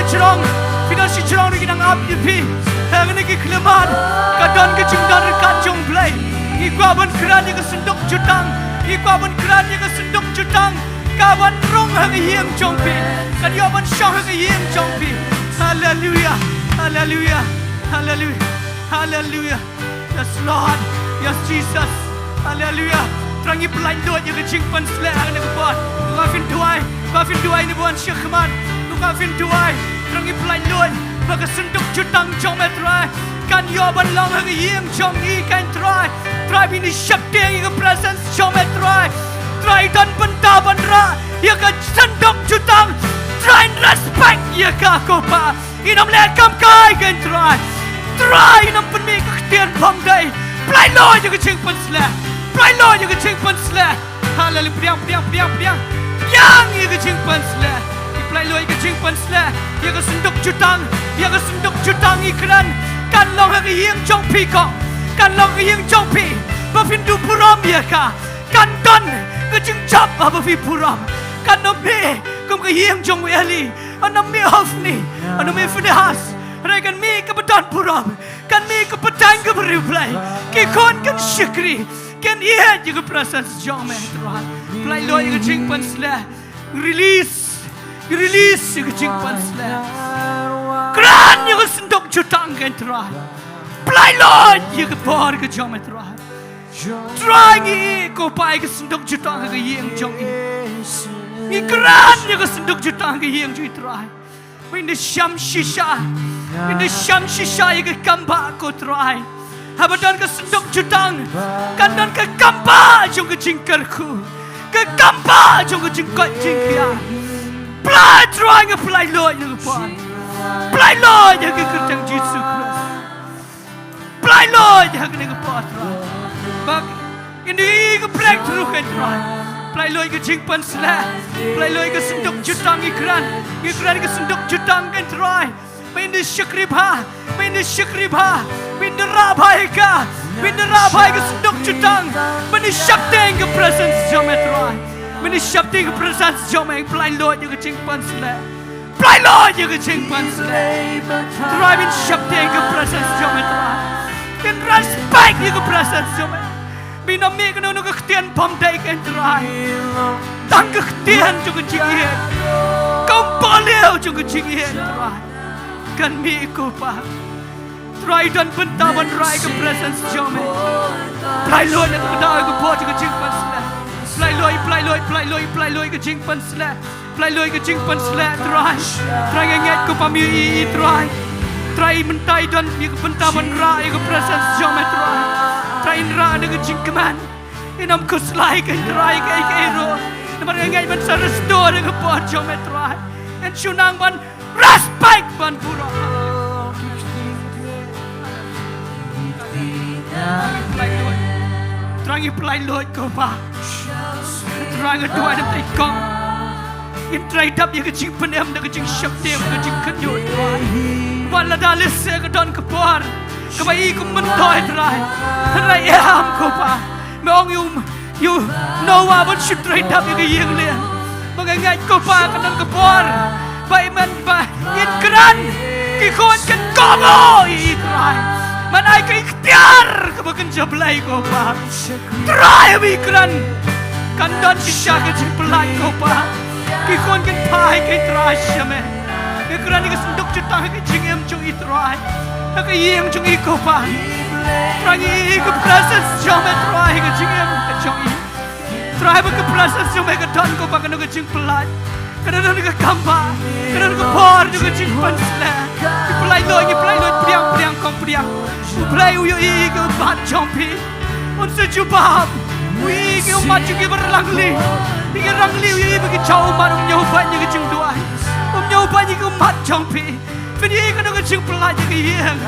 si jerong ru ginang ab ye pi, hang ni ki kleman, kadon ke jingdor kat jong play. Ikwaban kerannya ke Synduk Jutang, kaban rong hang yeng jong pi, kan yaban syang hang yeng jong pi. Hallelujah. Yes Lord, yes Jesus. Hallelujah. Terangi pelain dot yang ke jingpan selek hang nak buat. Ngafin Jingduwai ni buan syakman nuka Jingduwai rangi pelai loi baka Synduk Jutang jong metrai kan yo ban long hang ying jong I kan try bini syakte ke presence jong metrai try dan Bynta bandra ya ka Synduk Jutang try respect ya ka kopa inam lekam kai kan try inam penmi ke Ktien Phong dai pelai loi je ke ching pen sle pelai loi je ke ching pen sle halal priang yang ia ke ching pen sle pelai loi ke ching pen sle ia ke Synduk Jutang ikran kan long hang ying jong pi ko kan long ying jong pi ba pindu puram ya ka kan don ke ching chap ba fi puram kan no me kum ke ying jong weli anam me hofni anam me fidehas regan me ke bedan puram kan me ke petang ke reply ki kon kan syukri kan ia je ke presence jong me tuhan pelai loi ke ching pen sle release ke ching pen sle kran ye ke Synduk Jutang kan pelai loi ye ke por ke jong me try ni ko pai ke Synduk Jutang ke yeng jong I kran ye ke Synduk Jutang ke yeng jui try in the sham shisha ye ke kamba ko try habadan ke Synduk Jutang kan dan ke kamba jong ke jingkyrkhu ke kamba jong ke jingia pelai try ke pelai loi ye ke por pelai loi ye ke kertang Yesus Kristus pelai loi ye ke por bak ini ke breakthrough kan pelai loi ke jing pen sle pelai loi ke Synduk Jutang ikran ke Synduk Jutang kan Bynta syukribha Bynta Ri-Bhoi ke Synduk Jutang Bynta syakting ke presence jom Bynta syakting ke presence jom pelai loi ke jing pen sle pelai loi ke jing pen sle Bynta syakting ke presence jom dan respect ke presence jom Bina me ke nono ke Ktien Phong dai kan tang ke Ktien juga jingiaroh kompoleo juga jingiaroh kan me ko pa try dan Bynta ban rai ke presence jom pelai loi ke da ke po juga jing pen sle pelai loi ke jing pen sle pelai loi ke jing pen sle try ngat ko pa mi try mentai dan ye ke Bynta ban rai ke presence jom try ra dengan jingmane inam ko slai ke try ke ero namar ngai ban sa restore ke po jom en chunang ban respect ban pura Trangi pelai loi ko pa Trangi dua ada tai kong in try dap ye ke jing penem de ke jing syakte ke jing kynduh wala dalis se ke don ke por ke bai ku mentoi try am ko pa me ong you know what should try dap ye ke yeng le mengai ko pa ke don ke por bai man ba in kran ki kon kan komo I try man ai ke ikhtiar ke bakan jablai ko pa try bi kran kan don kisah ke jing pelai ko pa ki kon kan pai ke try shame ke kran ke Synduk Jutang ke jingem chung I try ke yeng chung I ko pa try ke presence jom try ke jingem ke chung I try ke presence jom ke don ko pa ke jing pelai ke don ke kamba ke don ke por ke jing pen sle ki pelai loi priang kom priang pelai uyo I ke bat jom pi un se ju Paham ui ke umat ju ke berlangli Tiga rangli uyi bagi jauh marum nyobanya ke Jingduwai nyobanya ke umat jom pi Fidi ke dengan jing pelai ke yeng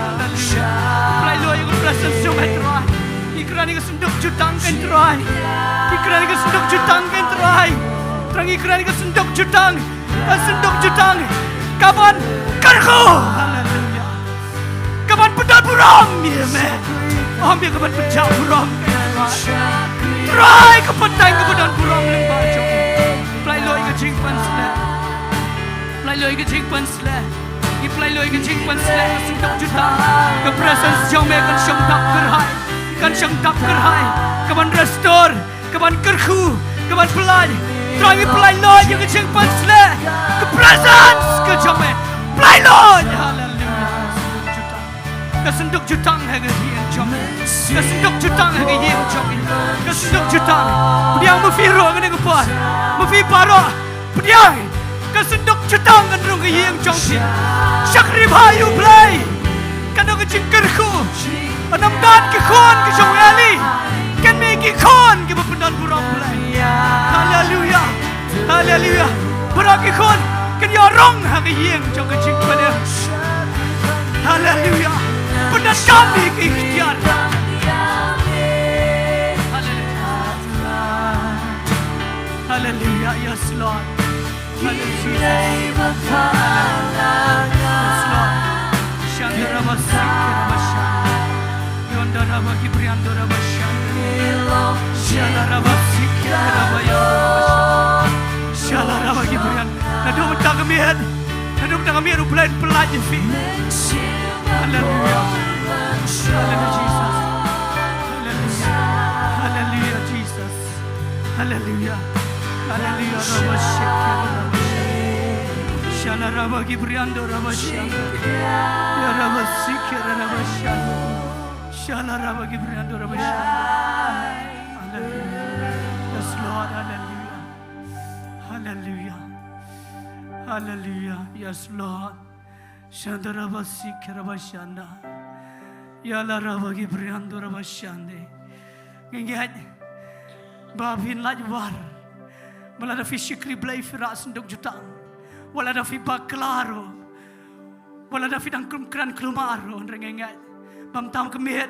pelai loi ke presence jom try ikran ke Synduk Jutang kan try ikran ke Synduk Jutang kan try terang ikran ke Synduk Jutang kaban kynduh haleluya kaban pedal buram ya me ambil kaban pedal buram try ke petang ke pedal buram lyngba jom pelai loi ke jing pen sle pelai loi ke jing pen sle I pelai loi ke jing pen sle Synduk Jutang ke presence jom kan syang dap kerhai kaban restore kaban kyrkhu kaban pelai try pelai loi ke jing pen sle ke presence ke jom pelai loi haleluya ke Synduk Jutang ke yeng jom ke Synduk Jutang ke yeng jom ke Synduk Jutang dia mufiro ke ne ke por mufi paro Pediai ke Synduk Jutang kan Longiing jong pi Syak Ri-Bhoi U Blei kan ke jingkyrkhu anam dan ke khon ke Jowai kan me ke khon ke bependan burang Blei haleluya haleluya burang ke khon kan ya rong ha ke yeng jong ke jingmane haleluya pendan kami ke ikhtiar haleluya yes Lord haleluya yes Lord Shandara Basikara Bashanda Yondara Bagi Briandora Bashanda Shandara Basikara Bayandora Shandara Bagi Briandora Nadum Tagamir Ublai Pelaj Fi Hallelujah Hallelujah Jesus Hallelujah Jesus Hallelujah Hallelujah Rabashikara Shandara Bagi Briandora Bashanda Ya Rabasikara Rabashanda Shandara Bagi Briandora Bashanda Hallelujah Yes Lord Hallelujah Hallelujah Hallelujah Yes Lord Shandara Basikara Bashanda Ya Rabagi Briandora Bashande Ngingat Babin lajwar Malada fi Syikri Blei Firak Synduk Jutang Walada fi Baklaro Walada fi Dangkum Kran Kelumaro Nrengengat Bamtam Kemit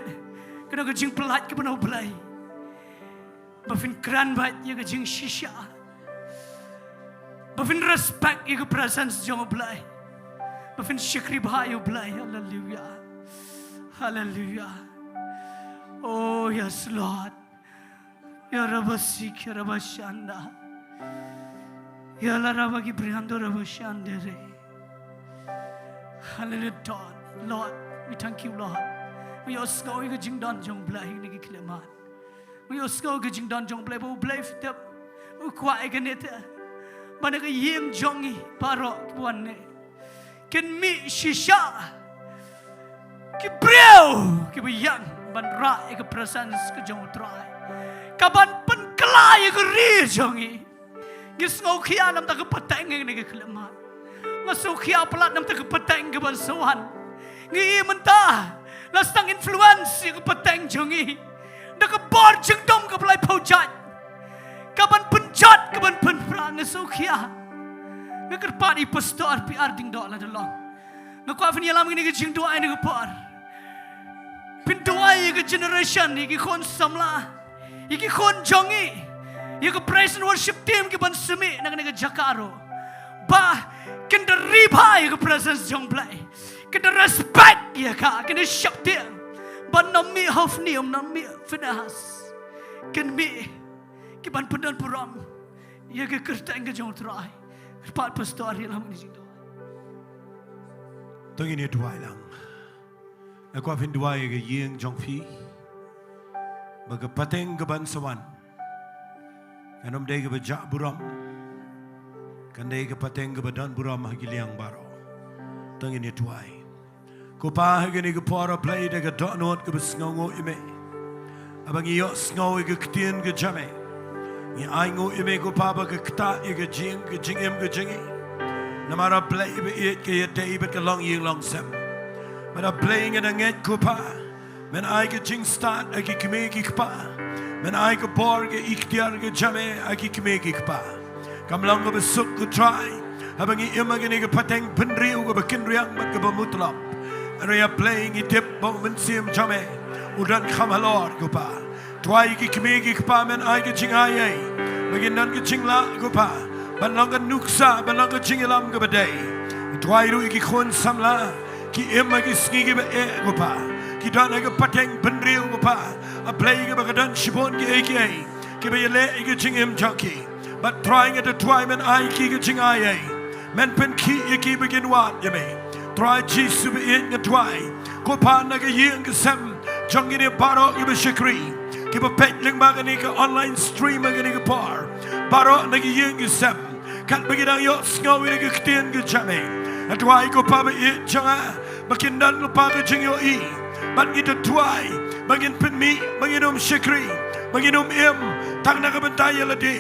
Kena kejing pelat ke Benau Blei Bafin Kran Bat Ya kejing Shisha Bafin respect Ya ke presence Jong Blei Bafin Syikri Ri-Bhoi U Blei Hallelujah Hallelujah Oh yes Lord Ya Rabasik Ya Rabashanda Ya Rabagi Briando Rabashandere Hallelujah Lord we thank you Lord we osco ke Jingdan Jong Blei ni ke klemat we osco ke Jingdan Jong Blei bo Blei fitap u kwa ke neta mana ke yem jongi parok buan ne ken mi shisha ke breu ke bayang ban ra ke presence ke jong trai kaban pen kelai ke ri jongi gis ngau khia nam ta ke pateng ni ke klemat ngasu khia pelat nam ta ke pateng ke ban sawan ngi mentah lastang influence ke pateng jongi da ke bor jingdom ke belai paujat kaban penjat kaban pen prang ngasu khia ngker padi pastor PR Diengdoh la delong ngko afni alam ni ke Jingduwai ni ke por Jingduwai ke generation ni ke kon samla iki kon jongi ya ke praise and worship team ke ban semi nak ke Jaka ba kena Ri-Bhoi ke presence Jong Blei kena respect ya ka kena syakti ban nami hafni nami finahas ken mi ke ban pendan puram ya ke kertang ke Jong Trai pat pastor hilang ni Jingduwai
Tong ini Duwai lang Aku afin Duwai ke yeng Jong Phi Baga pateng ke ban sawan Kanam day ke bajak buram Kandai ke pateng ke badan buram hagi liang baro Tong ini Duwai Ko pa hagi ni ke para play de ke dot not ke besngongo ime Abang iyo sngo ke Ktien ke jame Ni aingo ime ko pa ba ke kta ke jing ke jingim ke jingi Namara play be it ke yete ibet ke Longiing long sem Mara playing in a nget ko pa Men ai ke jing start ai ke kime ke pa Men ai ke bor ke ikhtiar ke jame ai ke kime ke pa Kam lang ke besuk ke try Abang i ima ke ni ke pateng penriu ke bekin riang mat ke bemutlap Area playing i tip bo mensim jame Udan khamalor ko pa Try ke kime ke pa men ai ke jing ai Begin nan ke jing la ko pa Balang ke nuksa balang ke jingilam ke badai Try ru ki khon samla ki ima ki sngi ke be ko pa Ki dan ke pateng penriu ko pa A play ke bagadan shibon ke aka ke be le ke jingim junkie but trying at the try men ai ki ke jing ai men pen ki ki begin wat ye me try Jesus be in ke try ko pa na ke yeng ke sem jong ni baro ke be shikri ke be pet lyngba ke ni ke online stream ke ni ke par baro na ke yeng ke sem kan begin yo sngo ni ke Ktien ke jame at try ko pa be it janga bakin dan ko pa ke jing yo I but it try bagin pen mi bagin shikri bagin im tang na ke bentaya la de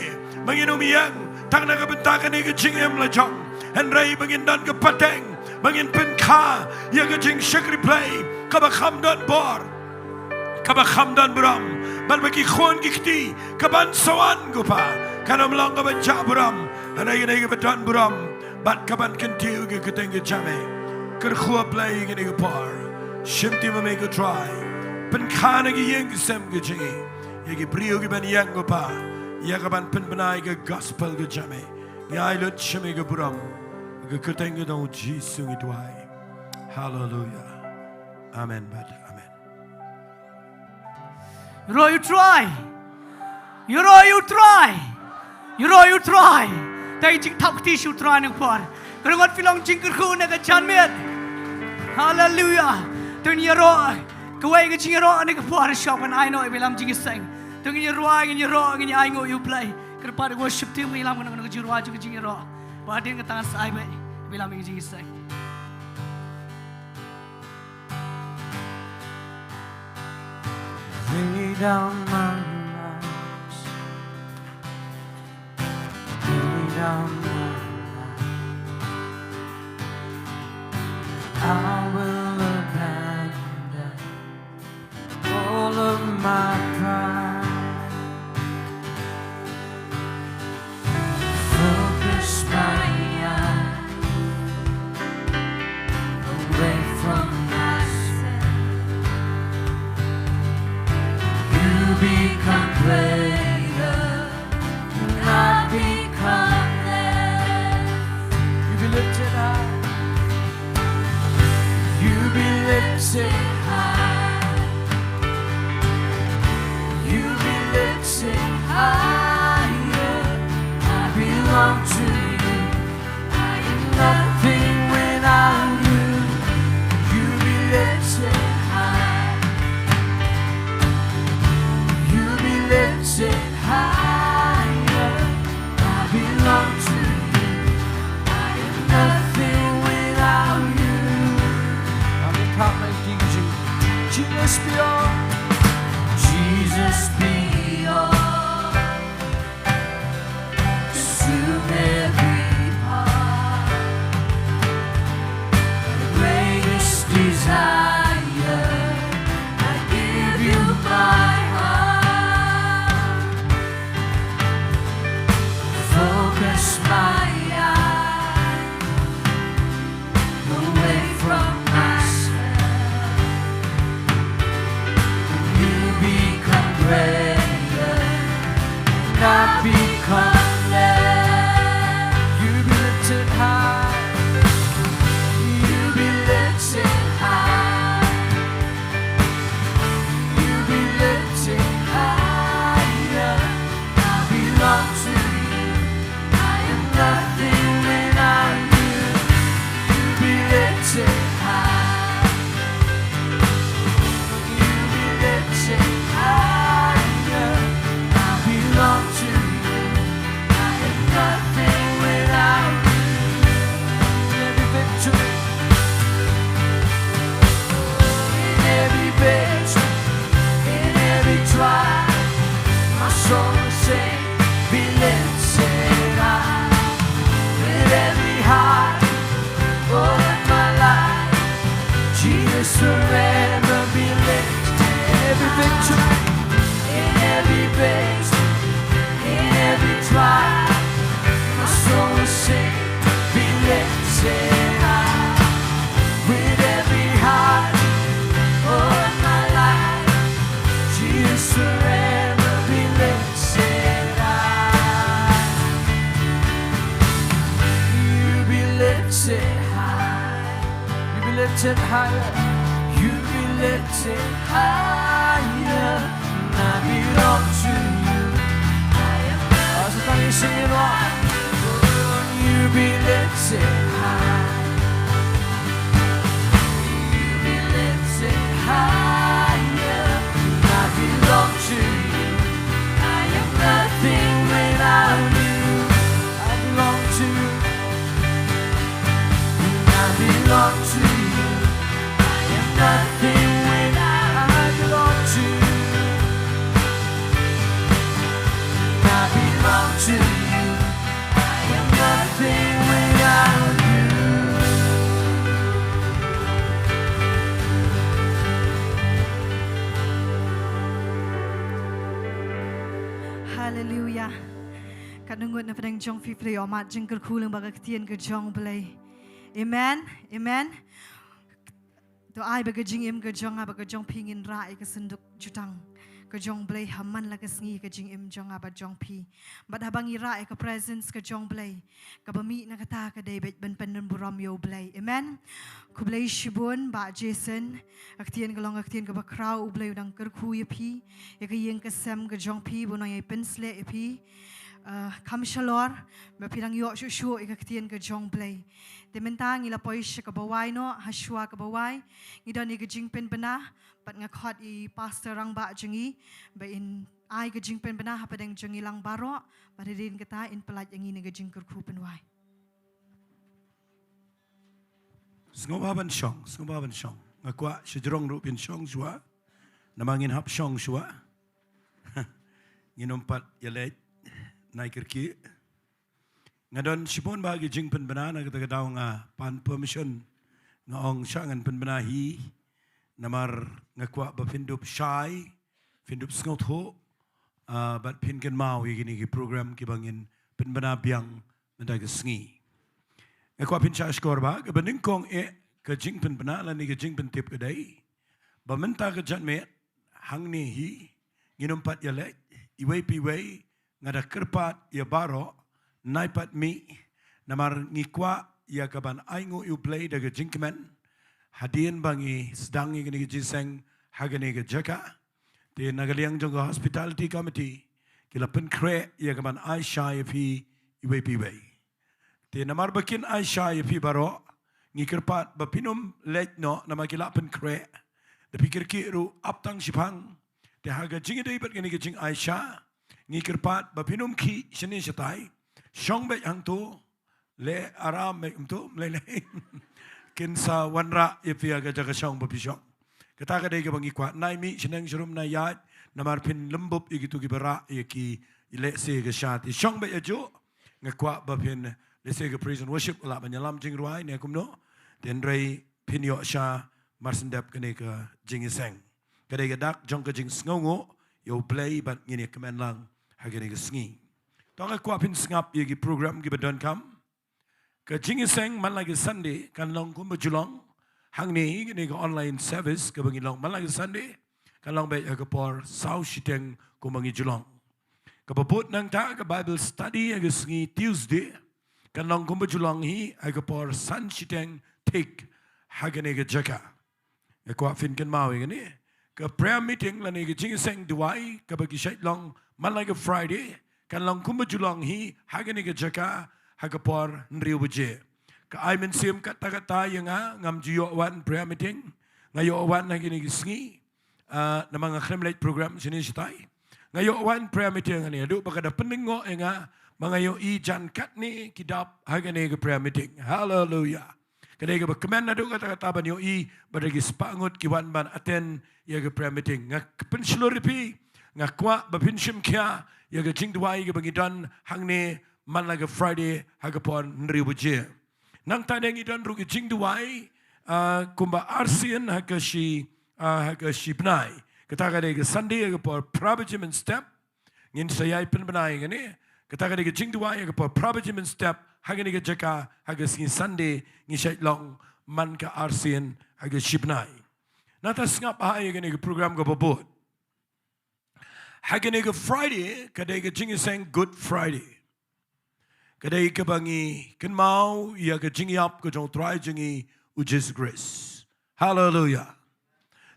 bagin yang Tang na Bynta ka ni ka jingem la jong. And ray bangin don ka pateng. Bangin pen ka. Ya ka jing shakri play. Kaba kham donbor. Kaba kham don buram. Bal baki khon gikti. Kaban sawan gupa. Kanam long ka banja buram. Anay ka don buram. Bat kaban kentiu ka keteng ka jame. Kyrkhu play ka ni ka par. Shimti ma make a try. Pen ka na ki yeng sem ka jingi. Ya ki brio ka ban yang gupa. Ya ka ban pen banay ka gospel ka jame. Ya ilot shime ka buram. Ka keteng ka dong Jingduwai. Hallelujah. Amen. But amen.
You try. You try. Tay jing thak ti shu try nang par. Kerungot filong jingkyrkhu na ka janmet. Hallelujah. Jingiaroh. Kawai ka jingiaroh na ka par shop and I know I bilam jingisang. Jingiaroh ai ngo you play. Kerpa worship team bilam ka jingiaroh jingiaroh. Badin ka tangan sa ai bilam jingisang.
Lay down my life. Lay down my life. I will abandon all of my pride. Focus my eyes away from myself. You become greater, and I become less. You be lifted high. You be lifted high. You be lifted higher. I belong to you. I am nothing without you. You be lifted high. You be lifted higher. I belong to you. I am nothing without you. Amen. Come and Jesus be all. Jesus be all. Consume every part. The greatest desire. I give you my heart. Focus my eyes away from myself. You become greater, and I become less. You be lifted high. You be lifted high. You be lifted higher. I belong to you. I am nothing without you. You be lifted high. You be lifted higher. I belong to you. I am nothing without you. Every victory, in every victory, in every trial, my soul will sing, be lifted high. With every heart, all of my life, Jesus forever be lifted. Every victory, in every victory, in every trial, my soul will sing, be lifted high. With every heart, all of my life, Jesus forever be lifted high. You be lifted high. You be lifted higher. You be lifted higher. And I belong to you. So can you sing it on? You be lifted high. You be lifted higher. And I belong to you. I am nothing without you. I belong to you. And I belong to you. I am nothing without. I belong to you. And I belong to you.
ngut na padang jong fifli omat jingkyrkhu lyngba Ktien U Blei. Amen. Amen. To ai baga jingim ke jong baga jong pingin rai ke Synduk Jutang. Ke jong Blei haman la ke Sngi ke jingim jong aba jong pi. Bad habang ira ke presence ke jong Blei. Ke bami na kata ke David ben pen buram yo Blei. Amen. Ku Blei shibun ba Jayson. Ktien ke bakrau U Blei udang kyrkhu ye pi. Ye ke yeng ke sem ke jong pi bunang ye pensle ye pi. Kamshalor, bapirang yo shushu Ktien U Blei. Tementang ila poish ke bawai no haswa ke bawai. Ngidon ke jingpen bena, pat ngakot I pastor rang ba jengi, ba in ai ke jingpen bena hapadeng jengi lang baro, badirin kita in pelat yang ini ke jingkyrkhu penwai.
Sngoba Wanshnong. Ngakwa sejrong rupin shong shua. Namangin hap shong shua. Nginompat yalet naikirki. Ngadon sipon bagi jing penbena kita ketahu nga pan permission ngaong syangan penbena hi namar ngakwa ba findup shy findup sngot bat pinken mau gini ki program ki bangin penbena biang mendag Sngi. Ngakwa pin sya skor ba ke beningkong ke jing penbena la ni ke jing pentip kedai ba menta ke janme hangne hi nginompat yalek iwei piwei ngada kerpat ya baro naipat mi namar ngikwa ya kaban aingu U Blei daga jingmane hadien bangi sedangi gini jiseng hagane ke Jaka te nagaliang jong hospitality committee kila pen kre ya kaban Aisha ya pi iwe piwe te namar bakin Aisha ya pi baro ngikirpat bapinum lej no nama kila pen kre de pikir kiru aptang sipang te haga jingidai bat gini ke jing Aisha ngikirpat bapinum ki shani shatai Shong bet hang tu le aram mek tu le kinsa wanra ifia ga jaga shong bapi shong kata ka dei ke bangi kwa nai mi sheneng shrum na yat namar pin lembub igitu ki bara ki le se ga shati shong bet ajo ngakwa bapin le se ga praise and worship la banyalam Jingduwai ne kumno den rei pin yo sha marsendap kene ka jingiseng ka dei ga dak jong ka jing sngongo yo Blei bat ngini kemen lang hagene ga Sngi. Tong aku apin sengap ye program ki badon kam ke jingiseng man lagi Sunday kan long kum bajulong hangne ni ke online service ke bangi long man lagi Sunday kan long be ke por sau shiteng ko bangi julong ke babut nang ta ke Bible study ke Sngi Tuesday kan long kum bajulong hi ke por san shiteng take hagane ke Jaka ke apin kan mau ni ke prayer meeting la ni ke jingiseng Jowai ke bagi Shillong man lagi Friday kan long kumba julong hi hagani ke Jaka hagapor Ri-Bhoi ka ai men sim kata-kata yang ngam jiyo wan prayer meeting ngayo wan hagani ke Sngi namang kremlet program sini sitai ngayo wan prayer meeting ani adu bakada pendengo nga mangayo I jan kat ni kidap hagani ke prayer meeting hallelujah kadai ke kemen adu kata-kata ban yo I badagi spangut kiwan ban aten ya ke prayer meeting ngak pensloripi ngakwa bapinshim kya ya ke Jingduwai ke bangidan hangne man laga Friday hagapon Ri-Bhoi nang tadeng idan ru ke Jingduwai kumba arsian haga shi bnai kata ke Sunday hagapon provision step ngin sayai pen bnai ngani kata ke Jingduwai hagapon provision step hagani ke Jaka haga Sunday ngi Shillong man ka arsian haga shi bnai nata sngap hai ngani ke program ke babot hagane ke Friday kadai ke jingiseng Good Friday kadai ke bangi ken mau ya ke jingiap ke jong try jingi ujes grace hallelujah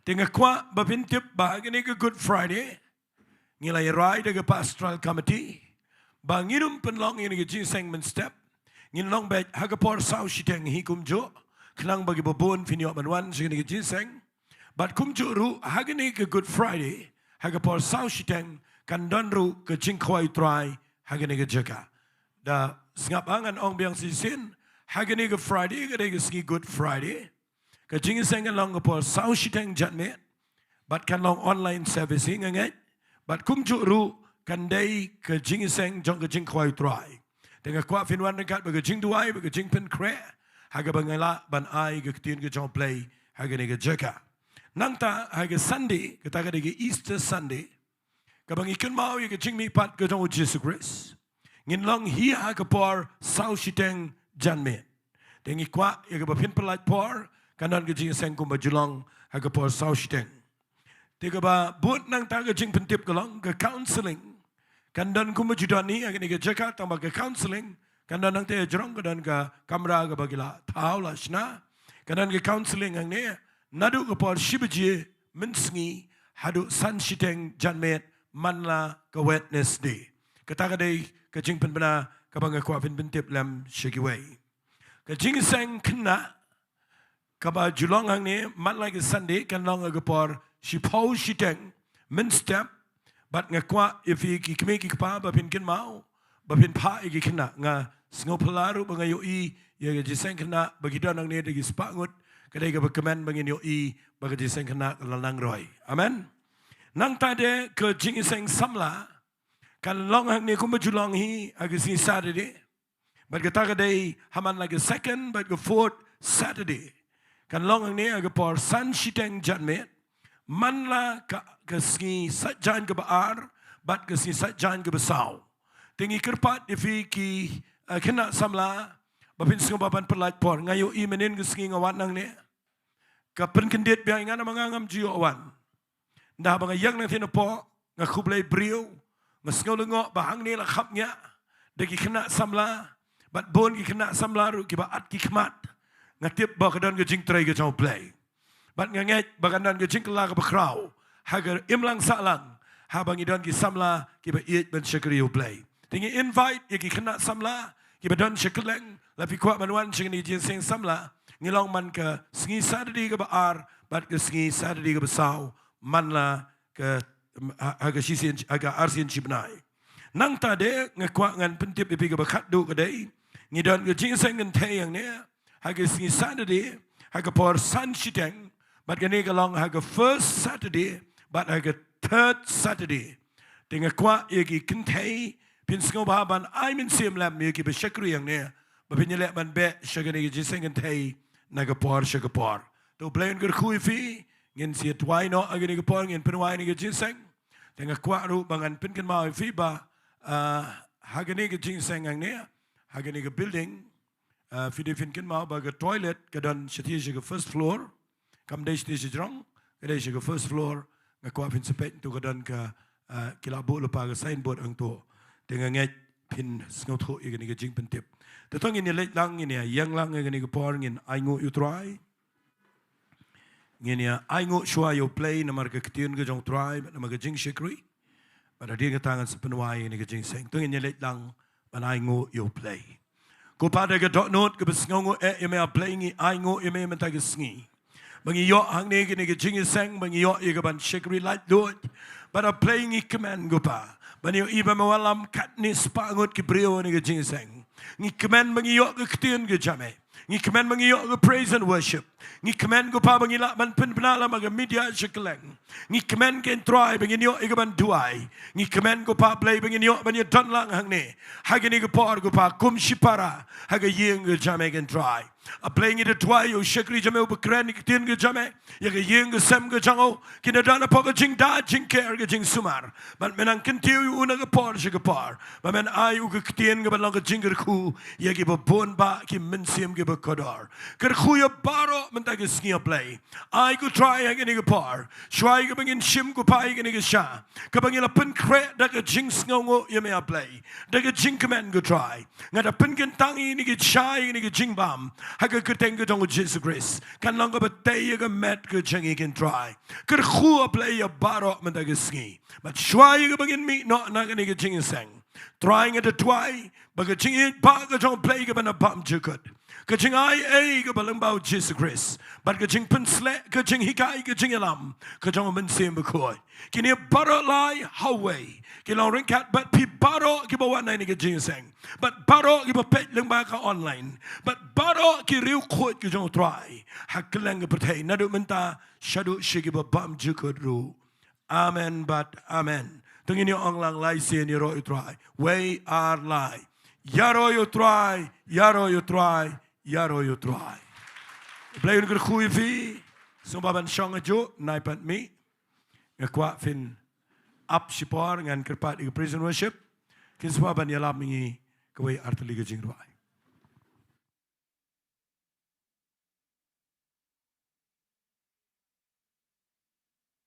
tengah kwa bapintip ba hagane ke Good Friday ngilai rai de ke pastoral committee bangirum penlong ini ke jingiseng men step nginlong bet hagapor sau shiteng hikum jo kenang bagi babon finyo manwan sing ke jingiseng bat kumjo ru hagane ke Good Friday hagapor sau shiteng kan donru ke jingkyrkhu try hagane ke Jaka da sngap angan ong biang sisin hagane ke Friday ke de Sngi Good Friday ke jingiseng long kapor sau shiteng jatme bat kan long online service nganget bat kumju ru kan dei ke jingiseng jong ke jingkyrkhu try tengah kwa finwan dekat ke Jingduwai ke jingpen kre haga bangala ban ai ke Ktien U Blei hagane ke Jaka nang ta haga Sunday kita ke Easter Sunday kabang ikan mau ke jingmi pat ke jong Jesus Christ ngin long hi ha ka por sau shiteng janmet tengi kwa ye ka pin pelat por kanan ke jing seng kum bajulong ha ka por sau shiteng tiga ba but nang ta ka jing pentip kalong ka counseling kandan kum bajudani agni ka Jaka tamba ka counseling kandan nang te jrong kadan ka kamera ka bagila taula shna kadan ka counseling ang ne nadu ka por shibaji min Sngi hadu san shiteng janmet manla ka witness day kata ka day ka jing pen bana ka bang ka fin bintip lam shigiway ka jing sang kna ka ba julong ang ne manla ka Sunday kan long ka por shipau shiteng min step but nga kwa if ki kme ki pa ba pin kin mau ba pin pa ki kna nga snopalaru ba nga yo I ye ka jing kna ba gidan ang ne de ki spangut kadai ka ba comment bangin yo I ba ka jing kna lang roy amen nang tade ke jing seng samla kan long hang ni kum julong hi agasi Saturday but kata ka day haman like a second but the fourth Saturday kan long hang ni aga por san shiteng janmet manla ka Sngi satjan ka baar but ka Sngi satjan ka basaw tingi kerpat ifi ki kena samla bapin sngo baban perlat por ngayo I menin ka Sngi ngawat nang ni ka penkendit biang ngana mangangam jiyo awan dah bang yang nang tinapo nga kublay brio nga sngo bahang ni la khapnya de ki kena samla bat bon ki kena samla ru ki ba at ki khmat nga tip ba kadan ke jing trai ke Ktien U Blei bat nga ngai baganan ke jing kala ka bakrau hagar imlang salang ha bang idon ki samla ki ba iet ben Ktien U Blei tingi invite ye ki kena samla ki ba don Shillong la pi kwa manwan ching ni jing sing samla ngilong man ka Sngi Saturday ka ba ar bat ke Sngi Saturday ka ba saw manla ke aga sisian aga arsian chibnai nang tade ngakwa ngan pentip ipi ka bakat du kadai ngidon ke jing seng ngan te yang ne haga Sngi Saturday haga por san shiteng but gani ka long haga first Saturday but haga third Saturday tinga kwa yeki kintei pin sngo baban I min sim lam yeki be shakri yang ne ba pin le ban be shagani jing seng ngan te naga por shagapor to blain ger khu fi ngin si twai no agani ka por ngin penwai ni ka jinseng tenga kwa ru bangan pin kan mau fi ba hagani ka jinseng ang ne hagani ka building fi de fin kan mau ba ka toilet ka don shati ka first floor kam dei sti jrong ka dei ka first floor nga kwa fin sepet tu ka don ka kilabu lo pa ka signboard ang to tenga ngai pin sngo tho igani ka jing pen tip te tong in le lang in ya yang lang agani ka por ngin aingo you try ngenia aingo shua yo play na marka Ktien ka jong tribe na marka jing shikri pada dia tangan sepenuhai ni ka jing seng tu ngenia let lang ban aingo yo play ko pada ka dot note ka besngongo me play ngi aingo me menta ka Sngi bangi yo hang ne ka jing seng bangi yo ka ban shikri light dot pada play ngi command go pa bani yo iba mawalam kat ni spangot ki brio ni ka jing seng ngi command bangi yo ka Ktien ka jame ngi command bangi yo ka praise and worship ngi command go pa bangi la man pen benala maga media Shillong ngi command ken try bangi yo igaban duai ngi command go pa play bangi yo ban yo don lang hang ne hagani go pa kum shipara haga yeng go jame ken try a playing it try yo shikri jame up kran ni Ktien go jame yaga yeng go sem go jango kinadana pa go jing da jing ker go jing sumar ban menang kentiu una go por shigapar ban men ai u go Ktien go ban lang go jingkyrkhu yagi bo bon ba ki mensim go kodar kyrkhu yo baro menta ka Ktien U Blei ai go try hagani go par shwai go bangin shim go pai hagani go sha ka bangin la pen kre da ka jing sngongo yeme a play da ka jing command go try ngada pen ken tangi ni go chai ni go jing bam haga keteng go dong Jesus Christ kan lang go batay go met go jing can try kyrkhu a play ya baro menta ka Sngi but shwai go bangin mi no na ka ni go jing seng trying at the twy baga jing it ba go dong play go ban a bam jukut kajing ai ka balang bau Jesus Christ but kajing pensle kajing hikai kajing alam kajong men sim bekoi kini baro lai highway kilong ringkat but pi baro ki bawa nai ni kajing seng but baro ki ba pet lyngba ka online but baro ki riu khot kajong try haklang ka pertai nadu menta shadu shigi ba bam jukut ru amen but amen tungin yo onglang lai sin yo ro try we are lai yaro yo try yaro yo try yaro yo try. Blei un kyrkhu fi so baban shong ajo nai pat mi ngakwa fin up shipor ngan kerpat i prison worship Kiswa ban yalam mengi kawai artali ke jingduai.